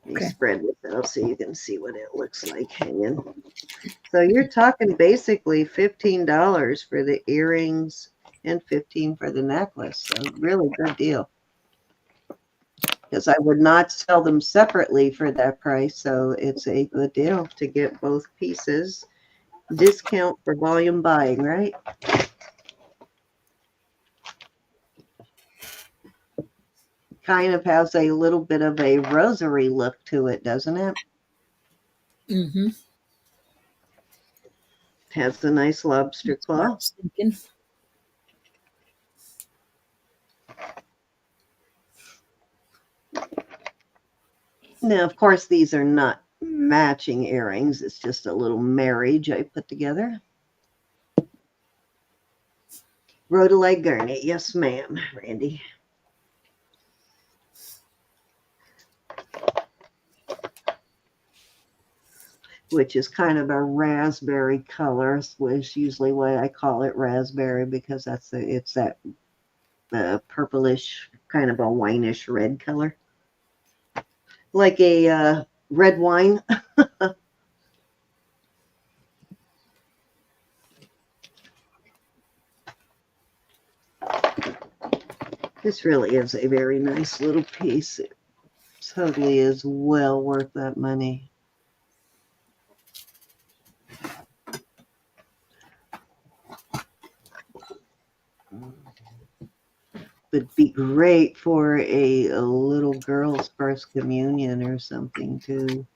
Okay. Spread this out so you can see what it looks like hanging. So you're talking basically $15 for the earrings and $15 for the necklace. So really good deal. Because I would not sell them separately for that price. So it's a good deal to get both pieces. Discount for volume buying, right? Kind of has a little bit of a rosary look to it, doesn't it? Mm-hmm. Has a nice lobster That's what I claw. was thinking. Now, of course, these are not matching earrings. It's just a little marriage I put together. Rhodolite garnet. Yes, ma'am, Randy. Which is kind of a raspberry color, which usually why I call it raspberry, because it's that purplish, kind of a wineish red color. Like a red wine. This really is a very nice little piece. It totally is well worth that money. Would be great for a little girl's first communion or something too.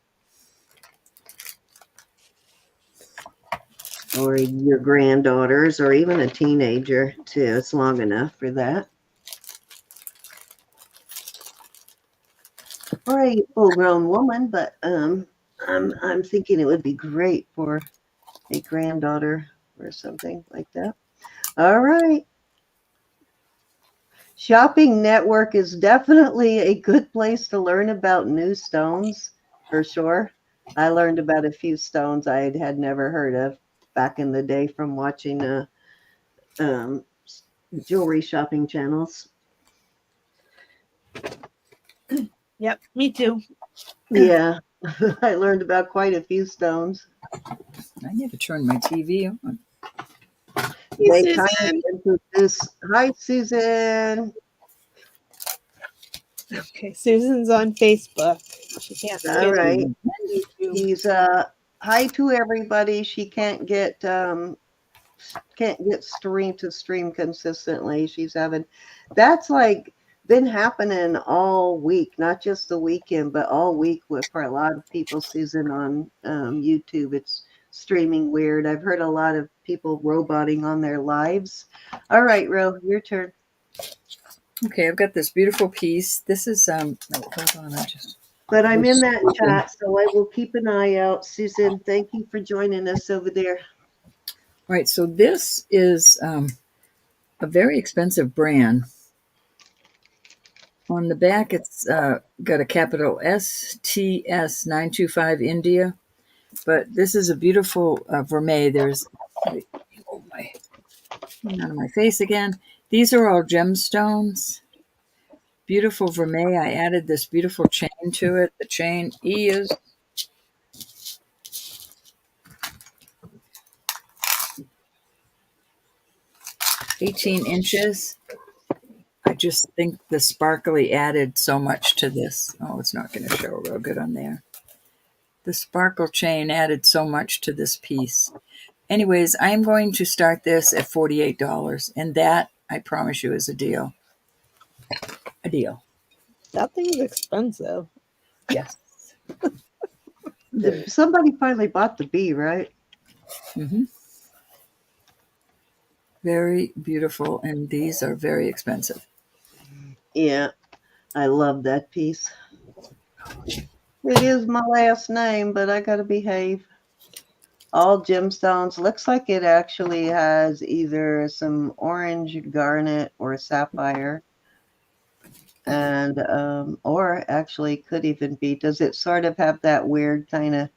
Or your granddaughters, or even a teenager too. It's long enough for that. Or a full-grown woman, but I'm thinking it would be great for a granddaughter or something like that. All right. Shopping Network is definitely a good place to learn about new stones, for sure. I learned about a few stones I had never heard of back in the day from watching um, jewelry shopping channels. Yep, me too. Yeah, I learned about quite a few stones. I never turned my TV on. Hey, They kind of Susan. introduce. Hi, Susan. Okay, Susan's on Facebook. She can't All get right. on YouTube. He's hi to everybody. She can't get stream to stream consistently. She's having that's like been happening all week, not just the weekend, but all week with for a lot of people. Susan on YouTube, it's streaming weird. I've heard a lot of people roboting on their lives. All right, Ro, your turn. Okay, I've got this beautiful piece. This is oh, hold on, I just But I'm in that chat, so I will keep an eye out. Susan, thank you for joining us over there. All right, so this is a very expensive brand. On the back, it's got a capital STS 925 India, but this is a beautiful vermeil. There's oh my out of my face again. These are all gemstones. Beautiful vermeil. I added this beautiful chain to it. The chain is 18 inches. I just think the sparkly added so much to this. Oh, it's not going to show real good on there. The sparkle chain added so much to this piece. Anyways, I'm going to start this at $48, and that, I promise you, is a deal. A deal. That thing's expensive. Yes. Somebody finally bought the bee, right? Mm-hmm. Very beautiful, and these are very expensive. Yeah, I love that piece. It is my last name, but I gotta behave. All gemstones. Looks like it actually has either some orange garnet or sapphire. And or actually could even be, does it sort of have that weird kind of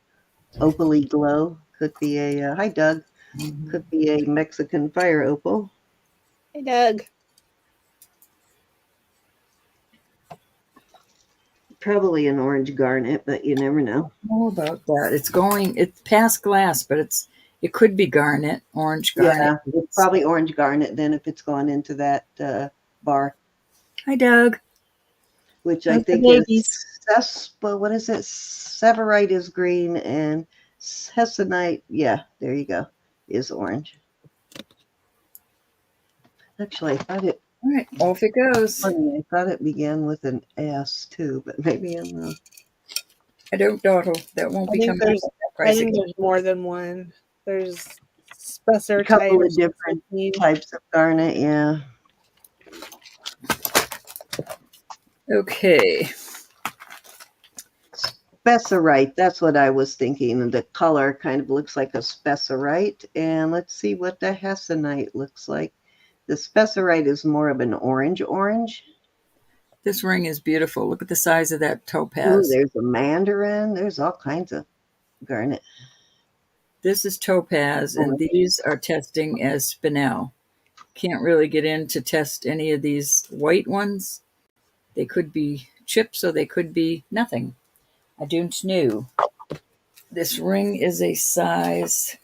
opaly glow? Could be a hi Doug. Could be a Mexican fire opal. Hey, Doug. Probably an orange garnet, but you never know. How about that? It's past glass, but It could be garnet, orange garnet. Yeah, it's probably orange garnet then if it's gone into that bar, Hi, Doug. which I How's the think is babies? what is it? Severite is green and hessonite, yeah, there you go, is orange. Actually, I thought it All right, off it goes. funny. I thought it began with an S too, but maybe I'm wrong. I don't dawdle. That won't I be think coming up there's at that I price think again. there's more than one. There's A spessartite couple or of different something. types of garnet, yeah. Okay. Spessarite, that's what I was thinking. And the color kind of looks like a spessarite. And let's see what the hessonite looks like. The spessarite is more of an orange. This ring is beautiful. Look at the size of that Ooh, topaz. there's a mandarin. There's all kinds of garnet. This is topaz, and Orange. these are testing as spinel. Can't really get in to test any of these white ones. They could be chips or they could be nothing. I don't know. This ring is a size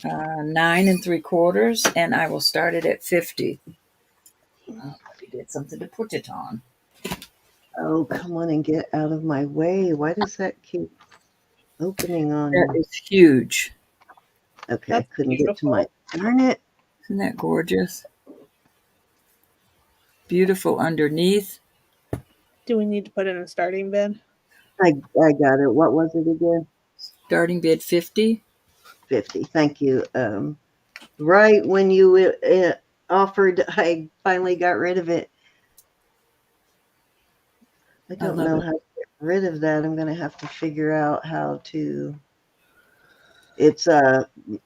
9 3/4, and I will start it at 50. Maybe it's something to put it on. Oh, come on and get out of my way. Why does that keep opening on That me? is huge. Okay, I That's couldn't get to my beautiful. garnet. Isn't that gorgeous? Beautiful underneath. Do we need to put in a starting bid? I got it. What was it again? Starting bid 50. 50. Thank you. Right when you offered, I finally got rid of it. I I don't love know it. how to get rid of that. I'm going to have to figure out how to. It's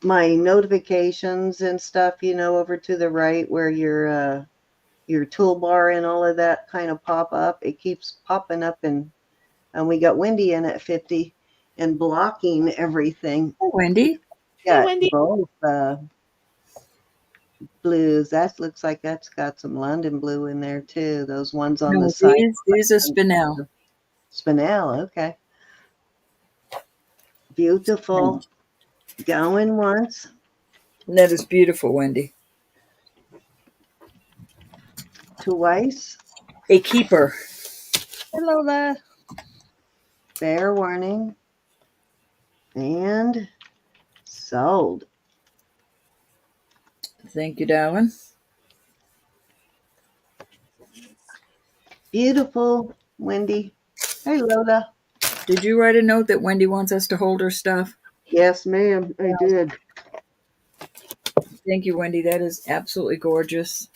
my notifications and stuff, over to the right where your toolbar and all of that kind of pop up. It keeps popping up and we got Wendy in at 50 and blocking everything. Hi, Wendy. Hey, Got Wendy. both blues. That looks like that's got some London blue in there too. Those ones on the No, side. these are spinel. Spinel, okay. Beautiful. Going once. That is beautiful, Wendy. Twice. A keeper. Hello there. Fair warning. And sold. Thank you, darling. Beautiful, Wendy. Hey, Lola. Did you write a note that Wendy wants us to hold her stuff? Yes, ma'am. I did. Thank you, Wendy. That is absolutely gorgeous.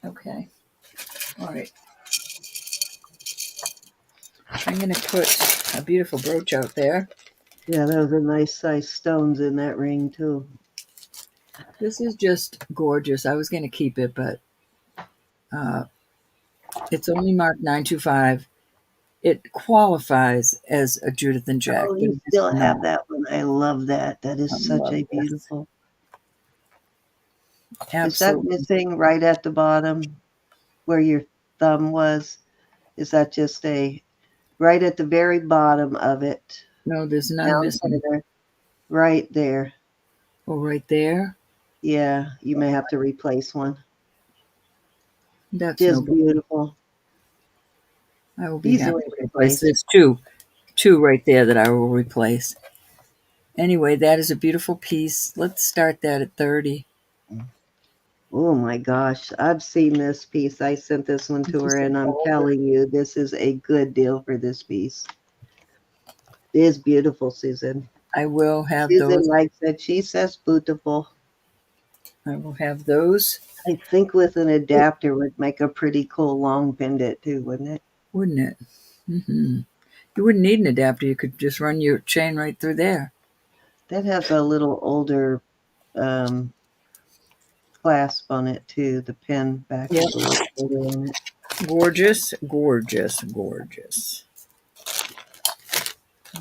Okay. All right. I'm going to put a beautiful brooch out there. Yeah, those are nice size stones in that ring, too. This is just gorgeous. I was going to keep it, but it's only marked 925. It qualifies as a Judith and Jack, Oh, but you it is still have not. that one. I love that. That is I such love a this. beautiful. Is that Absolutely. missing right at the bottom where your thumb was? Is that just a right at the very bottom of it? No, there's none Down missing. there, right there. Oh, right there. Yeah, you may have to replace one. That's no Just problem. beautiful. I will be happy Easily to replace. replaced. There's two right there that I will replace. Anyway, that is a beautiful piece. Let's start that at 30. Oh my gosh, I've seen this piece. I sent this one to her, and I'm telling you, this is a good deal for this piece. It is beautiful, Susan. I will have Susan those. likes it. She says beautiful. I will have those. I think with an adapter would make a pretty cool long pendant too, wouldn't it? Wouldn't it? Mm-hmm. You wouldn't need an adapter. You could just run your chain right through there. That has a little older um, clasp on it too. The pin back Yep. is a little older on it. Gorgeous, gorgeous, gorgeous.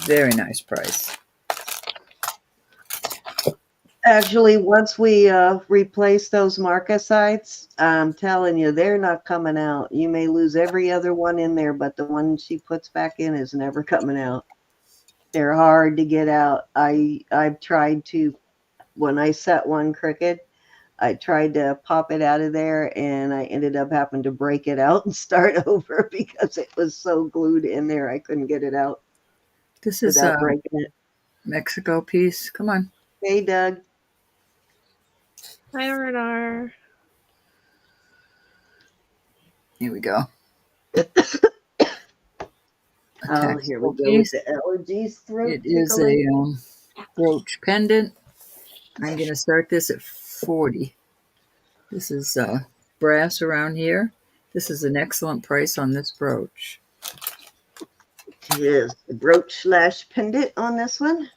Very nice price. Actually, once we replace those marcasites, I'm telling you, they're not coming out. You may lose every other one in there, but the one she puts back in is never coming out. They're hard to get out. I've tried to, when I set one crooked, I tried to pop it out of there, and I ended up having to break it out and start over because it was so glued in there. I couldn't get it out This is without a breaking it. Mexico piece. Come on. Hey, Doug. Hi, Renard. Here we go. A Oh, here we taxable go with piece. the allergies, throat It is tickling. a brooch pendant. I'm going to start this at 40. This is brass around here. This is an excellent price on this brooch. It is the brooch / pendant on this one.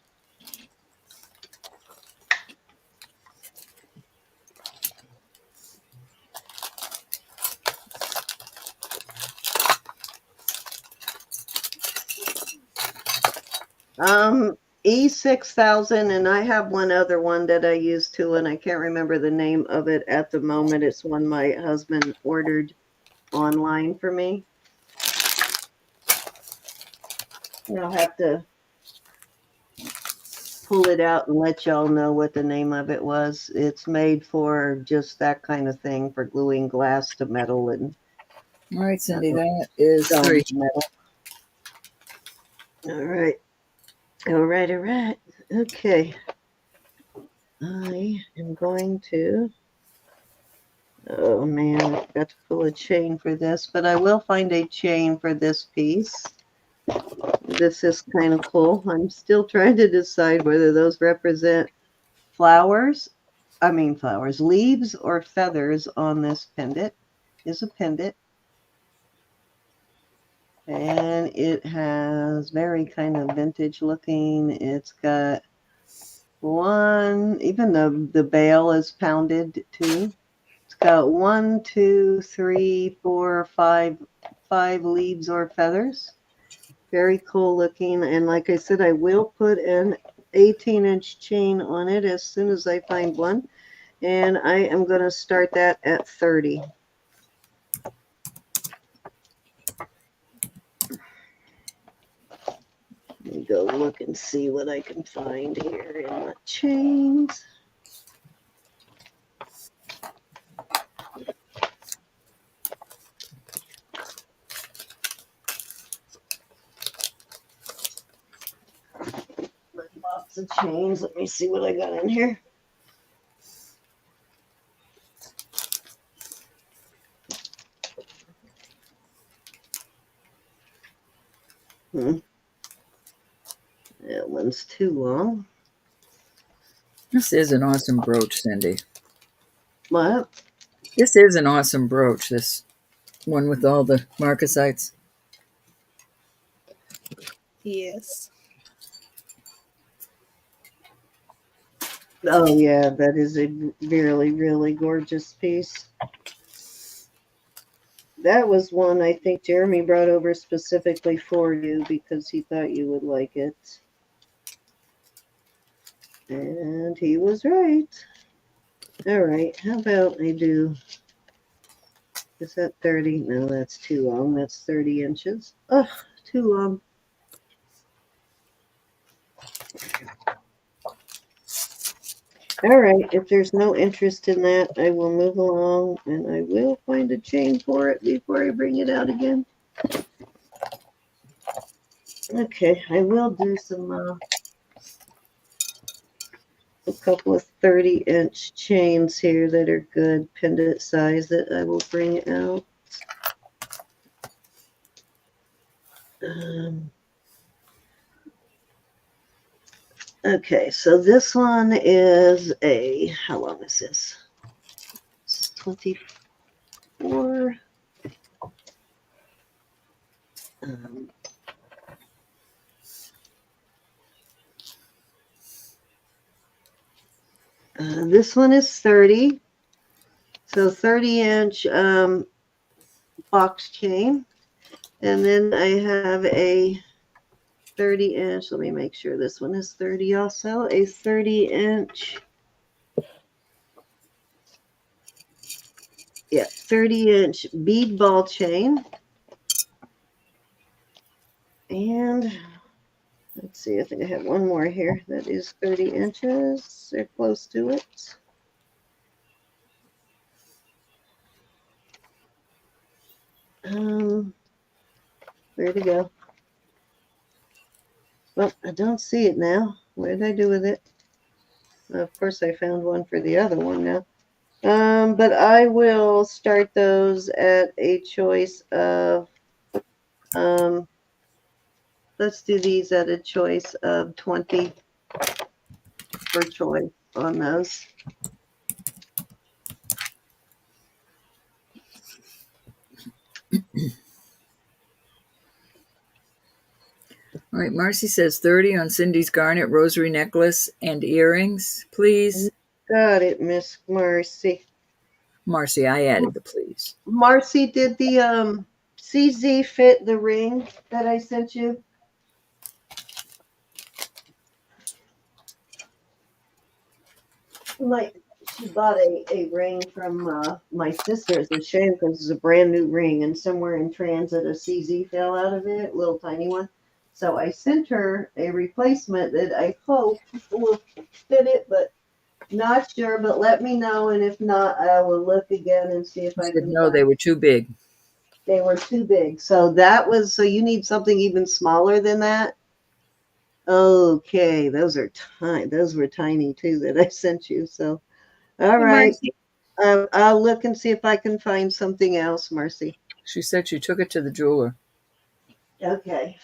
E6000, and I have one other one that I use too, and I can't remember the name of it at the moment. It's one my husband ordered online for me. I'll have to pull it out and let y'all know what the name of it was. It's made for just that kind of thing, for gluing glass to metal and All right, Cindy, that is stone 3. to metal. All right. All right, all right. Okay. I am going to, oh man, I've got to pull a chain for this, but I will find a chain for this piece. This is kind of cool. I'm still trying to decide whether those represent flowers, leaves or feathers on this pendant. Is a pendant. And it has very kind of vintage looking. It's got one, even the bail is pounded too. It's got 1, 2, 3, 4, 5 leaves or feathers. Very cool looking. And like I said, I will put an 18-inch chain on it as soon as I find one. And I am going to start that at 30. Let me go look and see what I can find here in my chains. Lots of chains. Let me see what I got in here. That one's too long. This is an awesome brooch, Cindy. What? This is an awesome brooch, this one with all the marcasites. Yes. Oh, yeah, that is a really, really gorgeous piece. That was one I think Jeremy brought over specifically for you because he thought you would like it. And he was right. All right, how about I do, is that 30? No, that's too long. That's 30 inches. Oh, too long. All right, if there's no interest in that, I will move along and I will find a chain for it before I bring it out again. Okay, I will do some, a couple of 30-inch chains here that are good pendant size that I will bring out. Okay, so this one is a, how long is this? It's 24. This one is 30. So 30-inch box chain. And then I have a 30-inch. Let me make sure this one is 30 also. A 30-inch 30-inch bead ball chain. And let's see, I think I have one more here that is 30 inches. They're close to it. Where'd it go? Well, I don't see it now. What did I do with it? Of course, I found one for the other one now. But I will start those at a choice of, let's do these at a choice of 20 per choice on those. All right, Marcy says 30 on Cindy's garnet rosary necklace and earrings, please. Got it, Miss Marcy. Marcy, I added the please. Marcy, did the CZ fit the ring that I sent you? She bought a ring from my sister. It's a shame because it's a brand new ring, and somewhere in transit, a CZ fell out of it, a little tiny one. So I sent her a replacement that I hope will fit it, but not sure. But let me know, and if not, I will look again and see if She I said can no, find. they were too big. They were too big. So you need something even smaller than that? Okay, those are tiny. Those were tiny too that I sent you. So, all Hey, right. Marcy. I'll look and see if I can find something else, Marcy. She said she took it to the jeweler. Okay.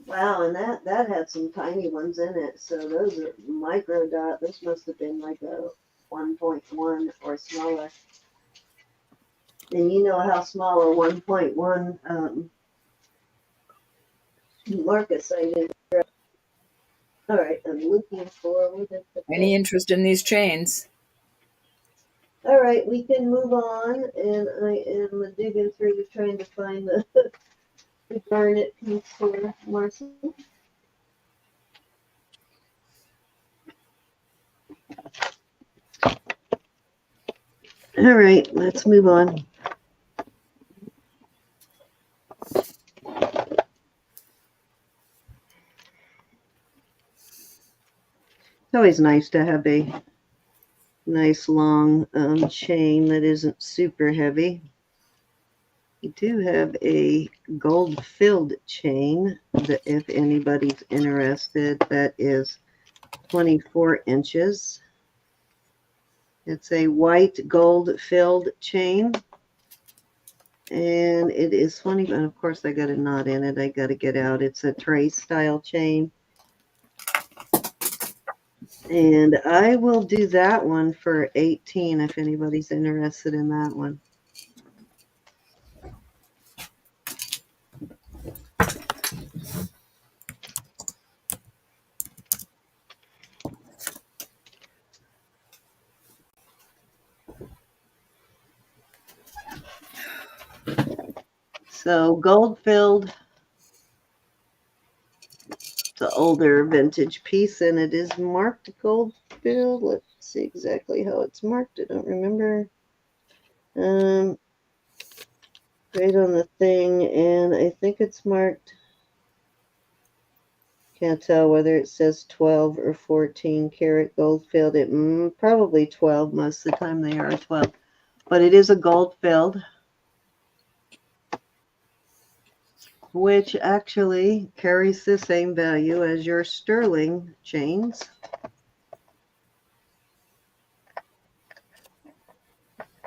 Wow, and that had some tiny ones in it. So those are micro dot. This must have been like a 1.1 or smaller. And you know how small a 1.1 market site is. All right, I'm looking for. Any interest in these chains? All right, we can move on, and I am digging through trying to find the garnet piece here, Marcy. All right, let's move on. It's always nice to have a nice long chain that isn't super heavy. We do have a gold filled chain that if anybody's interested, that is 24 inches. It's a white gold filled chain. And it is funny, and of course I got a knot in it. I got to get out. It's a trace style chain. And I will do that one for 18 if anybody's interested in that one. So gold filled. It's an older vintage piece and it is marked gold filled. Let's see exactly how it's marked. I don't remember. Right on the thing, and I think it's marked. Can't tell whether it says 12 or 14 karat gold filled. It probably 12. Most of the time they are 12, but it is a gold filled, which actually carries the same value as your sterling chains.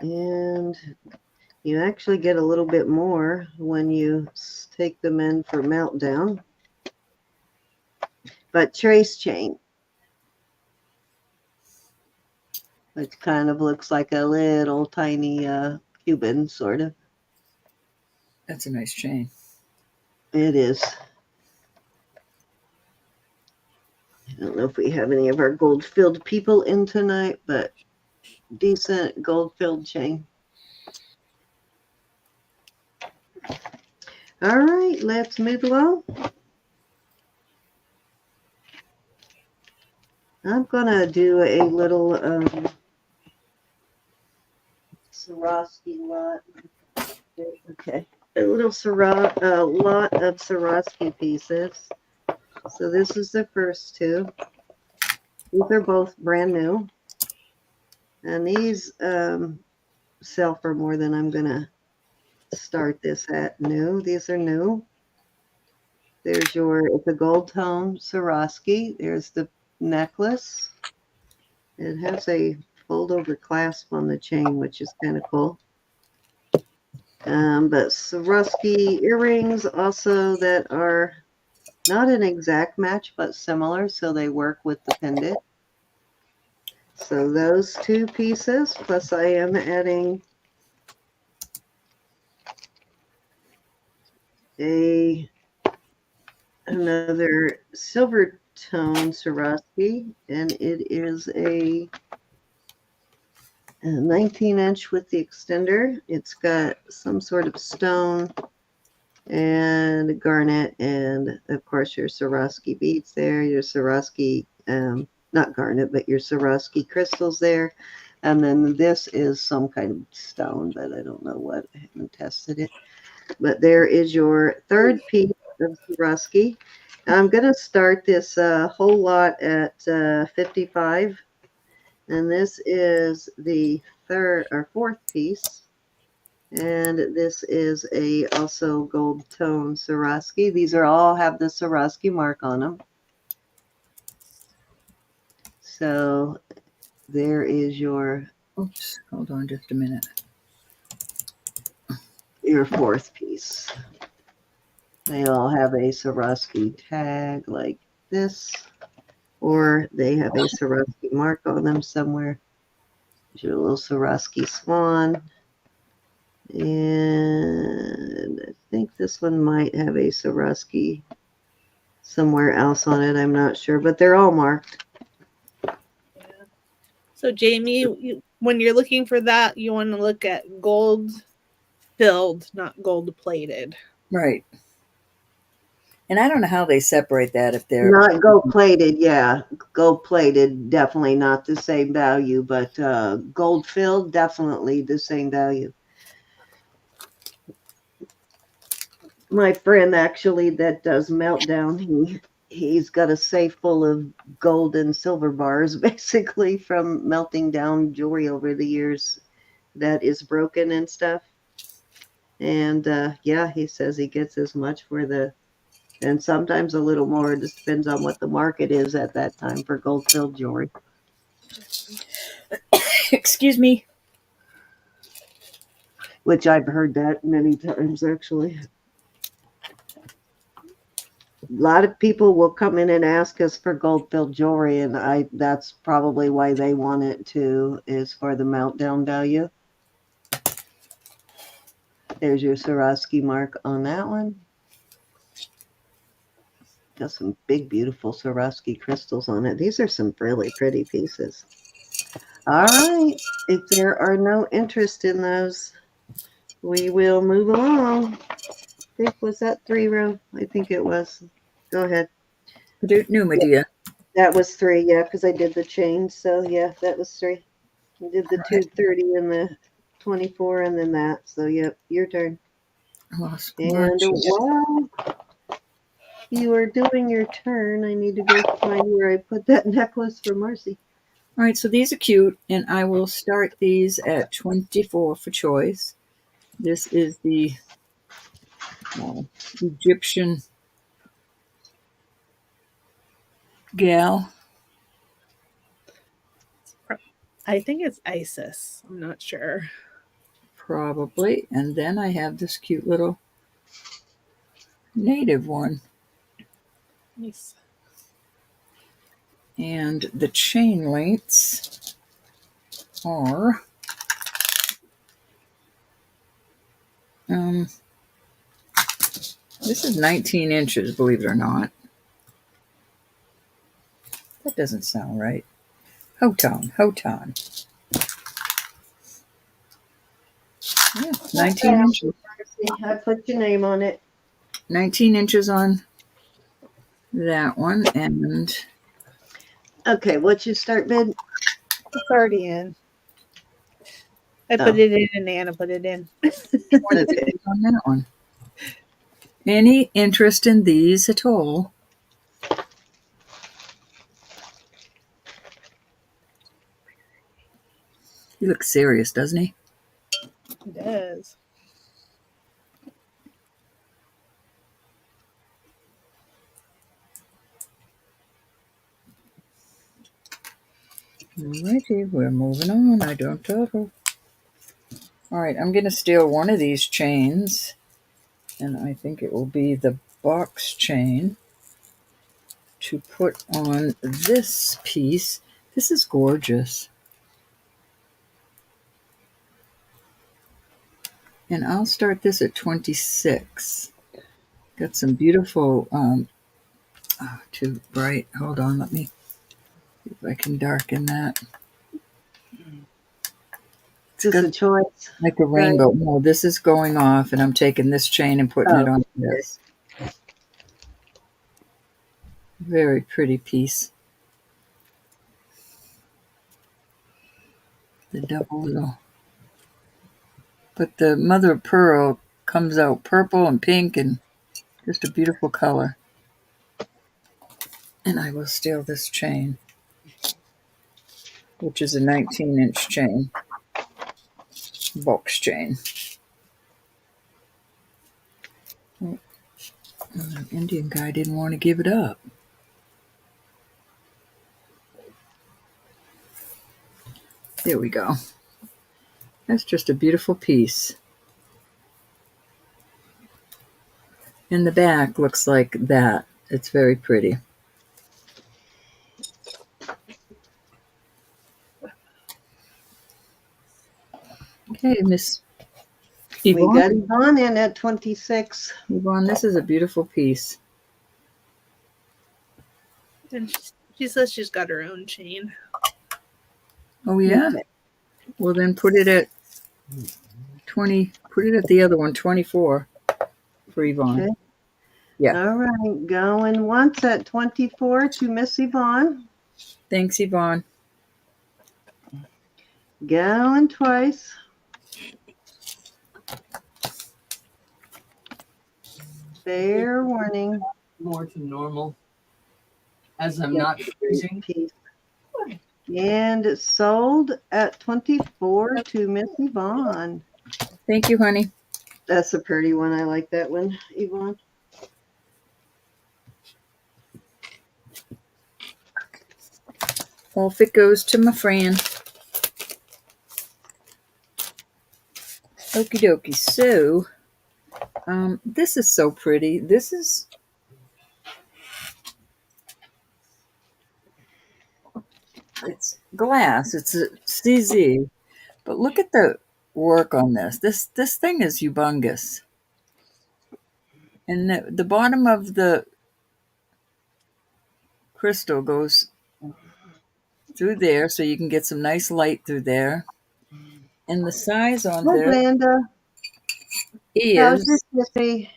And you actually get a little bit more when you take them in for meltdown. But trace chain, which kind of looks like a little tiny Cuban, sort of. That's a nice chain. It is. I don't know if we have any of our gold-filled people in tonight, but decent gold-filled chain. All right, let's move along. I'm gonna do a little Swarovski lot. Okay, a little lot of Swarovski pieces. So this is the first two. These are both brand new, and these sell for more than I'm gonna start this at new. These are new. There's it's a gold tone Swarovski. There's the necklace. It has a fold over clasp on the chain, which is kind of cool. But Swarovski earrings also that are not an exact match, but similar, so they work with the pendant. So those two pieces, plus I am adding another silver tone Swarovski, and it is a 19-inch with the extender. It's got some sort of stone and a garnet, and of course your Swarovski beads there, your Swarovski, not garnet, but your Swarovski crystals there. And then this is some kind of stone, but I don't know what. I haven't tested it. But there is your third piece of Swarovski. I'm going to start this whole lot at 55. And this is the third or fourth piece. And this is also gold tone Swarovski. These are all have the Swarovski mark on them. So there is your. Oops, hold on just a minute. Your fourth piece. They all have a Swarovski tag like this, or they have a Swarovski mark on them somewhere. There's your little Swarovski swan. And I think this one might have a Swarovski somewhere else on it. I'm not sure, but they're all marked. Yeah. So Jamie, when you're looking for that, you want to look at gold filled, not gold plated. Right. And I don't know how they separate that if they're not gold plated. Yeah, gold plated, definitely not the same value, but gold filled, definitely the same value. My friend actually that does meltdown, he's got a safe full of gold and silver bars basically from melting down jewelry over the years that is broken and stuff. And yeah, he says he gets as much and sometimes a little more. It just depends on what the market is at that time for gold filled jewelry. excuse me. Which I've heard that many times actually. A lot of people will come in and ask us for gold filled jewelry, and that's probably why they want it too, is for the meltdown value. There's your Swarovski mark on that one. Got some big, beautiful Swarovski crystals on it. These are some really pretty pieces. All right. If there are no interest in those, we will move along. I think, was that 3 row? I think it was. Go ahead. No, my dear. That was 3, yeah, because I did the chain. So, yeah, that was 3. I did the 230 and the 24 and then that. So, yep, your turn. And while you are doing your turn, I need to go find where I put that necklace for Marcy. All right, so these are cute, and I will start these at 24 for choice. This is the Egyptian gal. I think it's Isis. I'm not sure. Probably. And then I have this cute little native one. Nice. And the chain lengths are this is 19 inches, believe it or not. That doesn't sound right. Hotan. Yeah, 19 inches. I put your name on it. 19 inches on that one, and Okay, what's your start bid? It's already in. I Oh. put it in and Anna put it in. Okay. On that one. Any interest in these at all? He looks serious, doesn't he? It does. Alrighty, we're moving on. I don't dawdle. Alright, I'm going to steal one of these chains, and I think it will be the box chain to put on this piece. This is gorgeous. And I'll start this at 26. Got some beautiful, too bright. Hold on, let me see if I can darken that. Just a choice. Like a rainbow. No, this is going off, and I'm taking this chain and putting it on this. Very pretty piece. The double little. But the mother of pearl comes out purple and pink and just a beautiful color. And I will steal this chain, which is a 19-inch chain, box chain. Oh, the Indian guy didn't want to give it up. There we go. That's just a beautiful piece. And the back looks like that. It's very pretty. Okay, Miss Yvonne. We got Yvonne in at 26. Yvonne, this is a beautiful piece. And she says she's got her own chain. Oh, yeah? Okay. Well, then put it at 20. Put it at the other one, 24 for Yvonne. Okay. Yeah. All right. Going once at 24 to Miss Yvonne. Thanks, Yvonne. Going twice. Fair warning. More to normal, as I'm not freezing. Piece. And it's sold at 24 to Miss Yvonne. Thank you, honey. That's a pretty one. I like that one, Yvonne. Off it goes to my friend. Okie dokie. So, this is so pretty. This is it's glass. It's a CZ. But look at the work on this. This thing is humongous. And the bottom of the crystal goes through there, so you can get some nice light through there. And the size on Hi, this Glenda. How's is your sissy?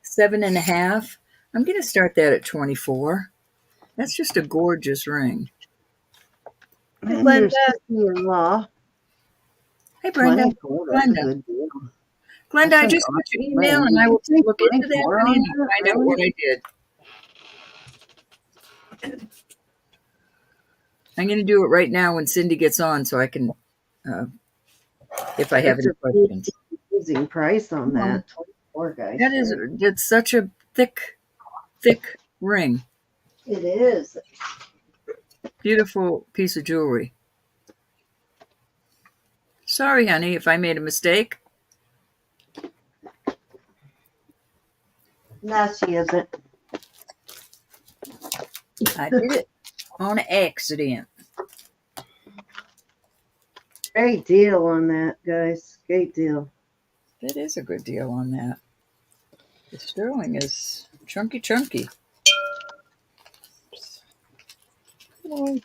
7.5. I'm going to start that at 24. That's just a gorgeous ring. And your sister-in-law. Hey, Brenda. 24. That's Glenda. a good deal. Glenda, That's I an just got your awesome email, ring. and I will Did you look say into that 24 honey, on and that, find out really? what I did. I'm going to do it right now when Cindy gets on, so I can, if I have That's any a questions. amazing price on that. 24, guys. That is, it's such a thick ring. It is. Beautiful piece of jewelry. Sorry, honey, if I made a mistake. No, she isn't. I did it on accident. Great deal on that, guys. Great deal. That is a good deal on that. The sterling is chunky. Oh.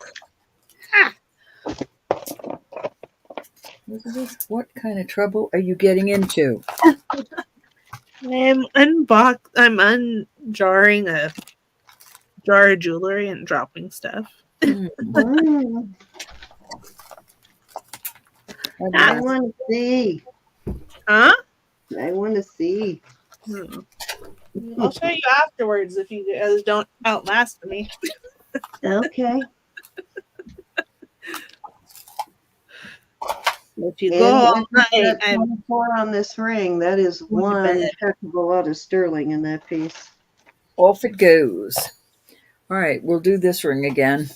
Elizabeth, what kind of trouble are you getting into? I'm unjarring a drawer of jewelry and dropping stuff. Mm. Mm, I Yes. want to see. Huh? I want to see. Hmm. I'll show you afterwards if you guys don't outlast me. Okay. If you go And all I think night, that I'm 24 on this ring, that is going to one bed. heck of a lot of sterling in that piece. Off it goes. All right, we'll do this ring again.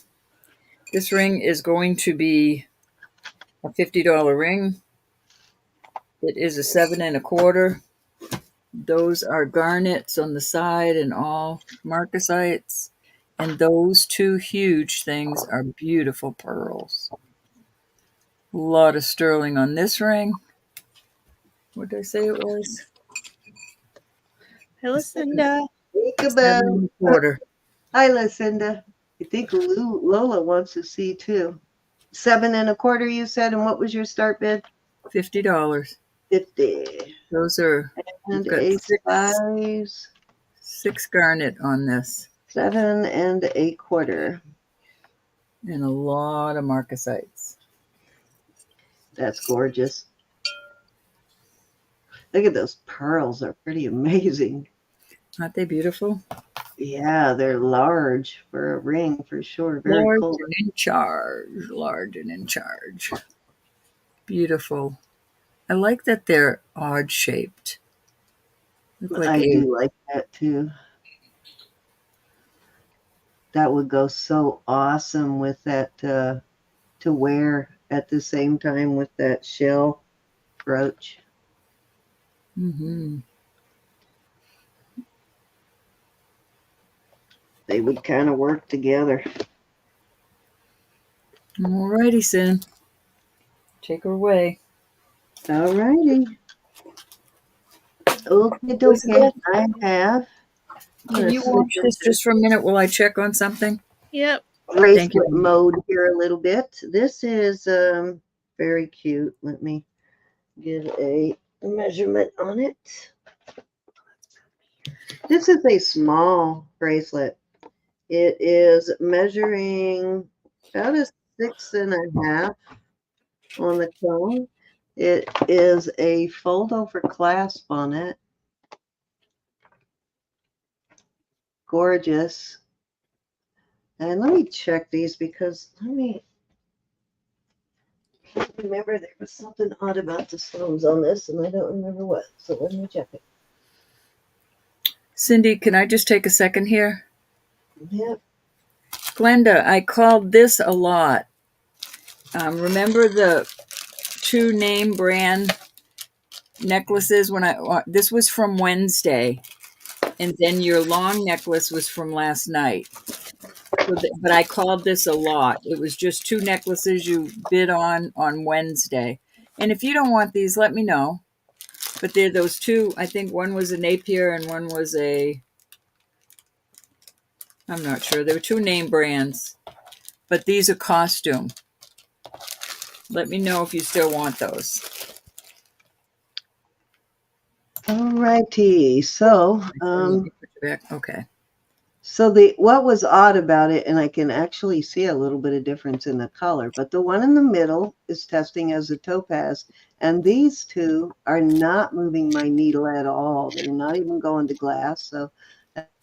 This ring is going to be a $50 ring. It is a 7 1/4. Those are garnets on the side and all marcasites. And those two huge things are beautiful pearls. A lot of sterling on this ring. What did I say it was? Hey, Lucinda. Peekaboo. 7 1/4. Hi, Lucinda. I think Lola wants to see too. 7 1/4, you said, and what was your start bid? $50. 50. Those are, we've And got a six size 6 garnet on this 7 1/4. and a lot of marcasites. That's gorgeous. Look at those pearls. They're pretty amazing. Aren't they beautiful? Yeah, they're large for a ring for sure. Very Large cool. and in charge. Large and in charge. Beautiful. I like that they're odd shaped. Look like I a do like that too. That would go so awesome with that to wear at the same time with that shell brooch. Mm-hmm. They would kind of work together. Alrighty, Sin. Take her away. All righty. Okay, Elizabeth, I have. I'm can gonna you switch watch this just for a minute while I check on something? Yep. into Thank bracelet you. mode here a little bit. This is very cute. Let me get a measurement on it. This is a small bracelet. It is measuring about a 6.5 on the cone. It is a fold over clasp on it. Gorgeous. And let me check these because can't remember. There was something odd about the stones on this, and I don't remember what. So let me check it. Cindy, can I just take a second here? Yep. Glenda, I called this a lot. Remember the 2 name brand necklaces when this was from Wednesday, and then your long necklace was from last night. But I called this a lot. It was just 2 necklaces you bid on Wednesday. And if you don't want these, let me know. But they're those 2. I think one was a Napier and one was I'm not sure. There were 2 name brands, but these are costume. Let me know if you still want those. All righty. So, Let me put you back. Okay. so what was odd about it, and I can actually see a little bit of difference in the color, but the one in the middle is testing as a topaz, and these 2 are not moving my needle at all. They're not even going to glass. So,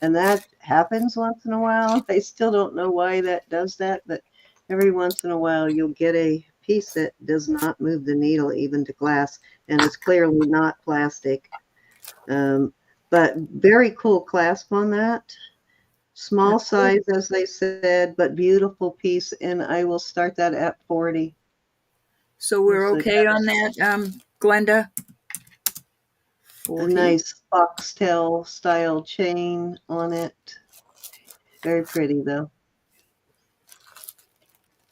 and that happens once in a while. I still don't know why that does that, but every once in a while you'll get a piece that does not move the needle even to glass, and it's clearly not plastic. But very cool clasp on that. Small size, as they said, but beautiful piece, and I will start that at 40. So we're okay on that, Glenda? 40. A nice foxtail style chain on it. Very pretty though.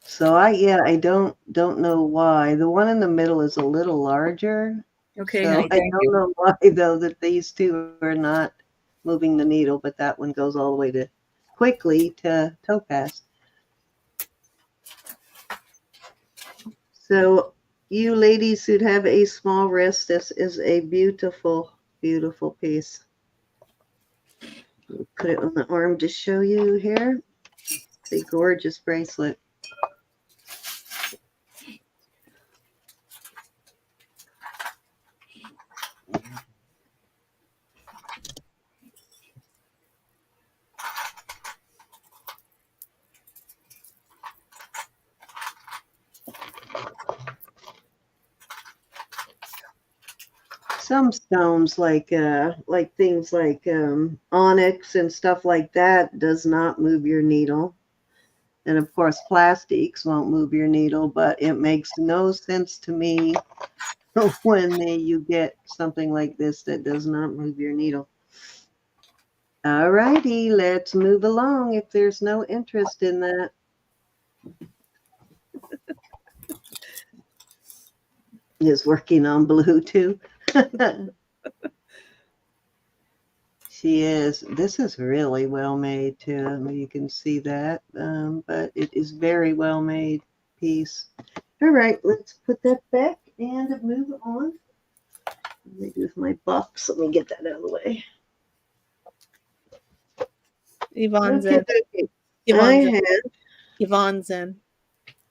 So I don't know why. The one in the middle is a little larger. Okay, So honey, I thank don't you. know why though that these 2 are not moving the needle, but that one goes all the way to quickly to topaz. So you ladies who have a small wrist, this is a beautiful, beautiful piece. Put it on the arm to show you here. It's a gorgeous bracelet. Some stones like things like onyx and stuff like that does not move your needle. And of course, plastics won't move your needle, but it makes no sense to me when you get something like this that does not move your needle. All righty, let's move along if there's no interest in that. Is working on blue too. She is. This is really well made too. I mean, you can see that, but it is very well made piece. All right, let's put that back and move on. Let me do my box. Let me get that out of the way. Yvonne's Okay, in. okay. Yvonne's in.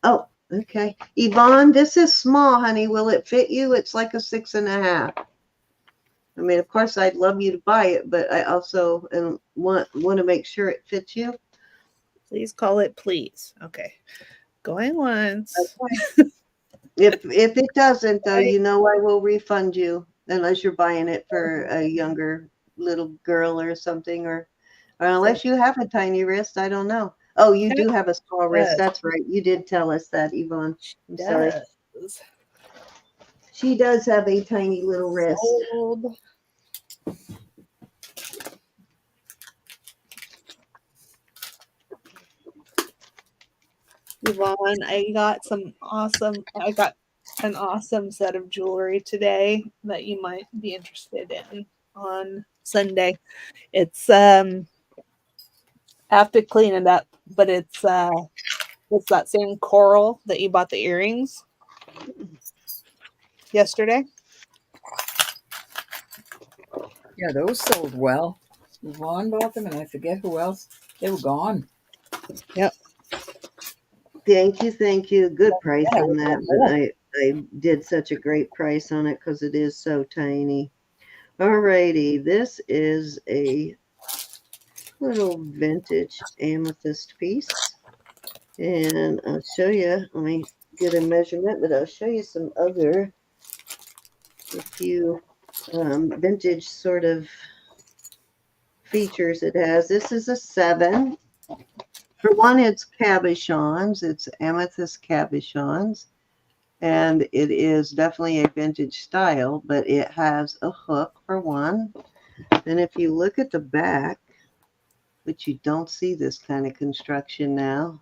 Oh, okay. Yvonne, this is small, honey. Will it fit you? It's like a 6.5. I mean, of course, I'd love you to buy it, but I also want to make sure it fits you. Please call it please. Okay. Going once. Okay. If it doesn't, though, you know I will refund you unless you're buying it for a younger little girl or something, or unless you have a tiny wrist. I don't know. Oh, you do have a small wrist. That's right. You did tell us that, Yvonne. I'm sorry. She does have a tiny little wrist. Old. Yvonne, I got an awesome set of jewelry today that you might be interested in on Sunday. It's I have to clean it up, but it's that same coral that you bought the earrings yesterday. Yeah, those sold well. Yvonne bought them, and I forget who else. They were gone. Yep. Thank you. Good price on that. But I did such a great price on it because it is so tiny. All righty. This is a little vintage amethyst piece. And I'll show you. Let me get a measurement, but I'll show you some other, a few vintage sort of features it has. This is a 7. For one, it's cabochons. It's amethyst cabochons. And it is definitely a vintage style, but it has a hook for one. And if you look at the back, which you don't see this kind of construction now,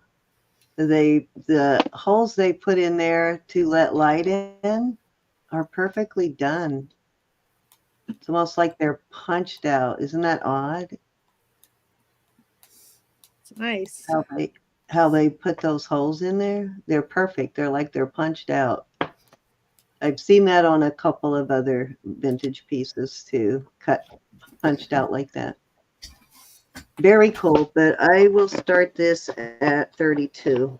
the holes they put in there to let light in are perfectly done. It's almost like they're punched out. Isn't that odd? It's nice. How they put those holes in there? They're perfect. They're like they're punched out. I've seen that on a couple of other vintage pieces too, punched out like that. Very cool, but I will start this at 32.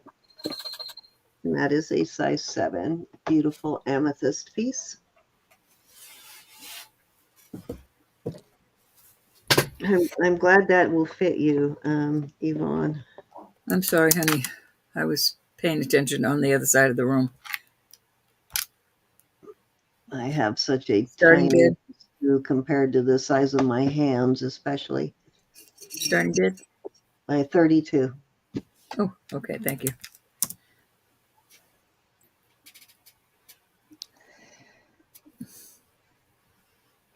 And that is a size 7. Beautiful amethyst piece. I'm glad that will fit you, Yvonne. I'm sorry, honey. I was paying attention on the other side of the room. I have such a Starting tiny screw compared to the size of my hands, especially. Starting bid? By 32. Oh, okay. Thank you.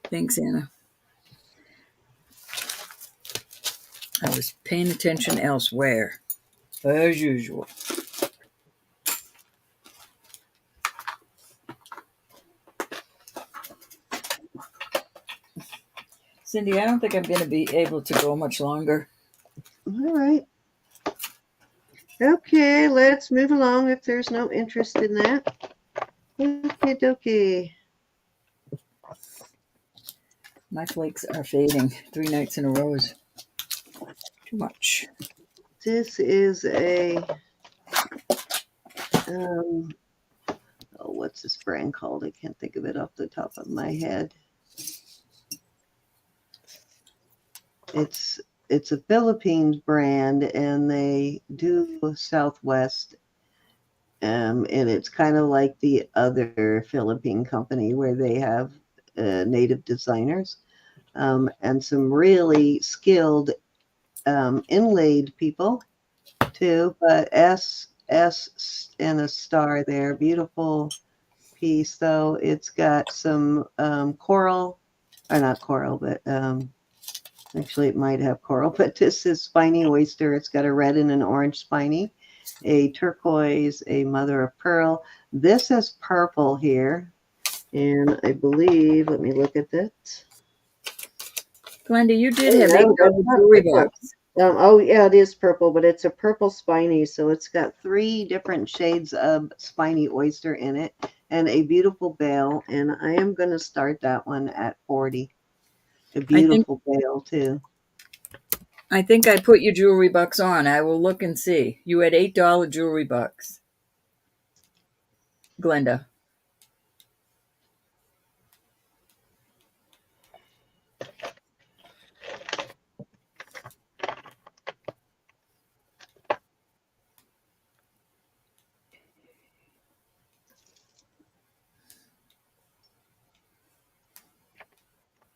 Thanks, Anna. I was paying attention elsewhere, as usual. Cindy, I don't think I'm going to be able to go much longer. All right. Okay, let's move along if there's no interest in that. Okay, dokie. My flakes are fading 3 nights in a row. Too much. This is a, what's this brand called? I can't think of it off the top of my head. It's a Philippines brand, and they do Southwest. And it's kind of like the other Philippine company where they have native designers and some really skilled inlaid people too. But S and a star there. Beautiful piece though. It's got some coral, or not coral, but actually it might have coral. But this is spiny oyster. It's got a red and an orange spiny, a turquoise, a mother of pearl. This is purple here, and I believe, let me look at that. Glenda, you did Oh, have no, that's $8 not jewelry purple. box. Oh yeah, it is purple, but it's a purple spiny, so it's got 3 different shades of spiny oyster in it, and a beautiful bale. And I am going to start that one at 40. A beautiful bale too. I think I put your jewelry box on. I will look and see. You had $8 jewelry box, Glenda.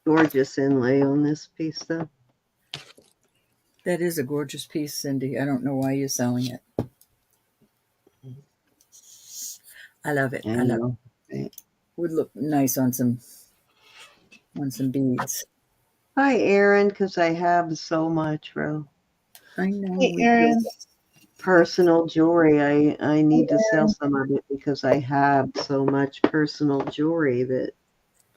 Gorgeous inlay on this piece though. That is a gorgeous piece, Cindy. I don't know why you're selling it. I love it. I love it. Would look nice on some beads. Hi, Aaron, because I have so much, Ro. I know. Hey, Erin. Personal jewelry. I need to sell some of it because I have so much personal jewelry that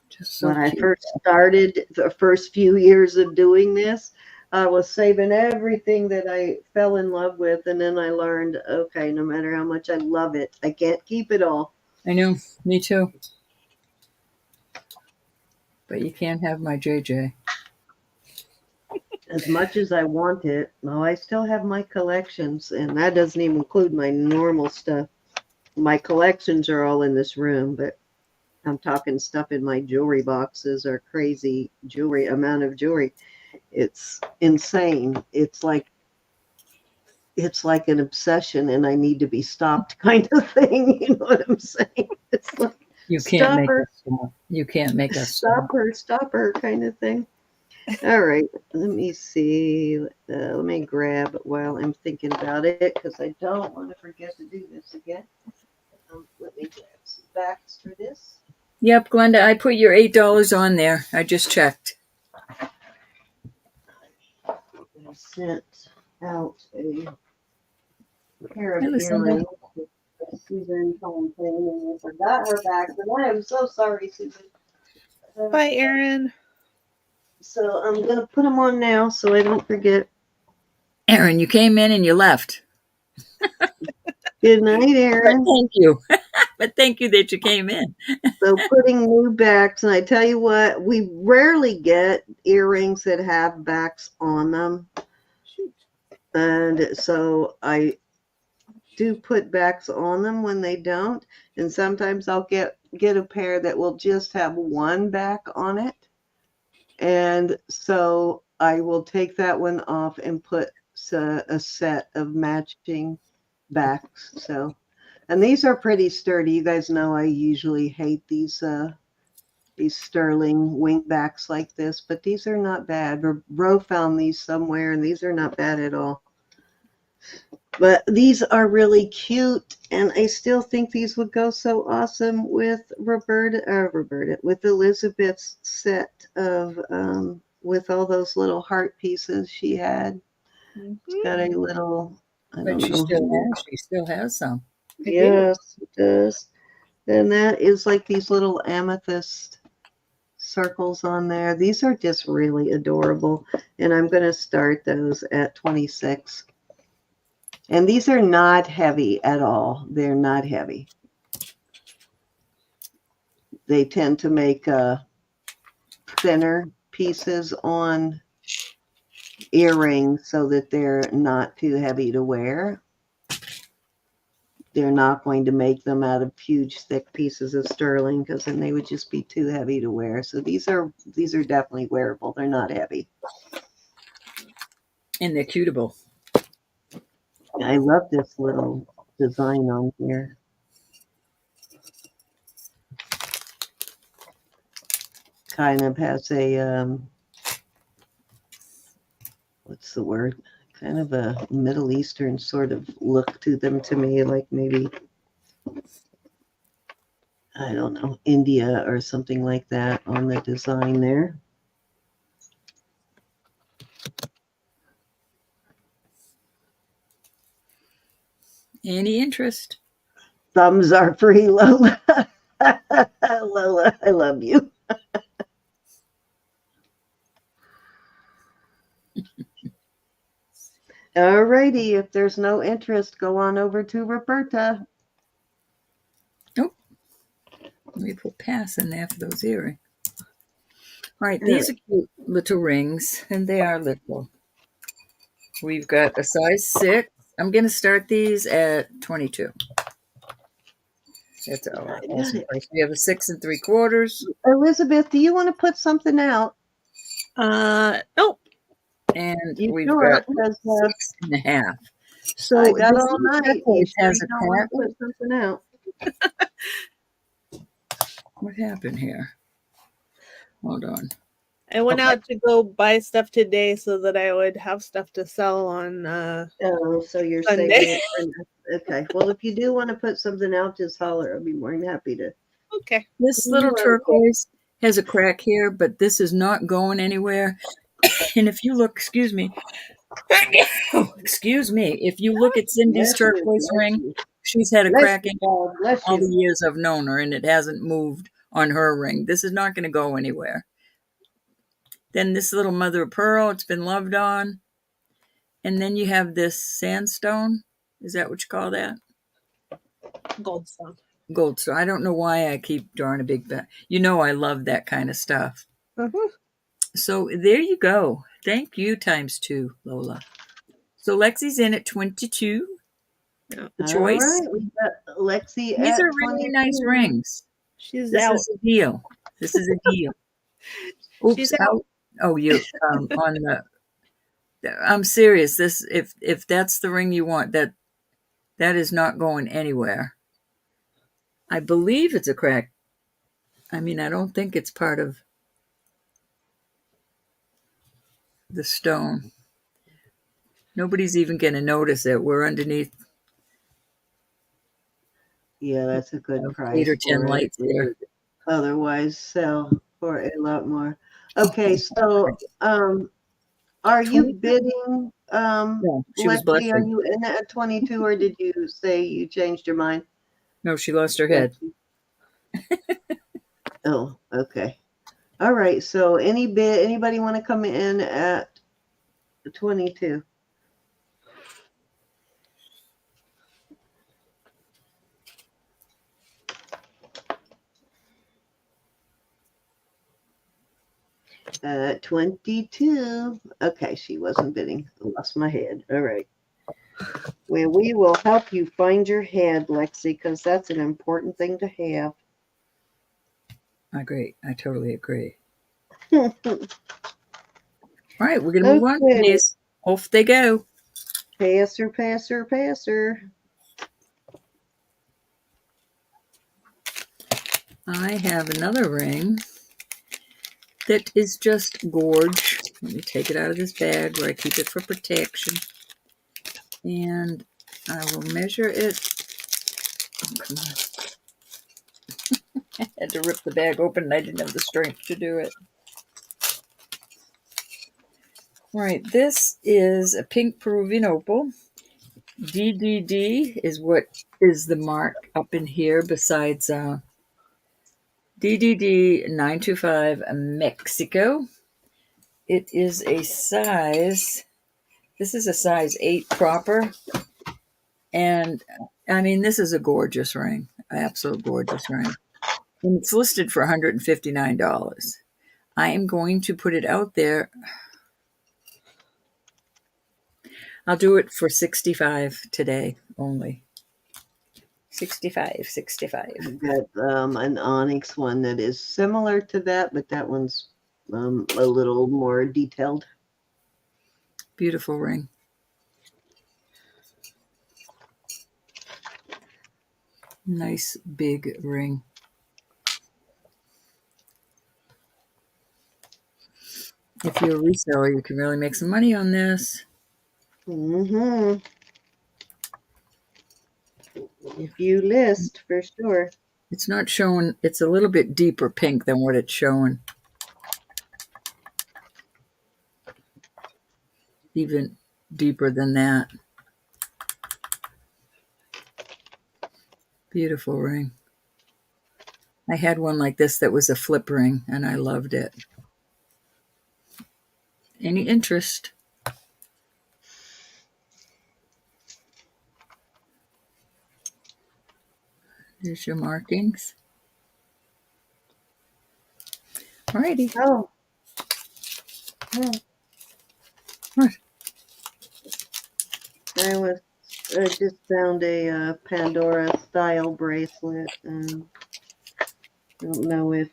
Just so when I cute. first started the first few years of doing this, I was saving everything that I fell in love with, and then I learned, okay, no matter how much I love it, I can't keep it all. I know. Me too. But you can't have my JJ. As much as I want it, no, I still have my collections, and that doesn't even include my normal stuff. My collections are all in this room, but I'm talking stuff in my jewelry boxes or crazy jewelry amount of jewelry. It's insane. It's like an obsession, and I need to be stopped kind of thing. You know what I'm saying? It's like, You can't stop make her, us stop. You can't make us stop her kind of thing. All right, let me see. Let me grab while I'm thinking about it because I don't want to forget to do this again. Let me grab some backs for this. Yep, Glenda, I put your $8 on there. I just checked. I sent out a pair of Hey, Lucinda. earrings. Susan home thing, and I forgot her back, and I am so sorry, Susan. Bye, Erin. So I'm gonna put them on now so I don't forget. Aaron, you came in and you left. Good night, But Aaron. thank you. But thank you that you came in. So putting new backs, and I tell you what, we rarely get earrings that have backs on them. Shoot. And so I do put backs on them when they don't. And sometimes I'll get a pair that will just have one back on it. And so I will take that one off and put a set of matching backs. So, and these are pretty sturdy. You guys know I usually hate these sterling wingbacks like this, but these are not bad. Ro found these somewhere, and these are not bad at all. But these are really cute, and I still think these would go so awesome with with Elizabeth's set of with all those little heart pieces she had. It's got a little, I But don't she know. still has some. Yes, it does. And that is like these little amethyst circles on there. These are just really adorable, and I'm going to start those at 26. And these are not heavy at all. They're not heavy. They tend to make thinner pieces on earrings so that they're not too heavy to wear. They're not going to make them out of huge, thick pieces of sterling because then they would just be too heavy to wear. So these are definitely wearable. They're not heavy. And they're cutable. I love this little design on here. Kind of has a what's the word? Kind of a Middle Eastern sort of look to them to me, like maybe, I don't know, India or something like that on the design there. Any interest? Thumbs are free, Lola. Lola, I love you. Alrighty, if there's no interest, go on over to Roberta. Oh, let me put pass in there for those earrings. All right, these are cute little rings, and they are little. We've got a size 6. I'm going to start these at 22. That's our awesome price. We have a 6 3/4. Elizabeth, do you want to put something out? Nope. And You we've sure? got Because 6.5. So I got this all night. turquoise You sure has you a don't want crack. to put something out? What happened here? Hold on. I went Okay. out to go buy stuff today so that I would have stuff to sell on Oh, so you're Sunday. saving it for okay. Well, if you do want to put something out, just holler. I'll be more than happy to. Okay. This little turquoise has a crack here, but this is not going anywhere. And if you look, excuse me, excuse me, if you look at Cindy's Bless you, turquoise bless ring, you. she's had a Bless crack you, in God, bless all the you. years I've known her, and it hasn't moved on her ring. This is not going to go anywhere. Then this little mother of pearl, it's been loved on. And then you have this sandstone. Is that what you call that? Goldstone. Goldstone. I don't know why I keep drawing a big bet. You know I love that kind of stuff. Uh-huh. So there you go. Thank you times 2, Lola. So Lexi's in at 22. Yeah. The All choice. right, we got Lexi These at are really 22. nice rings. She's This out. is a deal. This is a deal. Oops. She's out. Oh, you on the. I'm serious. This if that's the ring you want, that is not going anywhere. I believe it's a crack. I mean, I don't think it's part of the stone. Nobody's even going to notice it. We're underneath Yeah, that's a good price 8 or 10 for it. lights It here. would otherwise sell for a lot more. Okay, so are you bidding, No, she was Lexi, are blushing. you in at 22 or did you say you changed your mind? No, she lost her head. Oh, okay. All right, so anybody want to come in at 22? At 22. Okay, she wasn't bidding. I lost my head. All right. Well, we will help you find your head, Lexi, because that's an important thing to have. I agree. I totally agree. Okay. All right, we're going to move on, please. Off they go. Passer, passer, passer. I have another ring that is just gorge. Let me take it out of this bag where I keep it for protection. And I will measure it. Oh, come on. I had to rip the bag open and I didn't have the strength to do it. All right, this is a pink Peruvian opal. DDD is what is the mark up in here besides DDD 925 Mexico. It is a size, this is a size 8 proper. And I mean, this is a gorgeous ring, absolute gorgeous ring. And it's listed for $159. I am going to put it out there. I'll do it for 65 today only. 65, 65. I've got an onyx one that is similar to that, but that one's a little more detailed. Beautiful ring. Nice big ring. If you're a reseller, you can really make some money on this. Mm-hmm. If you list, for sure. It's not showing, it's a little bit deeper pink than what it's showing. Even deeper than that. Beautiful ring. I had one like this that was a flip ring, and I loved it. Any interest? There's your markings. Alrighty. Oh. What? I just found a Pandora style bracelet. I don't know if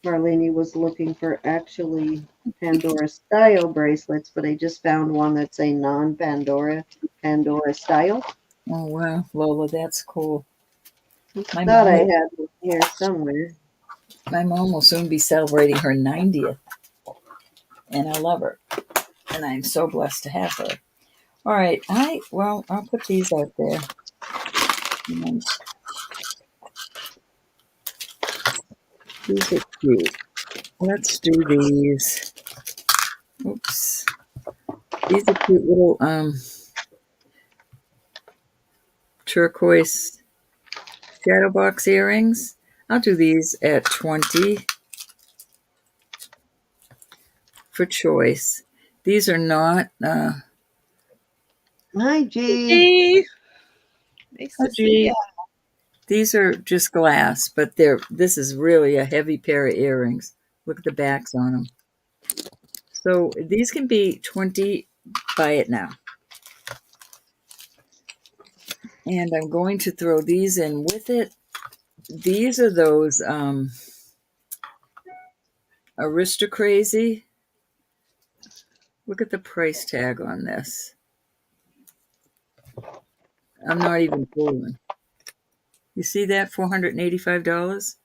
Marlene was looking for actually Pandora style bracelets, but I just found one that's a non-Pandora Pandora style. Oh, wow. Lola, that's cool. I thought I had one here somewhere. My mom will soon be celebrating her 90th, and I love her, and I'm so blessed to have her. All right, I'll put these out there. And these are cute. Let's do these. Oops. These are cute little turquoise shadow box earrings. I'll do these at 20 for choice. These are not Hi, G. Hey, nice to see you. These are just glass, but this is really a heavy pair of earrings. Look at the backs on them. So these can be 20, buy it now. And I'm going to throw these in with it. These are those Aristocrazy. Look at the price tag on this. I'm not even fooling. You see that? $485?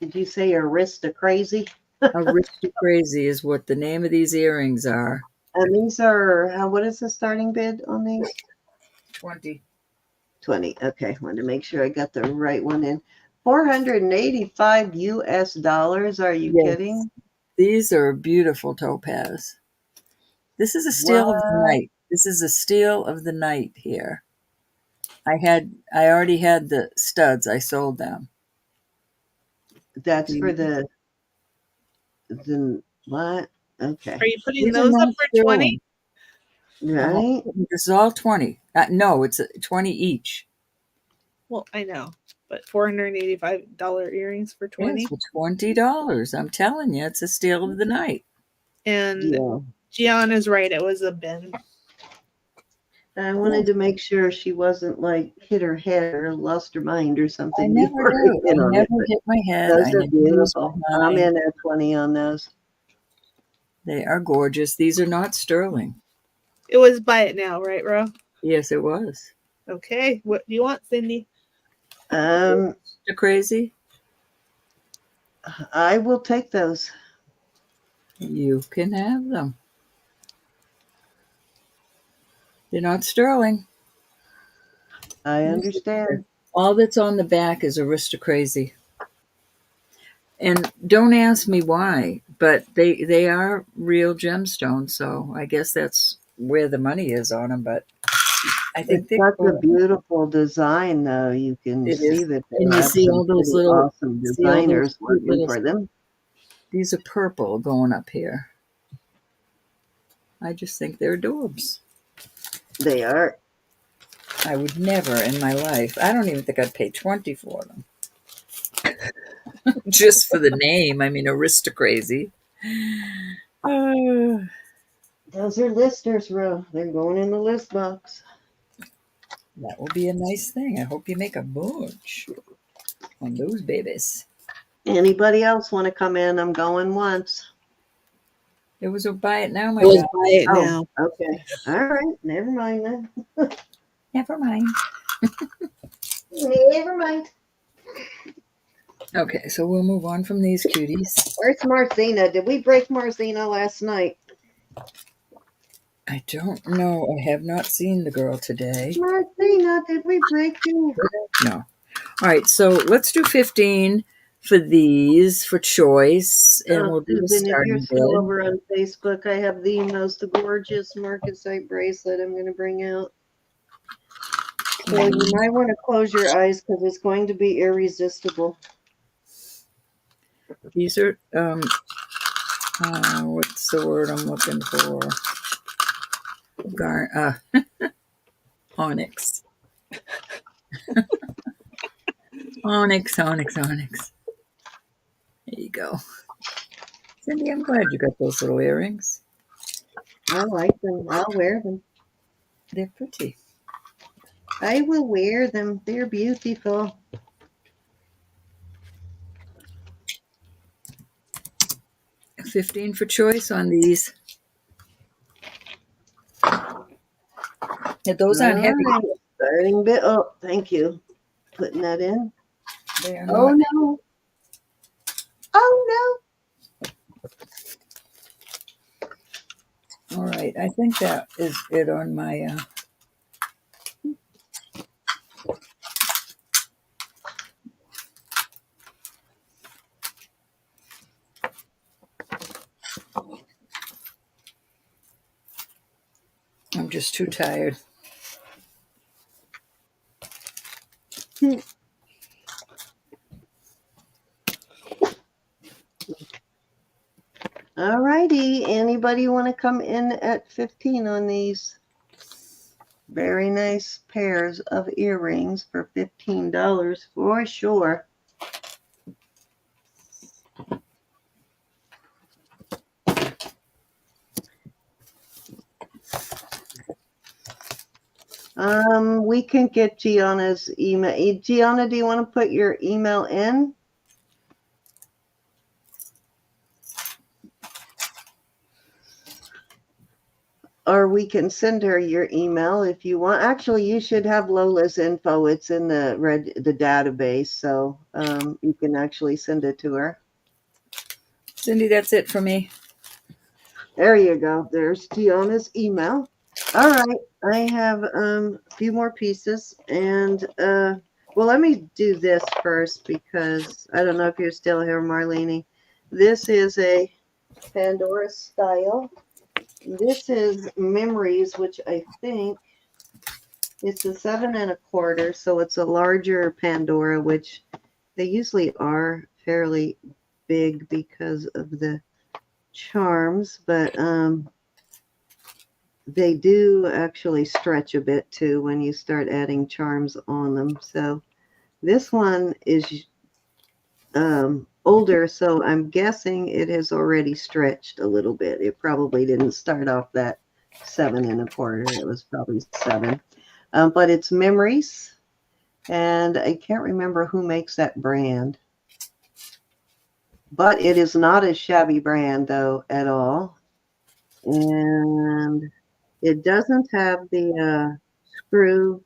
Did you say Aristocrazy? Aristocrazy is what the name of these earrings are. And these are, what is the starting bid on these? 20. 20. Okay, wanted to make sure I got the right one in. 485 US dollars. Are you kidding? These are beautiful topaz. This is a steal of the night. This is a steal of the night here. I already had the studs. I sold them. That's for the what? Okay. Are you putting those up for 20? Right. This is all 20. No, it's 20 each. Well, I know, but $485 earrings for 20. Yes, for $20. I'm telling you, it's a steal of the night. And Yeah. Gian is right. It was a bin. I wanted to make sure she wasn't like hit her head or lost her mind or something. I never do. I never hit my head. Those are beautiful. I'm in at 20 on those. They are gorgeous. These are not sterling. It was buy it now, right, Ro? Yes, it was. Okay. What do you want, Cindy? You're crazy? I will take those. You can have them. They're not sterling. I understand. All that's on the back is Aristocrazy. And don't ask me why, but they are real gemstones, so I guess that's where the money is on them. But I think it's such a beautiful design, though. You can see that they have all those little awesome designers working for them. These are purple going up here. I just think they're adorbs. They are. I would never in my life. I don't even think I'd pay 20 for them. Just for the name. I mean, Aristocrazy. Those are listers, Ro. They're going in the list box. That will be a nice thing. I hope you make a bunch on those babies. Anybody else want to come in? I'm going once. It was a buy it now, my It was God. buy it Oh, now. okay. All right. Never mind then. Never mind. Never mind. Okay, so we'll move on from these cuties. Where's Marcina? Did we break Marcina last night? I don't know. I have not seen the girl today. Marcina, did we break you? No. All right, so let's do 15 for these for choice, and we'll do the Susan, if you're starting still bid. over on Facebook, I have the most gorgeous marcasite bracelet I'm going to bring out. So you might want to close your eyes because it's going to be irresistible. These are, what's the word I'm looking for? Onyx. Onyx, onyx, onyx. There you go. Cindy, I'm glad you got those little earrings. I like them. I'll wear them. They're pretty. I will wear them. They're beautiful. 15 for choice on these. Yeah, those aren't All heavy. right. Starting bit. Oh, thank you. Putting that in. They are Oh, not. no. Oh, All right, I think that is it on my. I'm just too tired. no. All righty. Anybody want to come in at 15 on these? Very nice pairs of earrings for $15 for sure. We can get Gianna's email. Gianna, do you want to put your email in? Or we can send her your email if you want. Actually, you should have Lola's info. It's in the database, so you can actually send it to her. Cindy, that's it for me. There you go. There's Gianna's email. All right, I have a few more pieces, and well, let me do this first because I don't know if you're still here, Marlene. This is a Pandora style. This is Memories, which I think it's a 7 1/4, so it's a larger Pandora, which they usually are fairly big because of the charms, but they do actually stretch a bit too when you start adding charms on them. So this one is older, so I'm guessing it has already stretched a little bit. It probably didn't start off that 7 1/4. It was probably 7. But it's Memories, and I can't remember who makes that brand. But it is not a shabby brand, though, at all. And it doesn't have the screw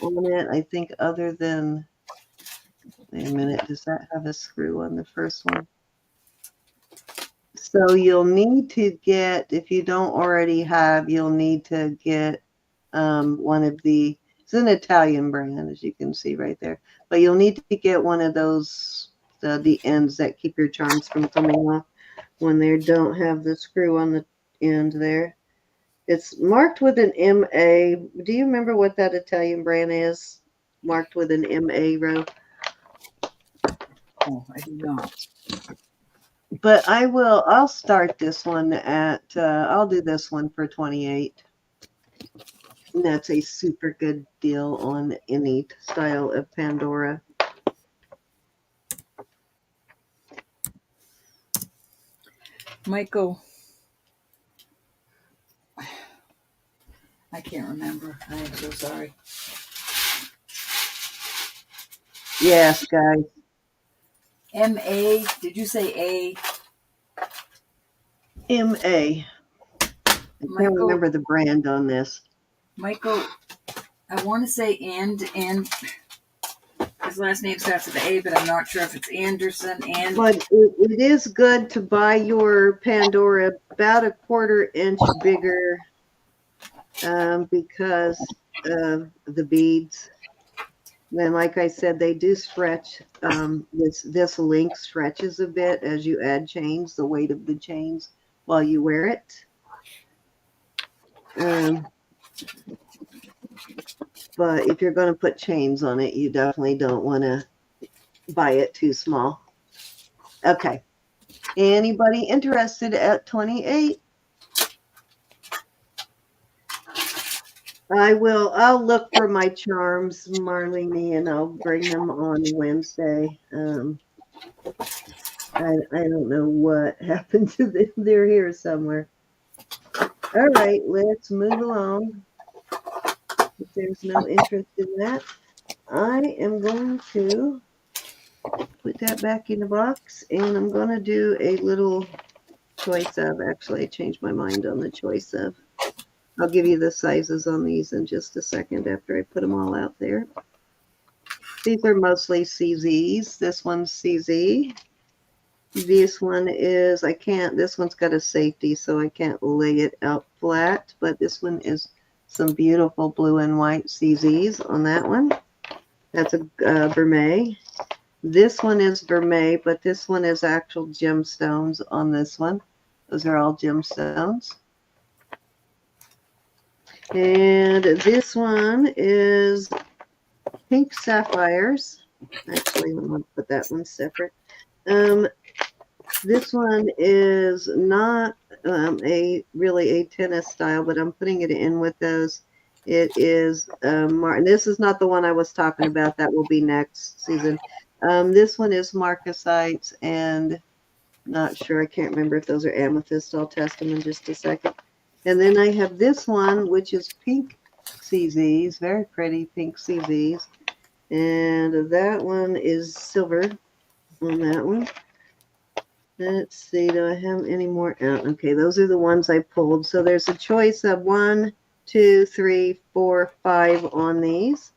on it, I think, other than, wait a minute, does that have a screw on the first one? So you'll need to get, if you don't already have, you'll need to get one of the, it's an Italian brand, as you can see right there, but you'll need to get one of those, the ends that keep your charms from coming off when they don't have the screw on the end there. It's marked with an MA. Do you remember what that Italian brand is? Marked with an MA, Ro? Oh, I do not. But I'll start this one at, I'll do this one for 28. And that's a super good deal on any style of Pandora. Michael, I can't remember. I am so sorry. Yes, guys. M.A. Did you say A? M.A. I can't Michael, remember the brand on this. Michael, I want to say and his last name starts with A, but I'm not sure if it's Anderson and. But it is good to buy your Pandora about a 1/4 inch bigger because of the beads. Then, like I said, they do stretch. This link stretches a bit as you add chains, the weight of the chains while you wear it. But if you're going to put chains on it, you definitely don't want to buy it too small. Okay. Anybody interested at 28? I'll look for my charms, Marlene, and I'll bring them on Wednesday. I don't know what happened to them. They're here somewhere. All right, let's move along. If there's no interest in that, I am going to put that back in the box, and I'm going to do a little choice of. Actually, I changed my mind on the choice of. I'll give you the sizes on these in just a second after I put them all out there. These are mostly CZs. This one's CZ. This one is, this one's got a safety, so I can't lay it out flat, but this one is some beautiful blue and white CZs on that one. That's a vermeil. This one is vermeil, but this one is actual gemstones on this one. Those are all gemstones. And this one is pink sapphires. Actually, I'm going to put that one separate. This one is not really a tennis style, but I'm putting it in with those. It is this is not the one I was talking about. That will be next season. This one is marcasites, and not sure. I can't remember if those are amethyst. I'll test them in just a second. And then I have this one, which is pink CZs, very pretty pink CZs. And that one is silver on that one. Let's see, do I have any more out? Okay, those are the ones I pulled. So there's a choice of 1, 2, 3, 4, 5 on these.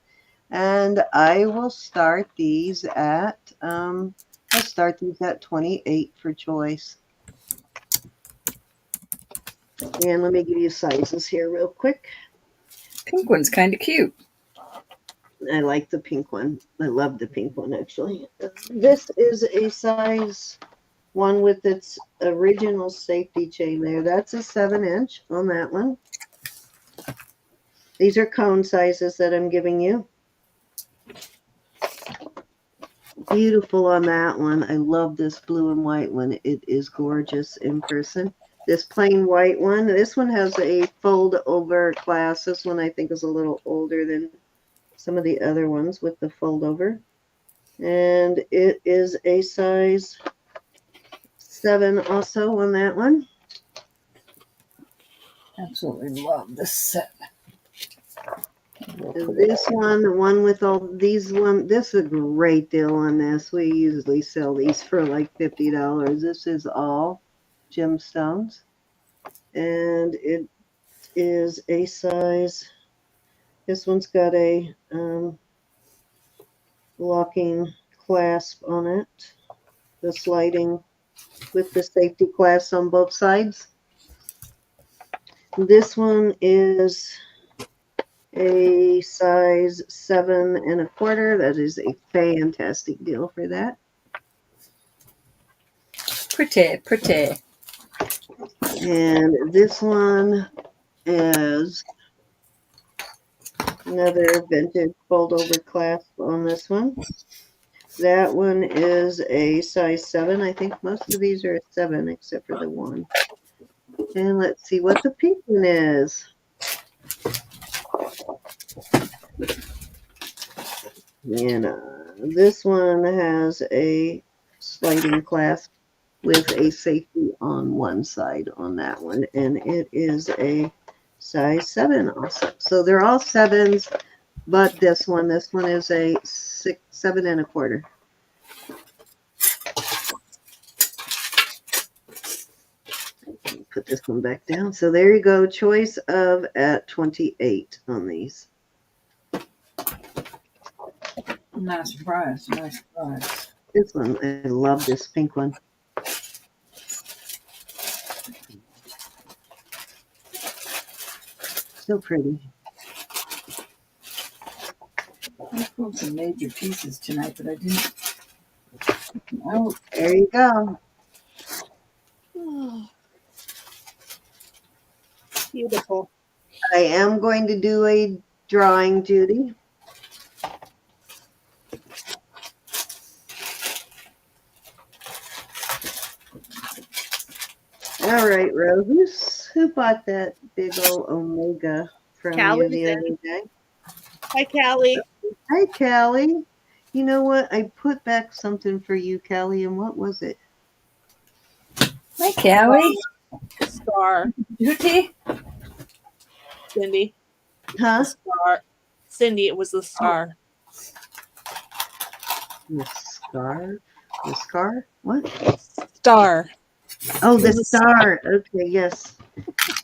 And I will start these at, I'll start these at 28 for choice. And let me give you sizes here real quick. Pink one's kind of cute. I like the pink one. I love the pink one, actually. This is a size 1 with its original safety chain there. That's a 7-inch on that one. These are cone sizes that I'm giving you. Beautiful on that one. I love this blue and white one. It is gorgeous in person. This plain white one, this one has a fold over clasp. This one I think is a little older than some of the other ones with the fold over. And it is a size 7 also on that one. Absolutely love this set. This one, the one with all these this is a great deal on this. We usually sell these for like $50. This is all gemstones. And it is a size, this one's got a locking clasp on it. The sliding with the safety clasp on both sides. This one is a size 7 1/4. That is a fantastic deal for that. Pretty, pretty. And this one is another vintage fold over clasp on this one. That one is a size 7. I think most of these are a 7 except for the one. And let's see what the pink one is. And this one has a sliding clasp with a safety on one side on that one. And it is a Size 7 also. So they're all 7s, but this one is a 7 1/4. Put this one back down. So there you go. Choice of at 28 on these. Nice surprise. Nice surprise. This one, I love this pink one. So pretty. I pulled some major pieces tonight, but I didn't. Oh, There you go. Beautiful. I am going to do a drawing, Judy. All right, Rose. Who bought that big old Omega from Callie you the did. other day? Hi, Callie. Hi, Callie. You know what? I put back something for you, Callie, and what was it? hi, Callie. Star. Judy. Cindy. Huh? The star. Cindy, it was the star. The scar? The scar? What? Star. Oh, the star. Okay, yes.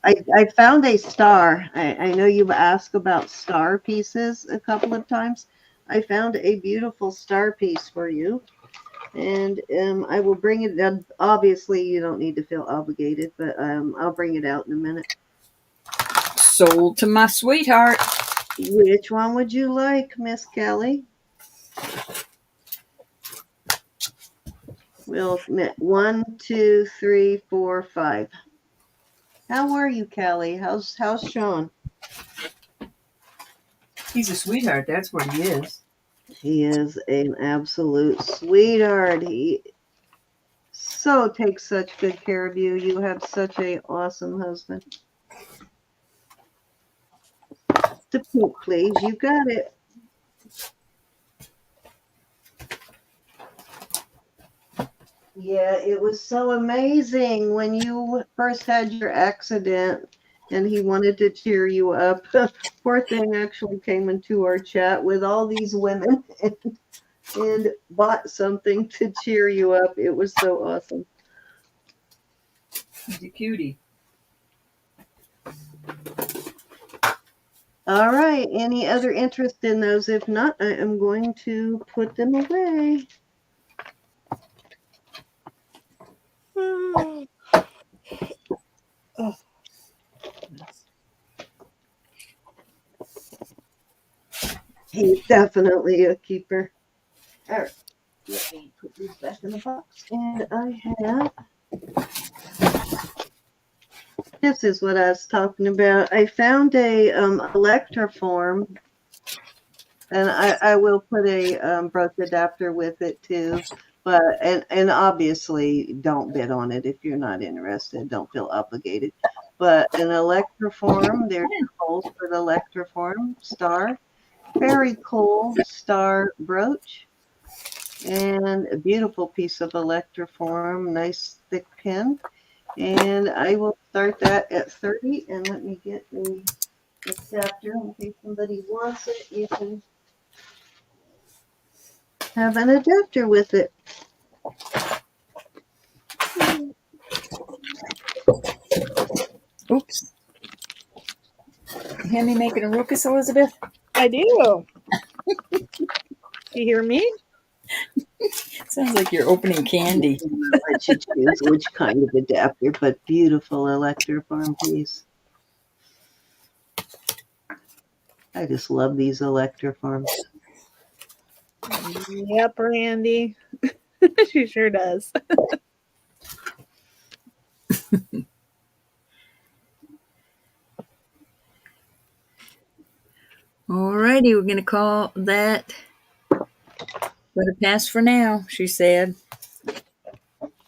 I found a star. I know you've asked about star pieces a couple of times. I found a beautiful star piece for you. And I will bring it down. Obviously, you don't need to feel obligated, but I'll bring it out in a minute. Sold to my sweetheart. Which one would you like, Miss Kelly? We'll 1, 2, 3, 4, 5. How are you, Kelly? How's Sean? He's a sweetheart. That's what he is. He is an absolute sweetheart. He so takes such good care of you. You have such a awesome husband. The pink, please. You got it. Yeah, it was so amazing when you first had your accident and he wanted to cheer you up. Poor thing actually came into our chat with all these women and bought something to cheer you up. It was so awesome. He's a cutie. All right. Any other interest in those? If not, I am going to put them away. Oh. He's definitely a keeper. All right. Let me put these back in the box. And I have. This is what I was talking about. I found a electroform, and I will put a Brooch adapter with it too. But and obviously don't bid on it if you're not interested. Don't feel obligated. But an electroform, there's holes for the electroform star. Very cool star brooch. And a beautiful piece of electroform, nice thick pin. And I will start that at 30. And let me get the adapter in case somebody wants it. You can have an adapter with it. Oops. You hear me making a ruckus, Elizabeth? I do. You hear me? Sounds like you're opening candy. I'll let you choose which kind of adapter, but beautiful electroform piece. I just love these electroforms. Yep, Randy. She sure does. Alrighty, we're going to call that let it pass for now, she said.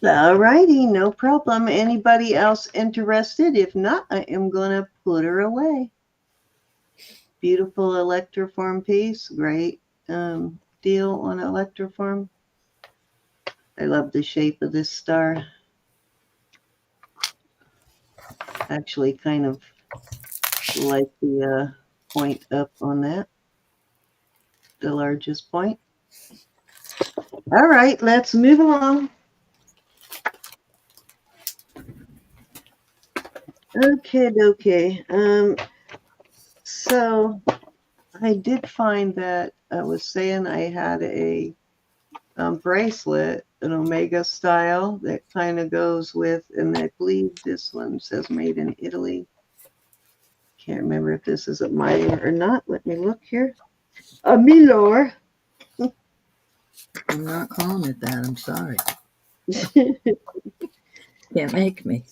All righty, no problem. Anybody else interested? If not, I am going to put her away. Beautiful electroform piece. Great deal on electroform. I love the shape of this star. Actually kind of like the point up on that, the largest point. All right, let's move along. Okay. So I did find that I was saying I had a bracelet, an Omega style that kind of goes with, and I believe this one says made in Italy. Can't remember if this is a Mylar or not. Let me look here. A Milor. I'm not calling it that. I'm sorry. I Can't make me.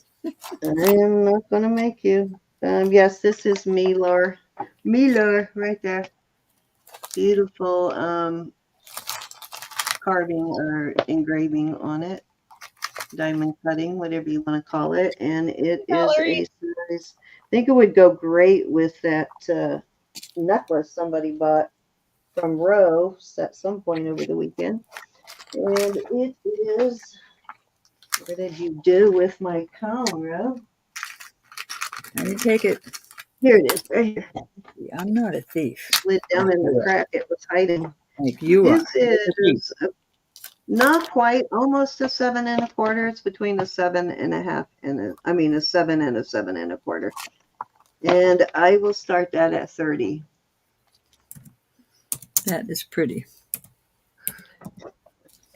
am not going to make you. Yes, this is Milor. Milor, right there. Beautiful carving or engraving on it. Diamond cutting, whatever you want to call it. And it is a size, I think it would go great with that necklace somebody bought from Rose at some point over the weekend. And it is, what did you do with my comb, Rose? I didn't take it. Here it is, right here. I'm not a thief. Slid down in the crack it was hiding. Like you This are. is not quite, almost a 7 1/4. It's between a 7 1/2 and a 7 and a 7 1/4. And I will start that at 30. That is pretty.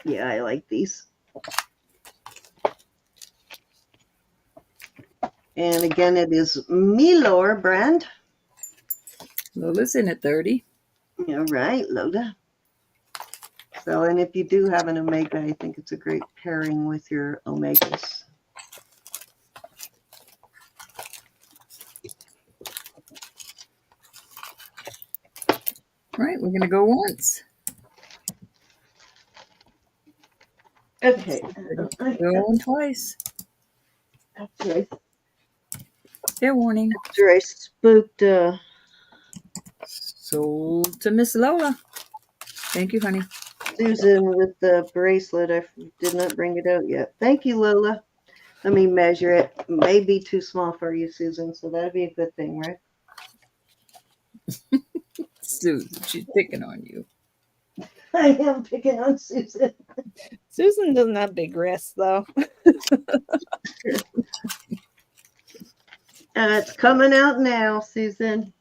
Yeah, I like these. And again, it is Milor brand. Lola's in at 30. All right, Lola. So, and if you do have an Omega, I think it's a great pairing with your Omegas. All right, we're going to go once. Okay. Going twice. After Fair warning. I spooked Sold to Miss Lola. Thank you, honey. Susan with the bracelet. I did not bring it out yet. Thank you, Lola. Let me measure it. It may be too small for you, Susan, so that'd be a good thing, right? Susan, she's picking on you. I am picking on Susan. Susan doesn't have big wrists, though. It's coming out now, Susan.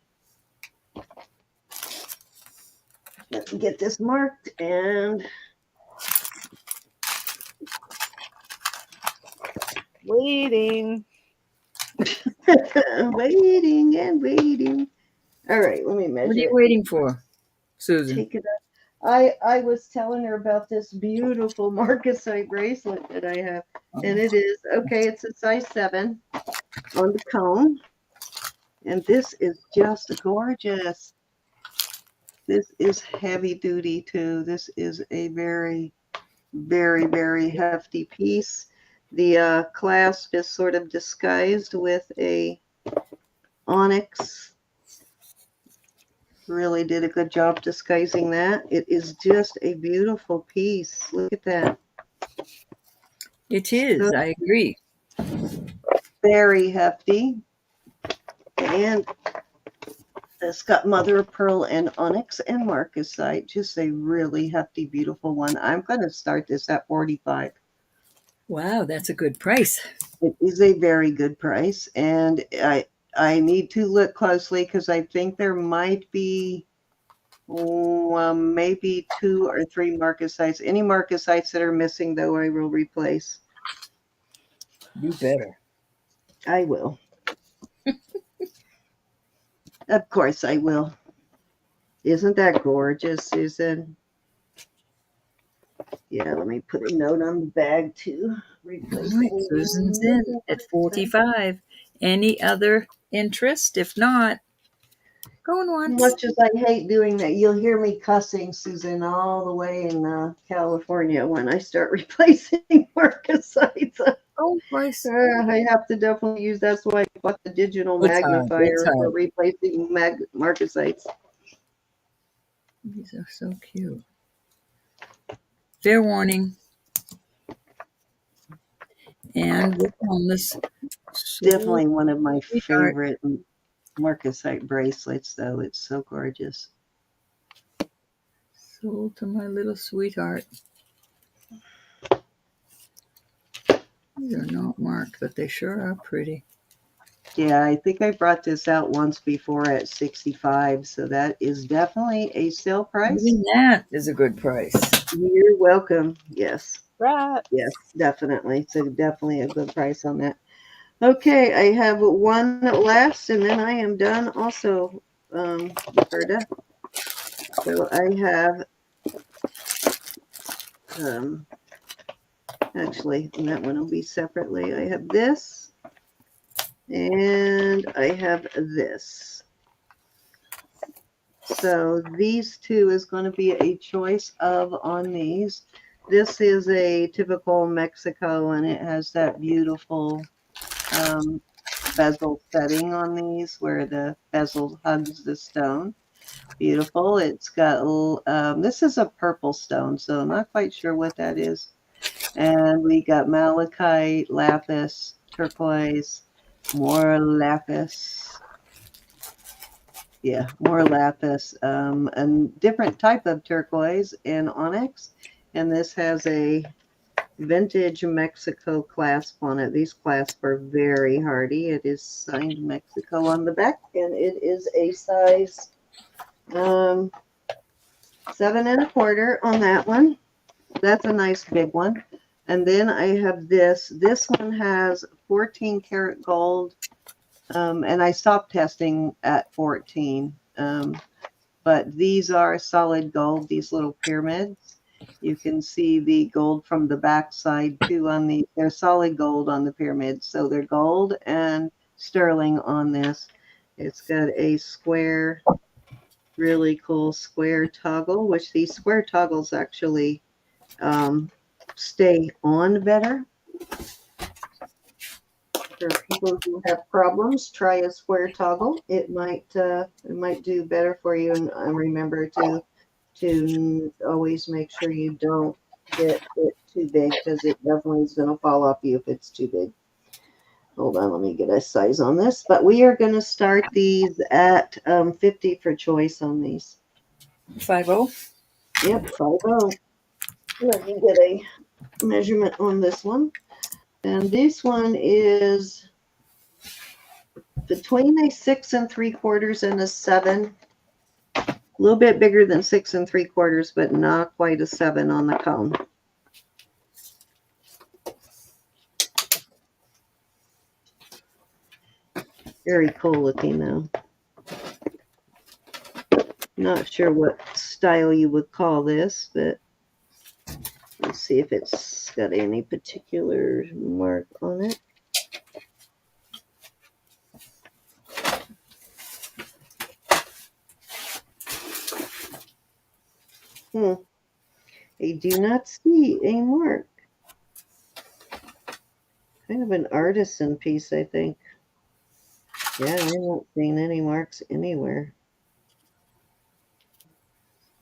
Let me get this marked and Waiting. waiting and waiting. All right, let me measure. What are you waiting for, Susan? Take it up. I was telling her about this beautiful marcasite bracelet that I have, and it is okay. It's a size 7 on the cone, and this is just gorgeous. This is heavy duty too. This is a very, very, very hefty piece. The clasp is sort of disguised with a onyx. Really did a good job disguising that. It is just a beautiful piece. Look at that. It is. I agree. Very hefty. And it's got mother of pearl and onyx and marcasite. Just a really hefty, beautiful one. I'm going to start this at 45. Wow, that's a good price. It is a very good price. And I need to look closely because I think there might be maybe 2 or 3 marcasites. Any marcasites that are missing, though, I will replace. You better. I will. Of course I will. Isn't that gorgeous, Susan? Yeah, let me put a note on the bag too. All right, Susan's in at 45. Any other interest? If not, going once. Much as I hate doing that, you'll hear me cussing, Susan, all the way in California when I start replacing marcasites. Oh, twice. I have to definitely use. That's why I bought the digital magnifier for replacing marcasites. These are so cute. Fair warning. And we're on this. Definitely one of my favorite Marcasite bracelets, though. It's so gorgeous. Sold to my little sweetheart. These are not marked, but they sure are pretty. Yeah, I think I brought this out once before at 65, so that is definitely a sale price. Even that is a good price. You're welcome. Yes. Rats. Yes, definitely. So definitely a good price on that. Okay, I have one last, and then I am done also, Roberta. So I have, actually, that one will be separately. I have this, and I have this. So these two is going to be a choice of on these. This is a typical Mexico, and it has that beautiful bezel setting on these where the bezel hugs the stone. Beautiful. It's got, this is a purple stone, so I'm not quite sure what that is. And we got malachite, lapis, turquoise, more lapis. Yeah, more lapis, a different type of turquoise and onyx. And this has a vintage Mexico clasp on it. These clasps are very hardy. It is signed Mexico on the back, and it is a size 7 1/4 on that one. That's a nice big one. And then I have this. This one has 14 karat gold, and I stopped testing at 14. But these are solid gold, these little pyramids. You can see the gold from the back side too on the, they're solid gold on the pyramids. So they're gold and sterling on this. It's got a square, really cool square toggle, which these square toggles actually stay on better. For people who have problems, try a square toggle. It might do better for you. And remember to always make sure you don't get it too big, because it definitely is going to fall off you if it's too big. Hold on, let me get a size on this. But we are going to start these at 50 for choice on these. 50? Yep, 50. Let me get a measurement on this one. And this one is between a 6 3/4 and a 7. A little bit bigger than 6 3/4, but not quite a 7 on the cone. Very cool looking though. Not sure what style you would call this, but let's see if it's got any particular mark on it. I do not see a mark. Kind of an artisan piece, I think. Yeah, I'm not seeing any marks anywhere.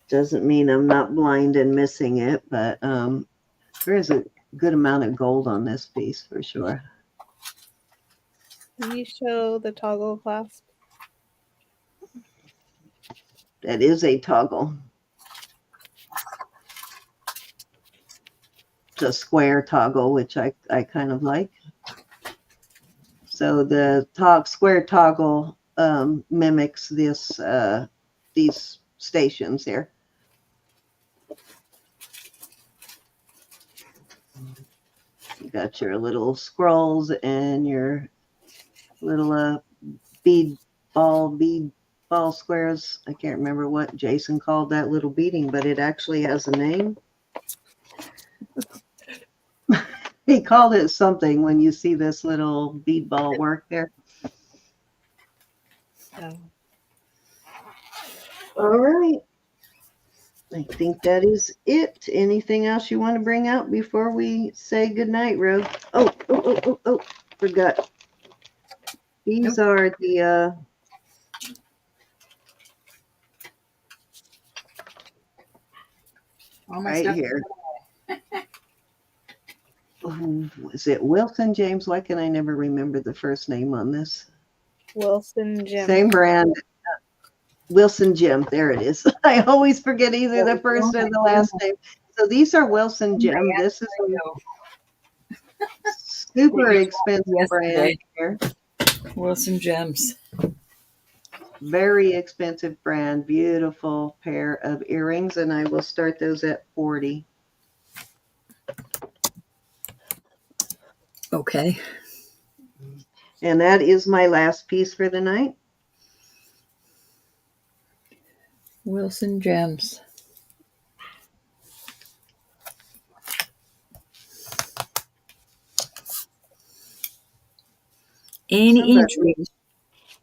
Doesn't mean I'm not blind and missing it, but there is a good amount of gold on this piece for sure. Can you show the toggle clasp? That is a toggle. It's a square toggle, which I kind of like. So the square toggle mimics this these stations here. You got your little scrolls and your little bead ball squares. I can't remember what Jason called that little beading, but it actually has a name. He called it something when you see this little bead ball work there. Oh. All right. I think that is it. Anything else you want to bring out before we say goodnight, Ro? Oh, forgot. These are the right here. Is it Wilson James? Why can I never remember the first name on this? Wilson Gym. Same brand. Wilson Gym. There it is. I always forget either the first or the last name. So these are Wilson Gym. This is a super expensive brand here. Wilson Gems. Very expensive brand. Beautiful pair of earrings, and I will start those at $40. Okay. And that is my last piece for the night. Wilson Gems. Any intrigue?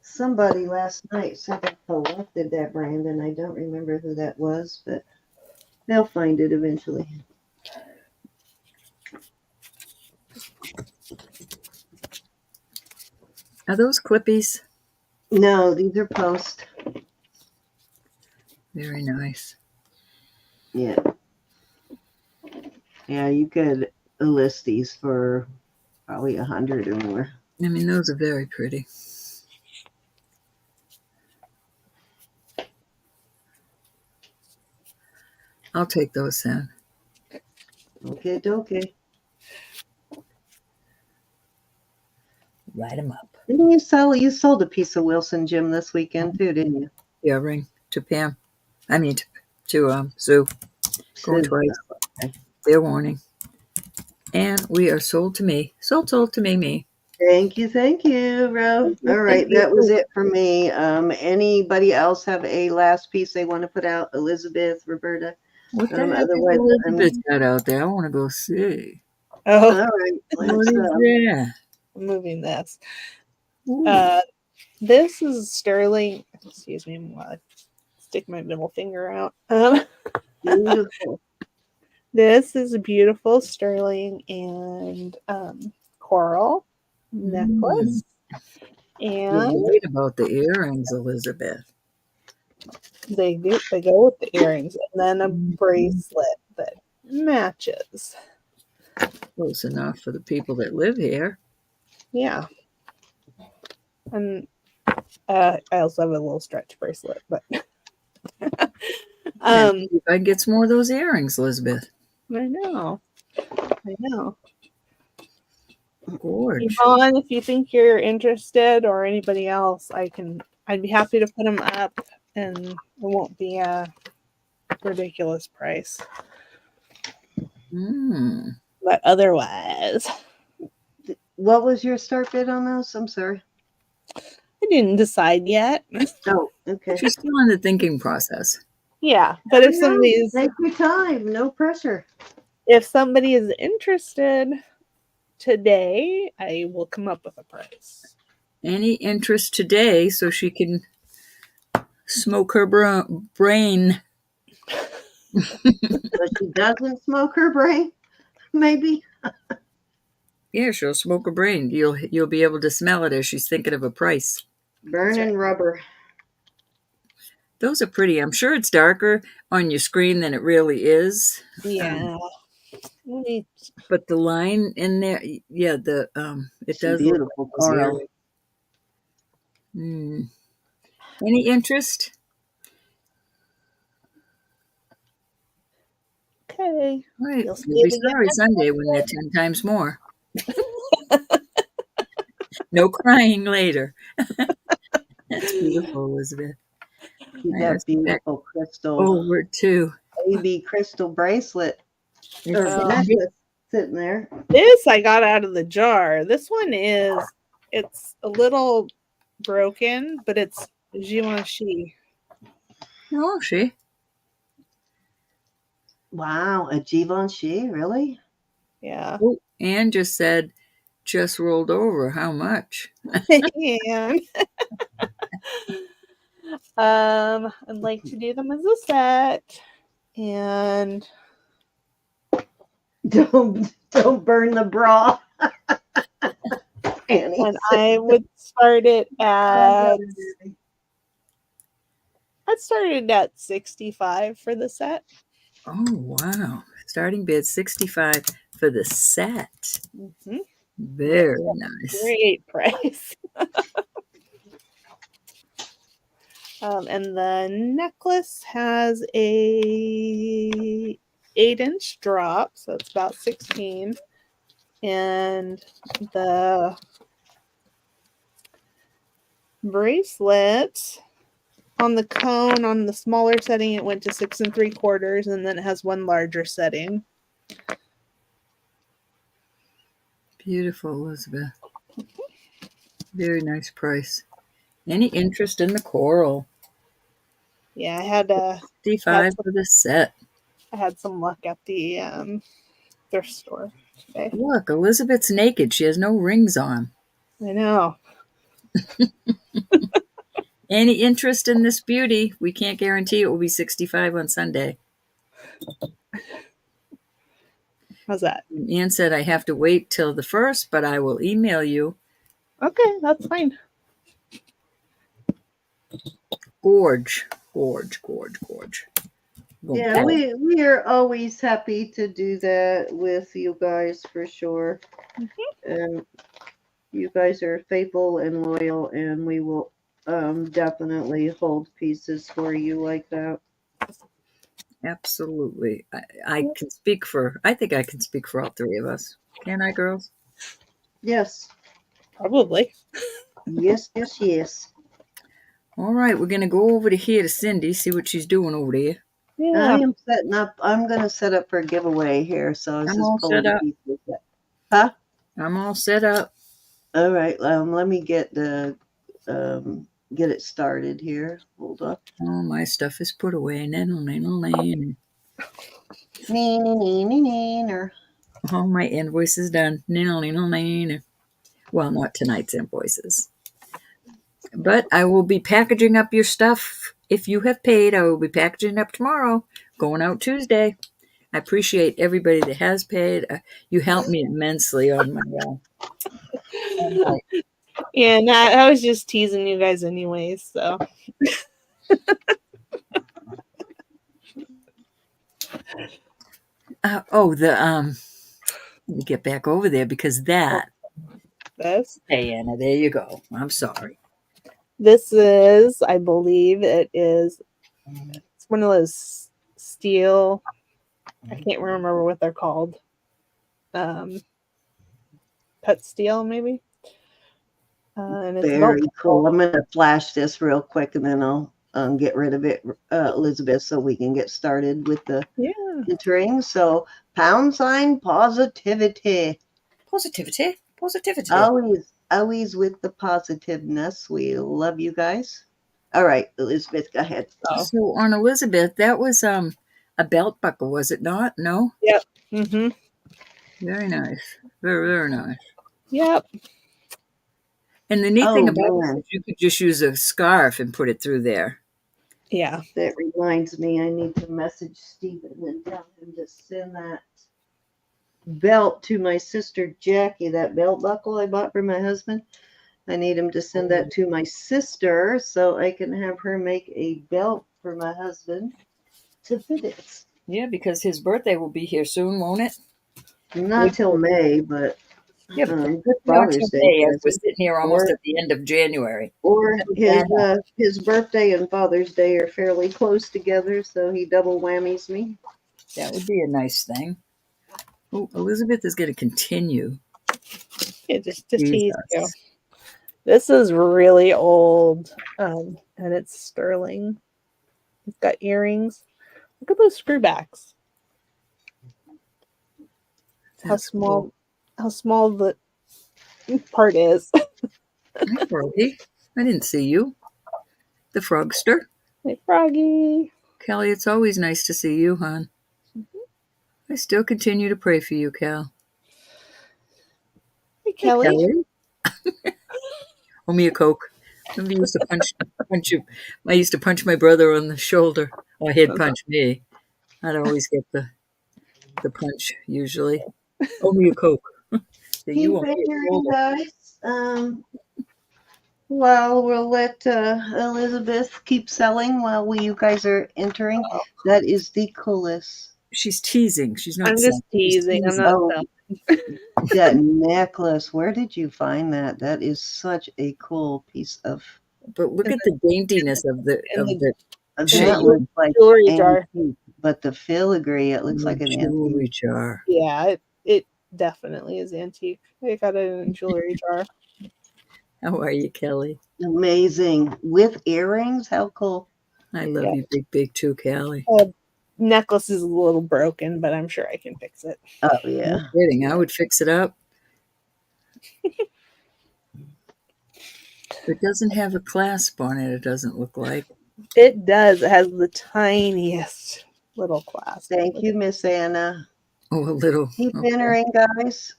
Somebody last night said they collected that brand, and I don't remember who that was, but they'll find it eventually. Are those Clippies? No, these are Post. Very nice. Yeah. Yeah, you could list these for probably 100 or more. I mean, those are very pretty. I'll take those then. Okay. Light them up. Didn't you sold a piece of Wilson Gym this weekend too, didn't you? Yeah, ring to Pam. I mean, to Sue. Going twice. Okay. Fair warning. And we are sold to me. Sold to me. Thank you, Ro. All right, that was it for me. Anybody else have a last piece they want to put out? Elizabeth, Roberta? What the heck Otherwise, is Elizabeth got out there? I want to go see. Oh, all right. What is that? I'm moving this. Ooh. This is sterling. Excuse me while I stick my middle finger out. Beautiful. This is a beautiful sterling and coral necklace. You're And right about the earrings, Elizabeth. they go with the earrings, and then a bracelet that matches. Close enough for the people that live here. Yeah. And I also have a little stretch bracelet, but If I get some more of those earrings, Elizabeth. I know. Gorge. Yvonne, if you think you're interested, or anybody else, I'd be happy to put them up, and it won't be a ridiculous price. But otherwise, What was your start bid on those? I'm sorry. I didn't decide yet. Oh, okay. She's still in the thinking process. Yeah, but if take your time, no pressure. If somebody is interested today, I will come up with a price. Any interest today so she can smoke her brain? But she doesn't smoke her brain, maybe. Yeah, she'll smoke her brain. You'll be able to smell it as she's thinking of a price. Burning rubber. Those are pretty. I'm sure it's darker on your screen than it really is. Yeah. But the line in there, yeah, it does beautiful look like coral. Any interest? Okay. Right. You'll be sorry Sunday when they're 10 times more. No crying later. That's beautiful, Elizabeth. That beautiful crystal. Over too. Baby crystal bracelet. Or necklace sitting there. This I got out of the jar. This one it's a little broken, but it's Givenchy. Oh, she. Wow, a Givenchy, really? Yeah. Oh, Anne just said, just rolled over. How much? And I'd like to do them as a set. And don't burn the bra. And I would start it at $65 for the set. Oh, wow. Starting bid $65 for the set. Mm-hmm. Very nice. Great price. And the necklace has a 8-inch drop, so it's about 16. And the bracelet on the cone, on the smaller setting, it went to 6 3/4, and then it has one larger setting. Beautiful, Elizabeth. Very nice price. Any interest in the coral? Yeah, I had $55 for the set. I had some luck at the thrift store today. Look, Elizabeth's naked. She has no rings on. I know. Any interest in this beauty? We can't guarantee it will be 65 on Sunday. How's that? Ann said I have to wait till the 1st, but I will email you. Okay, that's fine. Gorge, gorge, gorge, gorge. Yeah, we are always happy to do that with you guys for sure. And you guys are faithful and loyal, and we will definitely hold pieces for you like that. Absolutely. I can speak for, I think I can speak for all three of us. Can I, girls? Yes. Probably. Yes, yes, yes. All right, we're going to go over to here to Cindy, see what she's doing over there. Yeah. I'm going to set up for a giveaway here. So I was I'm just all pulling set up. pieces. Huh? I'm all set up. All right. Let me get it started here. Hold up. All my stuff is put away. All my invoices done. Well, not tonight's invoices. But I will be packaging up your stuff. If you have paid, I will be packaging up tomorrow. Going out Tuesday. I appreciate everybody that has paid. You helped me immensely on my Yeah, I was just teasing you guys anyways, so. Let me get back over there because that. This. Hey, Anna, there you go. I'm sorry. This is, I believe it's one of those steel, I can't remember what they're called. Cut steel, maybe? And it's very cool. I'm going to flash this real quick and then I'll get rid of it, Elizabeth, so we can get started with the entering. So # positivity. Positivity. Always with the positiveness. We love you guys. All right, Elizabeth, go ahead. So on Elizabeth, that was a belt buckle, was it not? No? Yep. Mm-hmm. Very nice. Very, very nice. Yep. And the neat thing about it is you could just use a scarf and put it through there. Yeah. That reminds me, I need to message Stephen and tell him to send that belt to my sister Jackie, that belt buckle I bought for my husband. I need him to send that to my sister so I can have her make a belt for my husband to fit it. Yeah, because his birthday will be here soon, won't it? Not till May, but yeah, good Father's Day. We're sitting here almost at the end of January. Or his birthday and Father's Day are fairly close together, so he double whammies me. That would be a nice thing. Oh, Elizabeth is going to continue. Yeah, just tease you. This is really old, and it's sterling. It's got earrings. Look at those screwbacks. How small the part is. Hi, Froggy. I didn't see you. The Frogster. Hey, Froggy. Kelly, it's always nice to see you, hon. I still continue to pray for you, Cal. Hey, Kelly. Owe me a Coke. Somebody used to punch you. I used to punch my brother on the shoulder. Or he'd punch me. I'd always get the punch, usually. Owe me a Coke. Keep entering, guys. Well, we'll let Elizabeth keep selling while you guys are entering. That is the coolest. She's teasing. She's not. I'm just teasing. I'm not selling. That necklace. Where did you find that? That is such a cool piece of But look at the daintiness of the shape. That looks like jewelry jar. antique, but the filigree, it looks like an jewelry antique. jar. Yeah, it definitely is antique. I got it in a jewelry jar. How are you, Kelly? Amazing. With earrings? How cool. I love you, big too, Callie. Necklace is a little broken, but I'm sure I can fix it. Oh, No yeah. kidding. I would fix it up. It doesn't have a clasp on it, it doesn't look like. It does. It has the tiniest little clasp. Thank you, Miss Anna. Oh, a little. Keep Okay. entering, guys.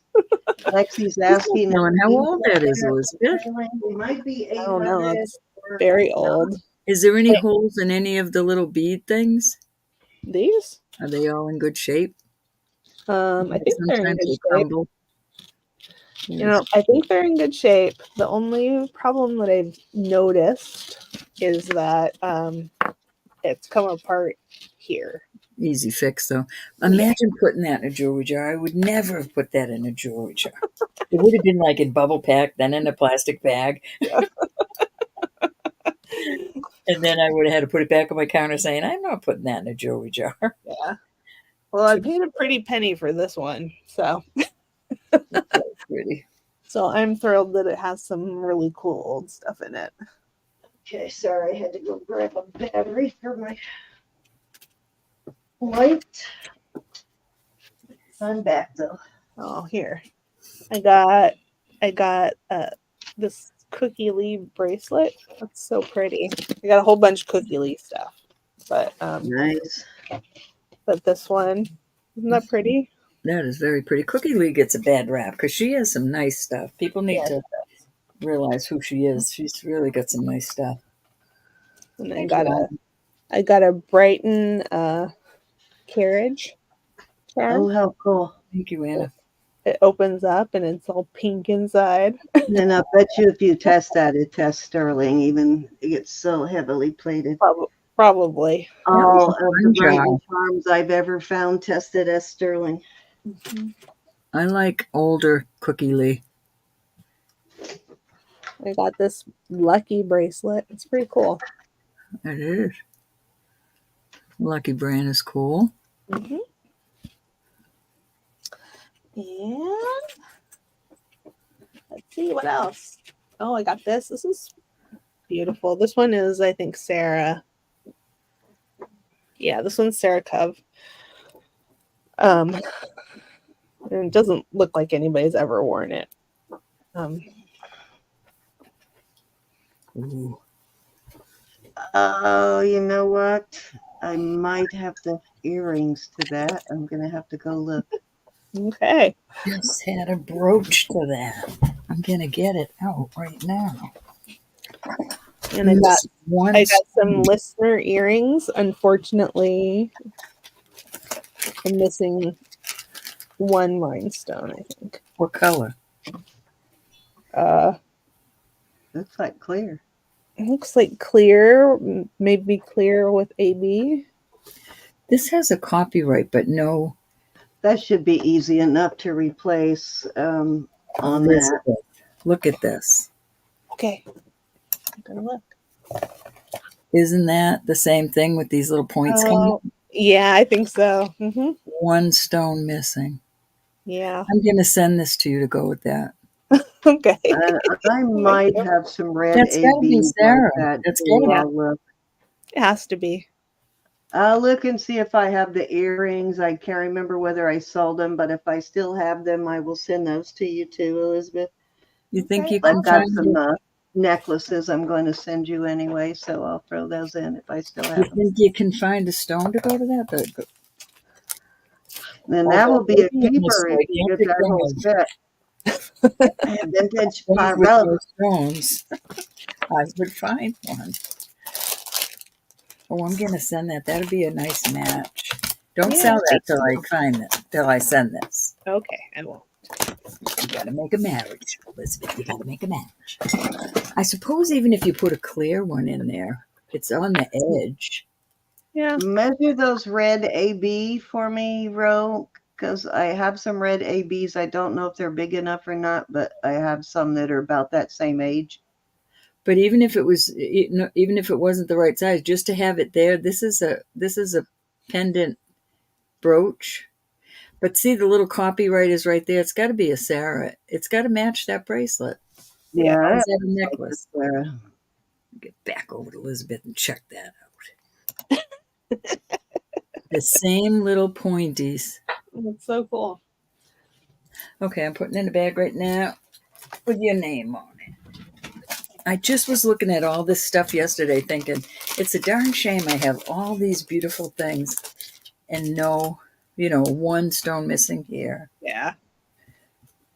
Lexi's asking. Knowing how old that is, Elizabeth. We might be I don't know. 800. It's very old. Is there any holes in any of the little bead things? These? Are they all in good shape? I think they're in Sometimes good they shape. crumble. You know, I think they're in good shape. The only problem that I've noticed is that it's come apart here. Easy fix, though. Imagine putting that in a jewelry jar. I would never have put that in a jewelry jar. It would have been like in bubble pack, then in a plastic bag. And then I would have had to put it back on my counter saying, I'm not putting that in a jewelry jar. Yeah. Well, I paid a pretty penny for this one, so Pretty. so I'm thrilled that it has some really cool old stuff in it. Okay, sorry, I had to go grab a battery for my light. I'm back though. Oh, here. I got this cookie leaf bracelet. That's so pretty. I got a whole bunch of cookie leaf stuff. But Nice. but this one, isn't that pretty? That is very pretty. Cookie Lee gets a bad rap because she has some nice stuff. People need to realize who she is. She's really got some nice stuff. And I got a Brighton carriage charm. Oh, how cool. Thank you, Anna. It opens up and it's all pink inside. And I bet you if you test that, it tests sterling, even it gets so heavily plated. Probably. All of the jar. Brighton charms I've ever found tested as sterling. I like older Cookie Lee. I got this lucky bracelet. It's pretty cool. It is. Lucky brand is cool. Mm-hmm. And let's see what else. Oh, I got this. This is beautiful. This one is, I think, Sarah. Yeah, this one's Sarah Cove. And it doesn't look like anybody's ever worn it. Ooh. Oh, you know what? I might have the earrings to that. I'm going to have to go look. Okay. Just had a brooch to that. I'm going to get it out right now. And I got some listener earrings. Unfortunately, I'm missing one rhinestone, I think. What color? Looks like clear. It looks like clear, maybe clear with AB. This has a copyright, but no. That should be easy enough to replace on Elizabeth. that. Look at this. Okay. I'm gonna look. Isn't that the same thing with these little points coming? Yeah, I think so. Mm-hmm. One stone missing. Yeah. I'm going to send this to you to go with that. Okay. I might have some red That's gotta be AB Sarah. like that. That's Too. gotta be. I'll look. It has to be. I'll look and see if I have the earrings. I can't remember whether I sold them, but if I still have them, I will send those to you too, Elizabeth. You think Okay. you can I've got find some necklaces I'm going to send you anyway, so I'll throw those in if I still You have them. think you can find a stone to go to that? Then that will be a keeper if you Don't get that whole set. Vintage Pirelli. with stones. I would find one. Oh, I'm gonna send that. That'd be a nice match. Don't sell that till I find it. Till I send this. Okay, I won't. You gotta make a marriage, Elizabeth. You gotta make a match. I suppose even if you put a clear one in there, it's on the edge. Yeah. Measure those red AB for me, Ro, because I have some red ABs. I don't know if they're big enough or not, but I have some that are about that same age. But even if it was, even if it wasn't the right size, just to have it there, this is a pendant brooch. But see, the little copyright is right there. It's got to be a Sarah. It's got to match that bracelet. Yeah. Yeah, Is that a like necklace? Sarah. Get back over to Elizabeth and check that out. The same little pointies. That's so cool. Okay, I'm putting in a bag right now with your name on it. I just was looking at all this stuff yesterday thinking, it's a darn shame I have all these beautiful things and no, one stone missing here. Yeah.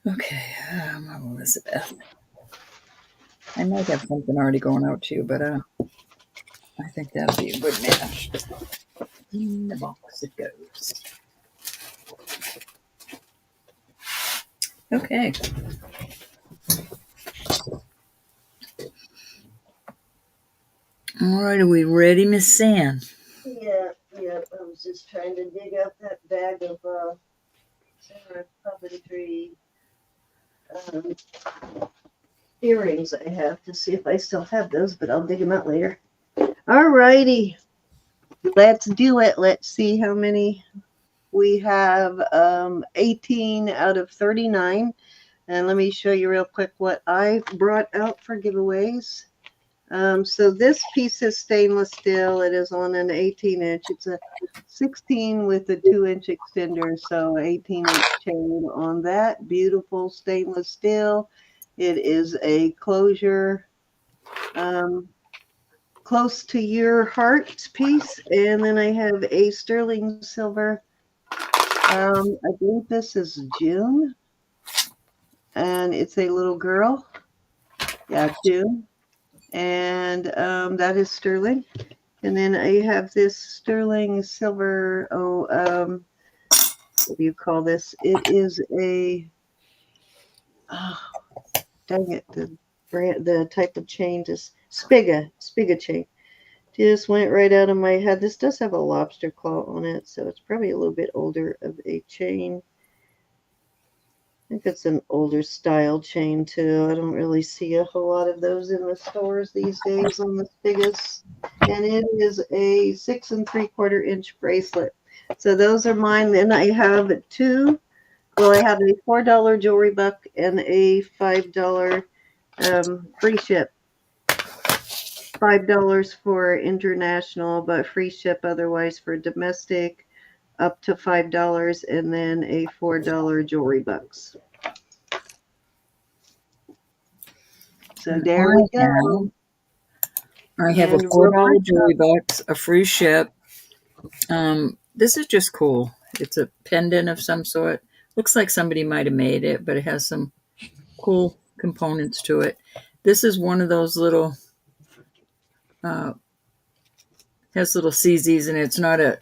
Okay, Elizabeth. I might have something already going out to you, but I think that'll be a good match. In the box it goes. Okay. All right, are we ready, Miss San? Yeah. I was just trying to dig up that bag of Sarah puppetry earrings I have to see if I still have those, but I'll dig them out later. All righty. Let's do it. Let's see how many we have. 18 out of 39. And let me show you real quick what I brought out for giveaways. So this piece is stainless steel. It is on an 18-inch. It's a 16 with a 2-inch extender, so 18-inch chain on that. Beautiful stainless steel. It is a closure close to your heart piece. And then I have a sterling silver. I believe this is June. And it's a little girl. Yeah, June. And that is sterling. And then I have this sterling silver. What do you call this? It is a. Oh, dang it! The type of chain is Spiga chain. Just went right out of my head. This does have a lobster claw on it, so it's probably a little bit older of a chain. I think it's an older style chain too. I don't really see a whole lot of those in the stores these days on the Spigas. And it is a 6 3/4-inch bracelet. So those are mine. Then I have two. Well, I have a $4 jewelry buck and a $5 free ship. $5 for international, but free ship otherwise for domestic, up to $5, and then a $4 jewelry bucks. So there we go. I have a And $4 jewelry box, a free ship. This is just cool. It's a pendant of some sort. Looks like somebody might have made it, but it has some cool components to it. This is one of those little has little CZs in it.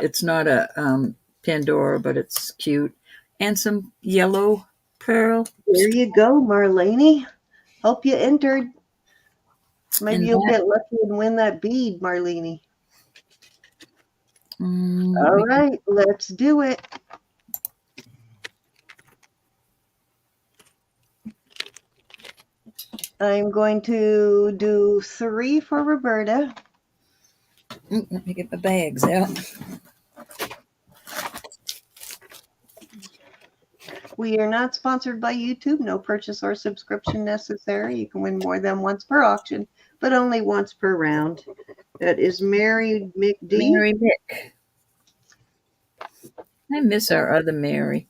It's not a Pandora, but it's cute. And some yellow pearl. there you go, Marlene. Hope you entered. Maybe you'll get lucky and win that bead, Marlene. All right, let's do it. I'm going to do 3 for Roberta. Let me get my bags out. We are not sponsored by YouTube. No purchase or subscription necessary. You can win more than once per auction, but only once per round. That is Mary McD. Mary Mick. I miss our other Mary.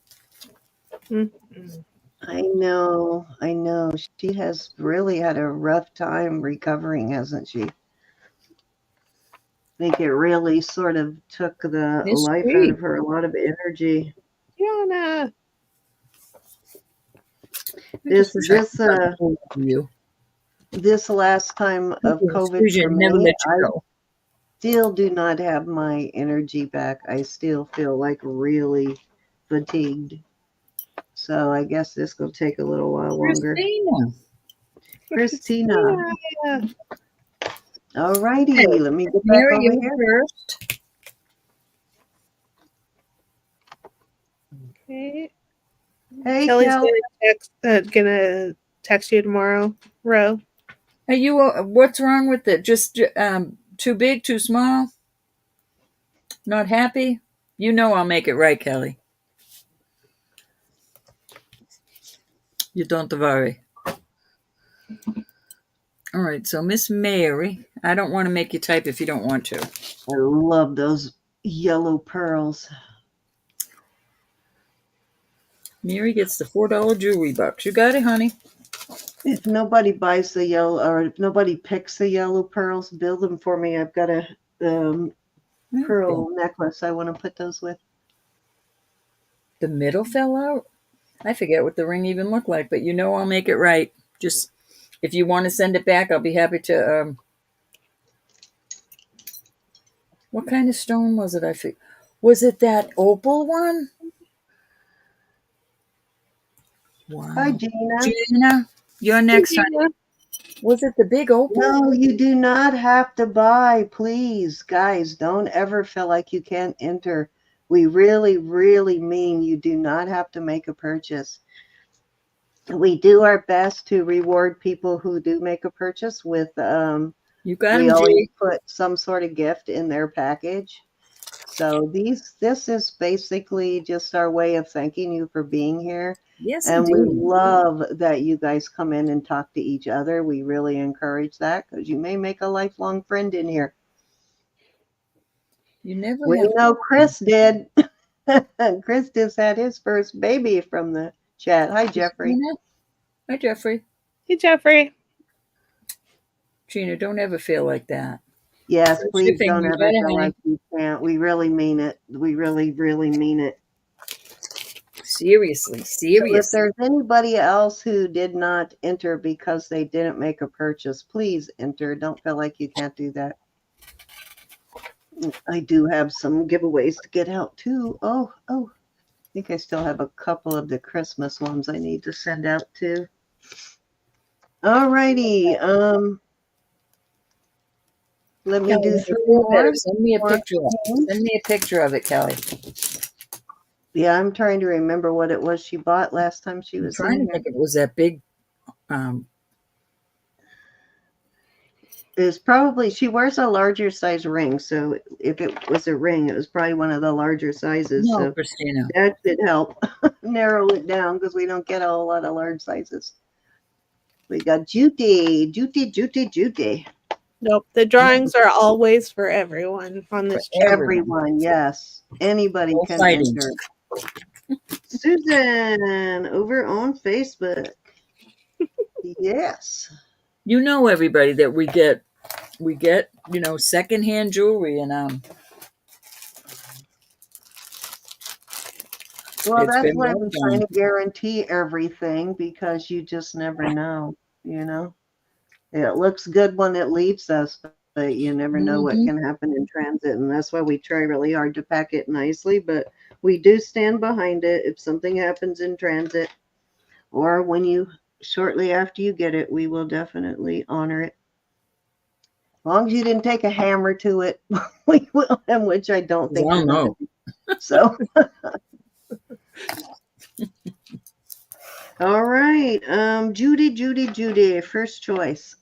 I know. She has really had a rough time recovering, hasn't she? I think it really sort of took the life out of her, a lot of energy. Yana. This last time of COVID for me, I still do not have my energy back. I still feel like really fatigued. So I guess this will take a little while longer. Christina. All righty, let me get back over here. First. Okay. Hey, Kelly's Kel. gonna text you tomorrow, Ro. Are you? What's wrong with it? Just too big, too small? Not happy? You know I'll make it right, Kelly. You don't worry. All right, so Miss Mary, I don't want to make you type if you don't want to. I love those yellow pearls. Mary gets the $4 jewelry box. You got it, honey. If nobody buys the yellow, or if nobody picks the yellow pearls, build them for me. I've got a pearl necklace I want to put those with. The middle fell out? I forget what the ring even looked like, but you know I'll make it right. Just if you want to send it back, I'll be happy to. What kind of stone was it? Was it that opal one? Wow. Hi, Gina. Gina, you're next, honey. Was it the big opal? No, you do not have to buy. Please, guys, don't ever feel like you can't enter. We really, really mean you do not have to make a purchase. We do our best to reward people who do make a purchase with, You got we him, always G. put some sort of gift in their package. So this is basically just our way of thanking you for being here. Yes, And indeed. we love that you guys come in and talk to each other. We really encourage that because you may make a lifelong friend in here. You never We have. know Chris did. Chris just had his first baby from the chat. Hi, Jeffrey. Gina? Hi, Jeffrey. Hey, Jeffrey. Gina, don't ever feel like that. Yes, Free please shipping, don't you ever got it, feel honey. like you can't. We really mean it. We really, really mean it. Seriously. So if Seriously. there's anybody else who did not enter because they didn't make a purchase, please enter. Don't feel like you can't do that. I do have some giveaways to get out too. Oh, I think I still have a couple of the Christmas ones I need to send out too. All righty. Let me do Kelly, three feel more. better. Send me a picture of it, Kelly. Yeah, I'm trying to remember what it was she bought last time she I'm was trying in to here. think it was that big It was probably, she wears a larger size ring, so if it was a ring, it was probably one of the larger sizes. no, So Christina. that should help narrow it down because we don't get a whole lot of large sizes. We got Judy. Nope, the drawings are always for everyone on this For channel. Everyone, yes. Anybody No can fighting. enter. Susan over on Facebook. Yes. You know, everybody, that we get, secondhand jewelry, and Well, it's that's been why well I'm trying done. to guarantee everything because you just never know, you know? It looks good when it leaves us, but you never know what Mhm. can happen in transit. And that's why we try really hard to pack it nicely, but we do stand behind it. If something happens in transit or when you shortly after you get it, we will definitely honor it. As long as you didn't take a hammer to it, we will, and which I don't think I you're don't going know. to do. So, all right. Judy, first choice.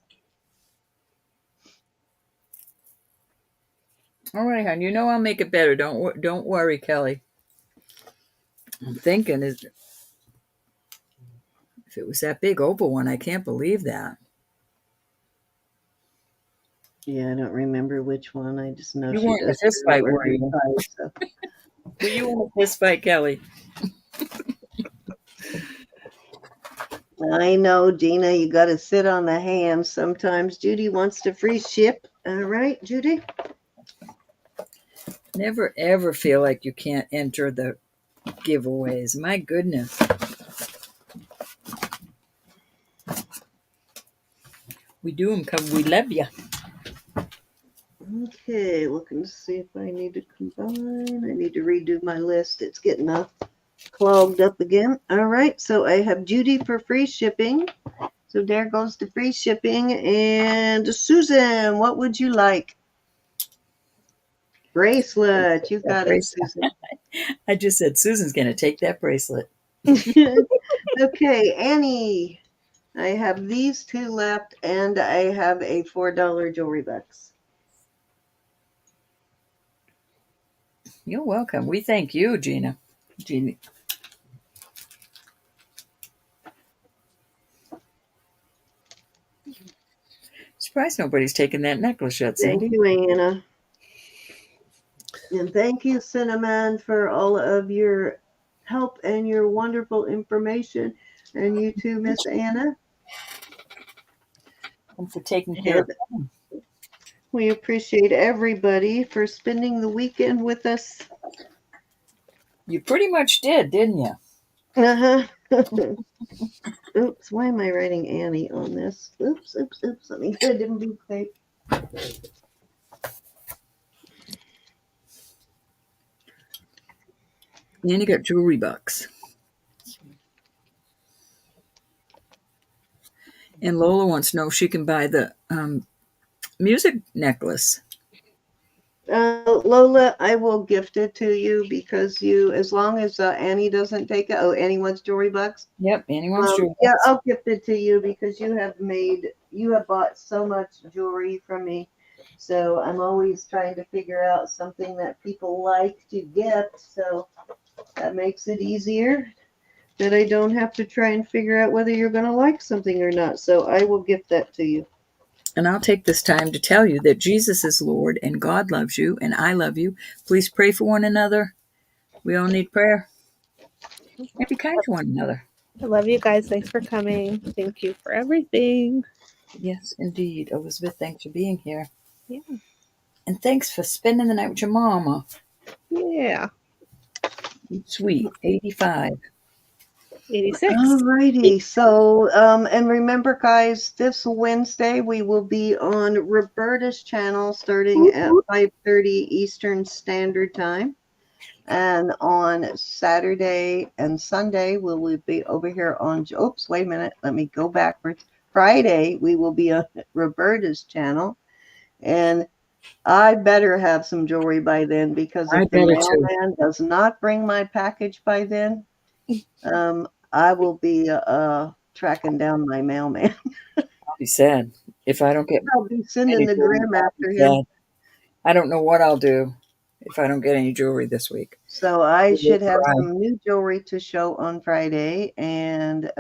All right, hon. You know I'll make it better. Don't worry, Kelly. I'm thinking if it was that big opal one, I can't believe that. Yeah, I don't remember which one. I just know You she weren't in a does fist her fight, were every you? size. So. Were you in a fist fight, Kelly? I know, Gina, you got to sit on the hands sometimes. Judy wants to free ship. All right, Judy. Never ever feel like you can't enter the giveaways. My goodness. We do them because we love you. Okay, looking to see if I need to combine. I need to redo my list. It's getting clogged up again. All right, so I have Judy for free shipping. So there goes the free shipping. And Susan, what would you like? Bracelet. You got it, Susan. I just said Susan's going to take that bracelet. Okay, Annie. I have these two left, and I have a $4 jewelry box. You're welcome. We thank you, Gina. Jeannie. Surprised nobody's taken that necklace yet, Thank Cindy. you, Anna. And thank you, Cinnamon, for all of your help and your wonderful information. And you too, Miss Anna. And for taking care of them. We appreciate everybody for spending the weekend with us. You pretty much did, didn't you? Uh-huh. Oops, why am I writing Annie on this? Oops. Let me get a different blue tape. And you got jewelry box. And Lola wants to know if she can buy the music necklace. Lola, I will gift it to you because as long as Annie doesn't take it. Oh, Annie wants jewelry box? Yep, Annie wants jewelry Yeah, box. I'll gift it to you because you have bought so much jewelry from me. So I'm always trying to figure out something that people like to gift. So that makes it easier that I don't have to try and figure out whether you're going to like something or not. So I will gift that to you. And I'll take this time to tell you that Jesus is Lord and God loves you and I love you. Please pray for one another. We all need prayer. And be kind to one another. I love you guys. Thanks for coming. Thank you for everything. Yes, indeed. Elizabeth, thanks for being here. Yeah. And thanks for spending the night with your mama. Yeah. Sweet. 85. 86. Alrighty. So, and remember, guys, this Wednesday we will be on Roberta's channel starting at 5:30 Eastern Standard Time. And on Saturday and Sunday, we will be over here on, oops, wait a minute. Let me go backwards. Friday, we will be on Roberta's channel. And I better have some jewelry by then because I if the better too. mailman does not bring my package by then, I will be tracking down my mailman. I'll be sad if I don't get I'll be sending any the jewelry. grim I'll after be him. sad. I don't know what I'll do if I don't get any jewelry this week. So I will should have cry. some new jewelry to show on Friday. And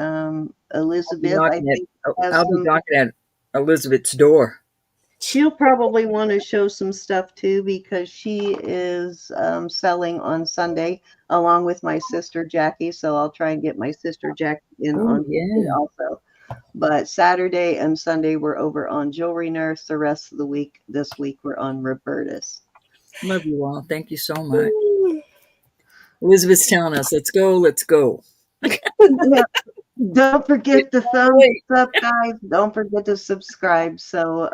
Elizabeth, I think, has I'll be some. knocking at Elizabeth's door. She'll probably want to show some stuff too because she is selling on Sunday along with my sister Jackie. So I'll try and get my sister Jackie in Oh, on Sunday yeah. also. But Saturday and Sunday we're over on Jewelry Nurse. The rest of the week, this week, we're on Roberta's. Love you all. Thank you so much. Elizabeth's telling us, let's go, let's go. Yeah. Don't forget the thumbs up, guys. Don't forget to subscribe. So,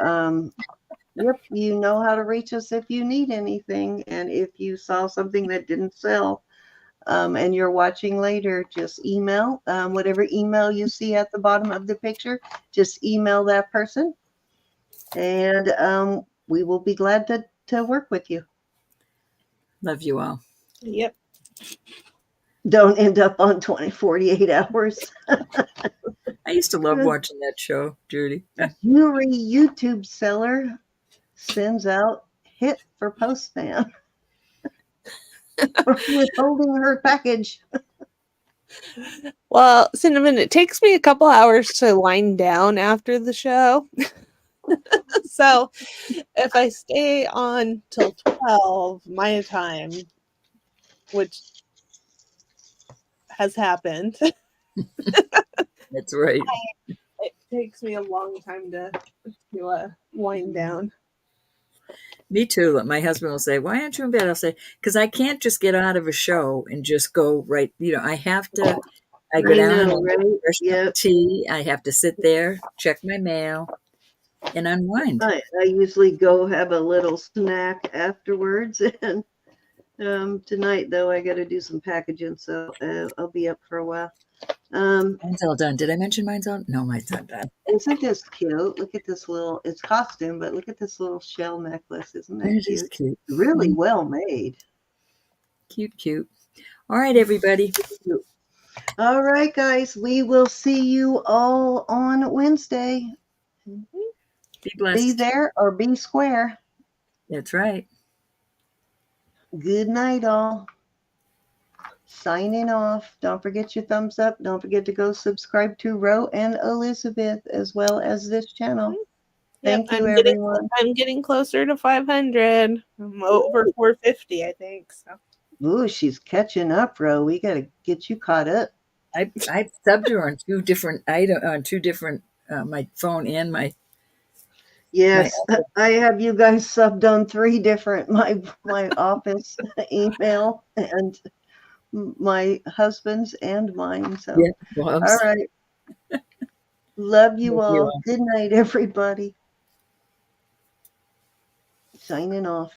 yep, you know how to reach us if you need anything. And if you saw something that didn't sell and you're watching later, just email whatever email you see at the bottom of the picture. Just email that person. And we will be glad to work with you. Love you all. Yep. Don't end up on 48 hours. I used to love watching that show, Judy. Jewelry YouTube seller sends out hit for postman for withholding her package. Well, Cinnamon, it takes me a couple hours to wind down after the show. So if I stay on till 12 my time, which has happened, That's right. it takes me a long time to wind down. Me too. My husband will say, why aren't you in bed? I'll say, because I can't just get out of a show and just go right. I have to. I go down and brush my tea. I have to sit there, check my mail, and unwind. I usually go have a little snack afterwards. And tonight, though, I got to do some packaging, so I'll be up for a while. Mine's all done. Did I mention mine's all? No, mine's not done. Isn't this cute? Look at this little, it's costume, but look at this little shell necklace. Isn't that It cute? is cute. Really well made. Cute. All right, everybody. All right, guys. We will see you all on Wednesday. Be Be blessed. there or be square. That's right. Good night, all. Signing off. Don't forget your thumbs up. Don't forget to go subscribe to Ro and Elizabeth as well as this channel. Yep, Thank you, everyone. I'm getting closer to 500. I'm over 450, I think. So Ooh, she's catching up, Ro. We got to get you caught up. I subbed her on two different my phone and my Yes, I have you guys subbed on 3 different my office email and my husband's and mine. So, yeah. Well, all right. Love you Thank you. all. Good night, everybody. Signing off.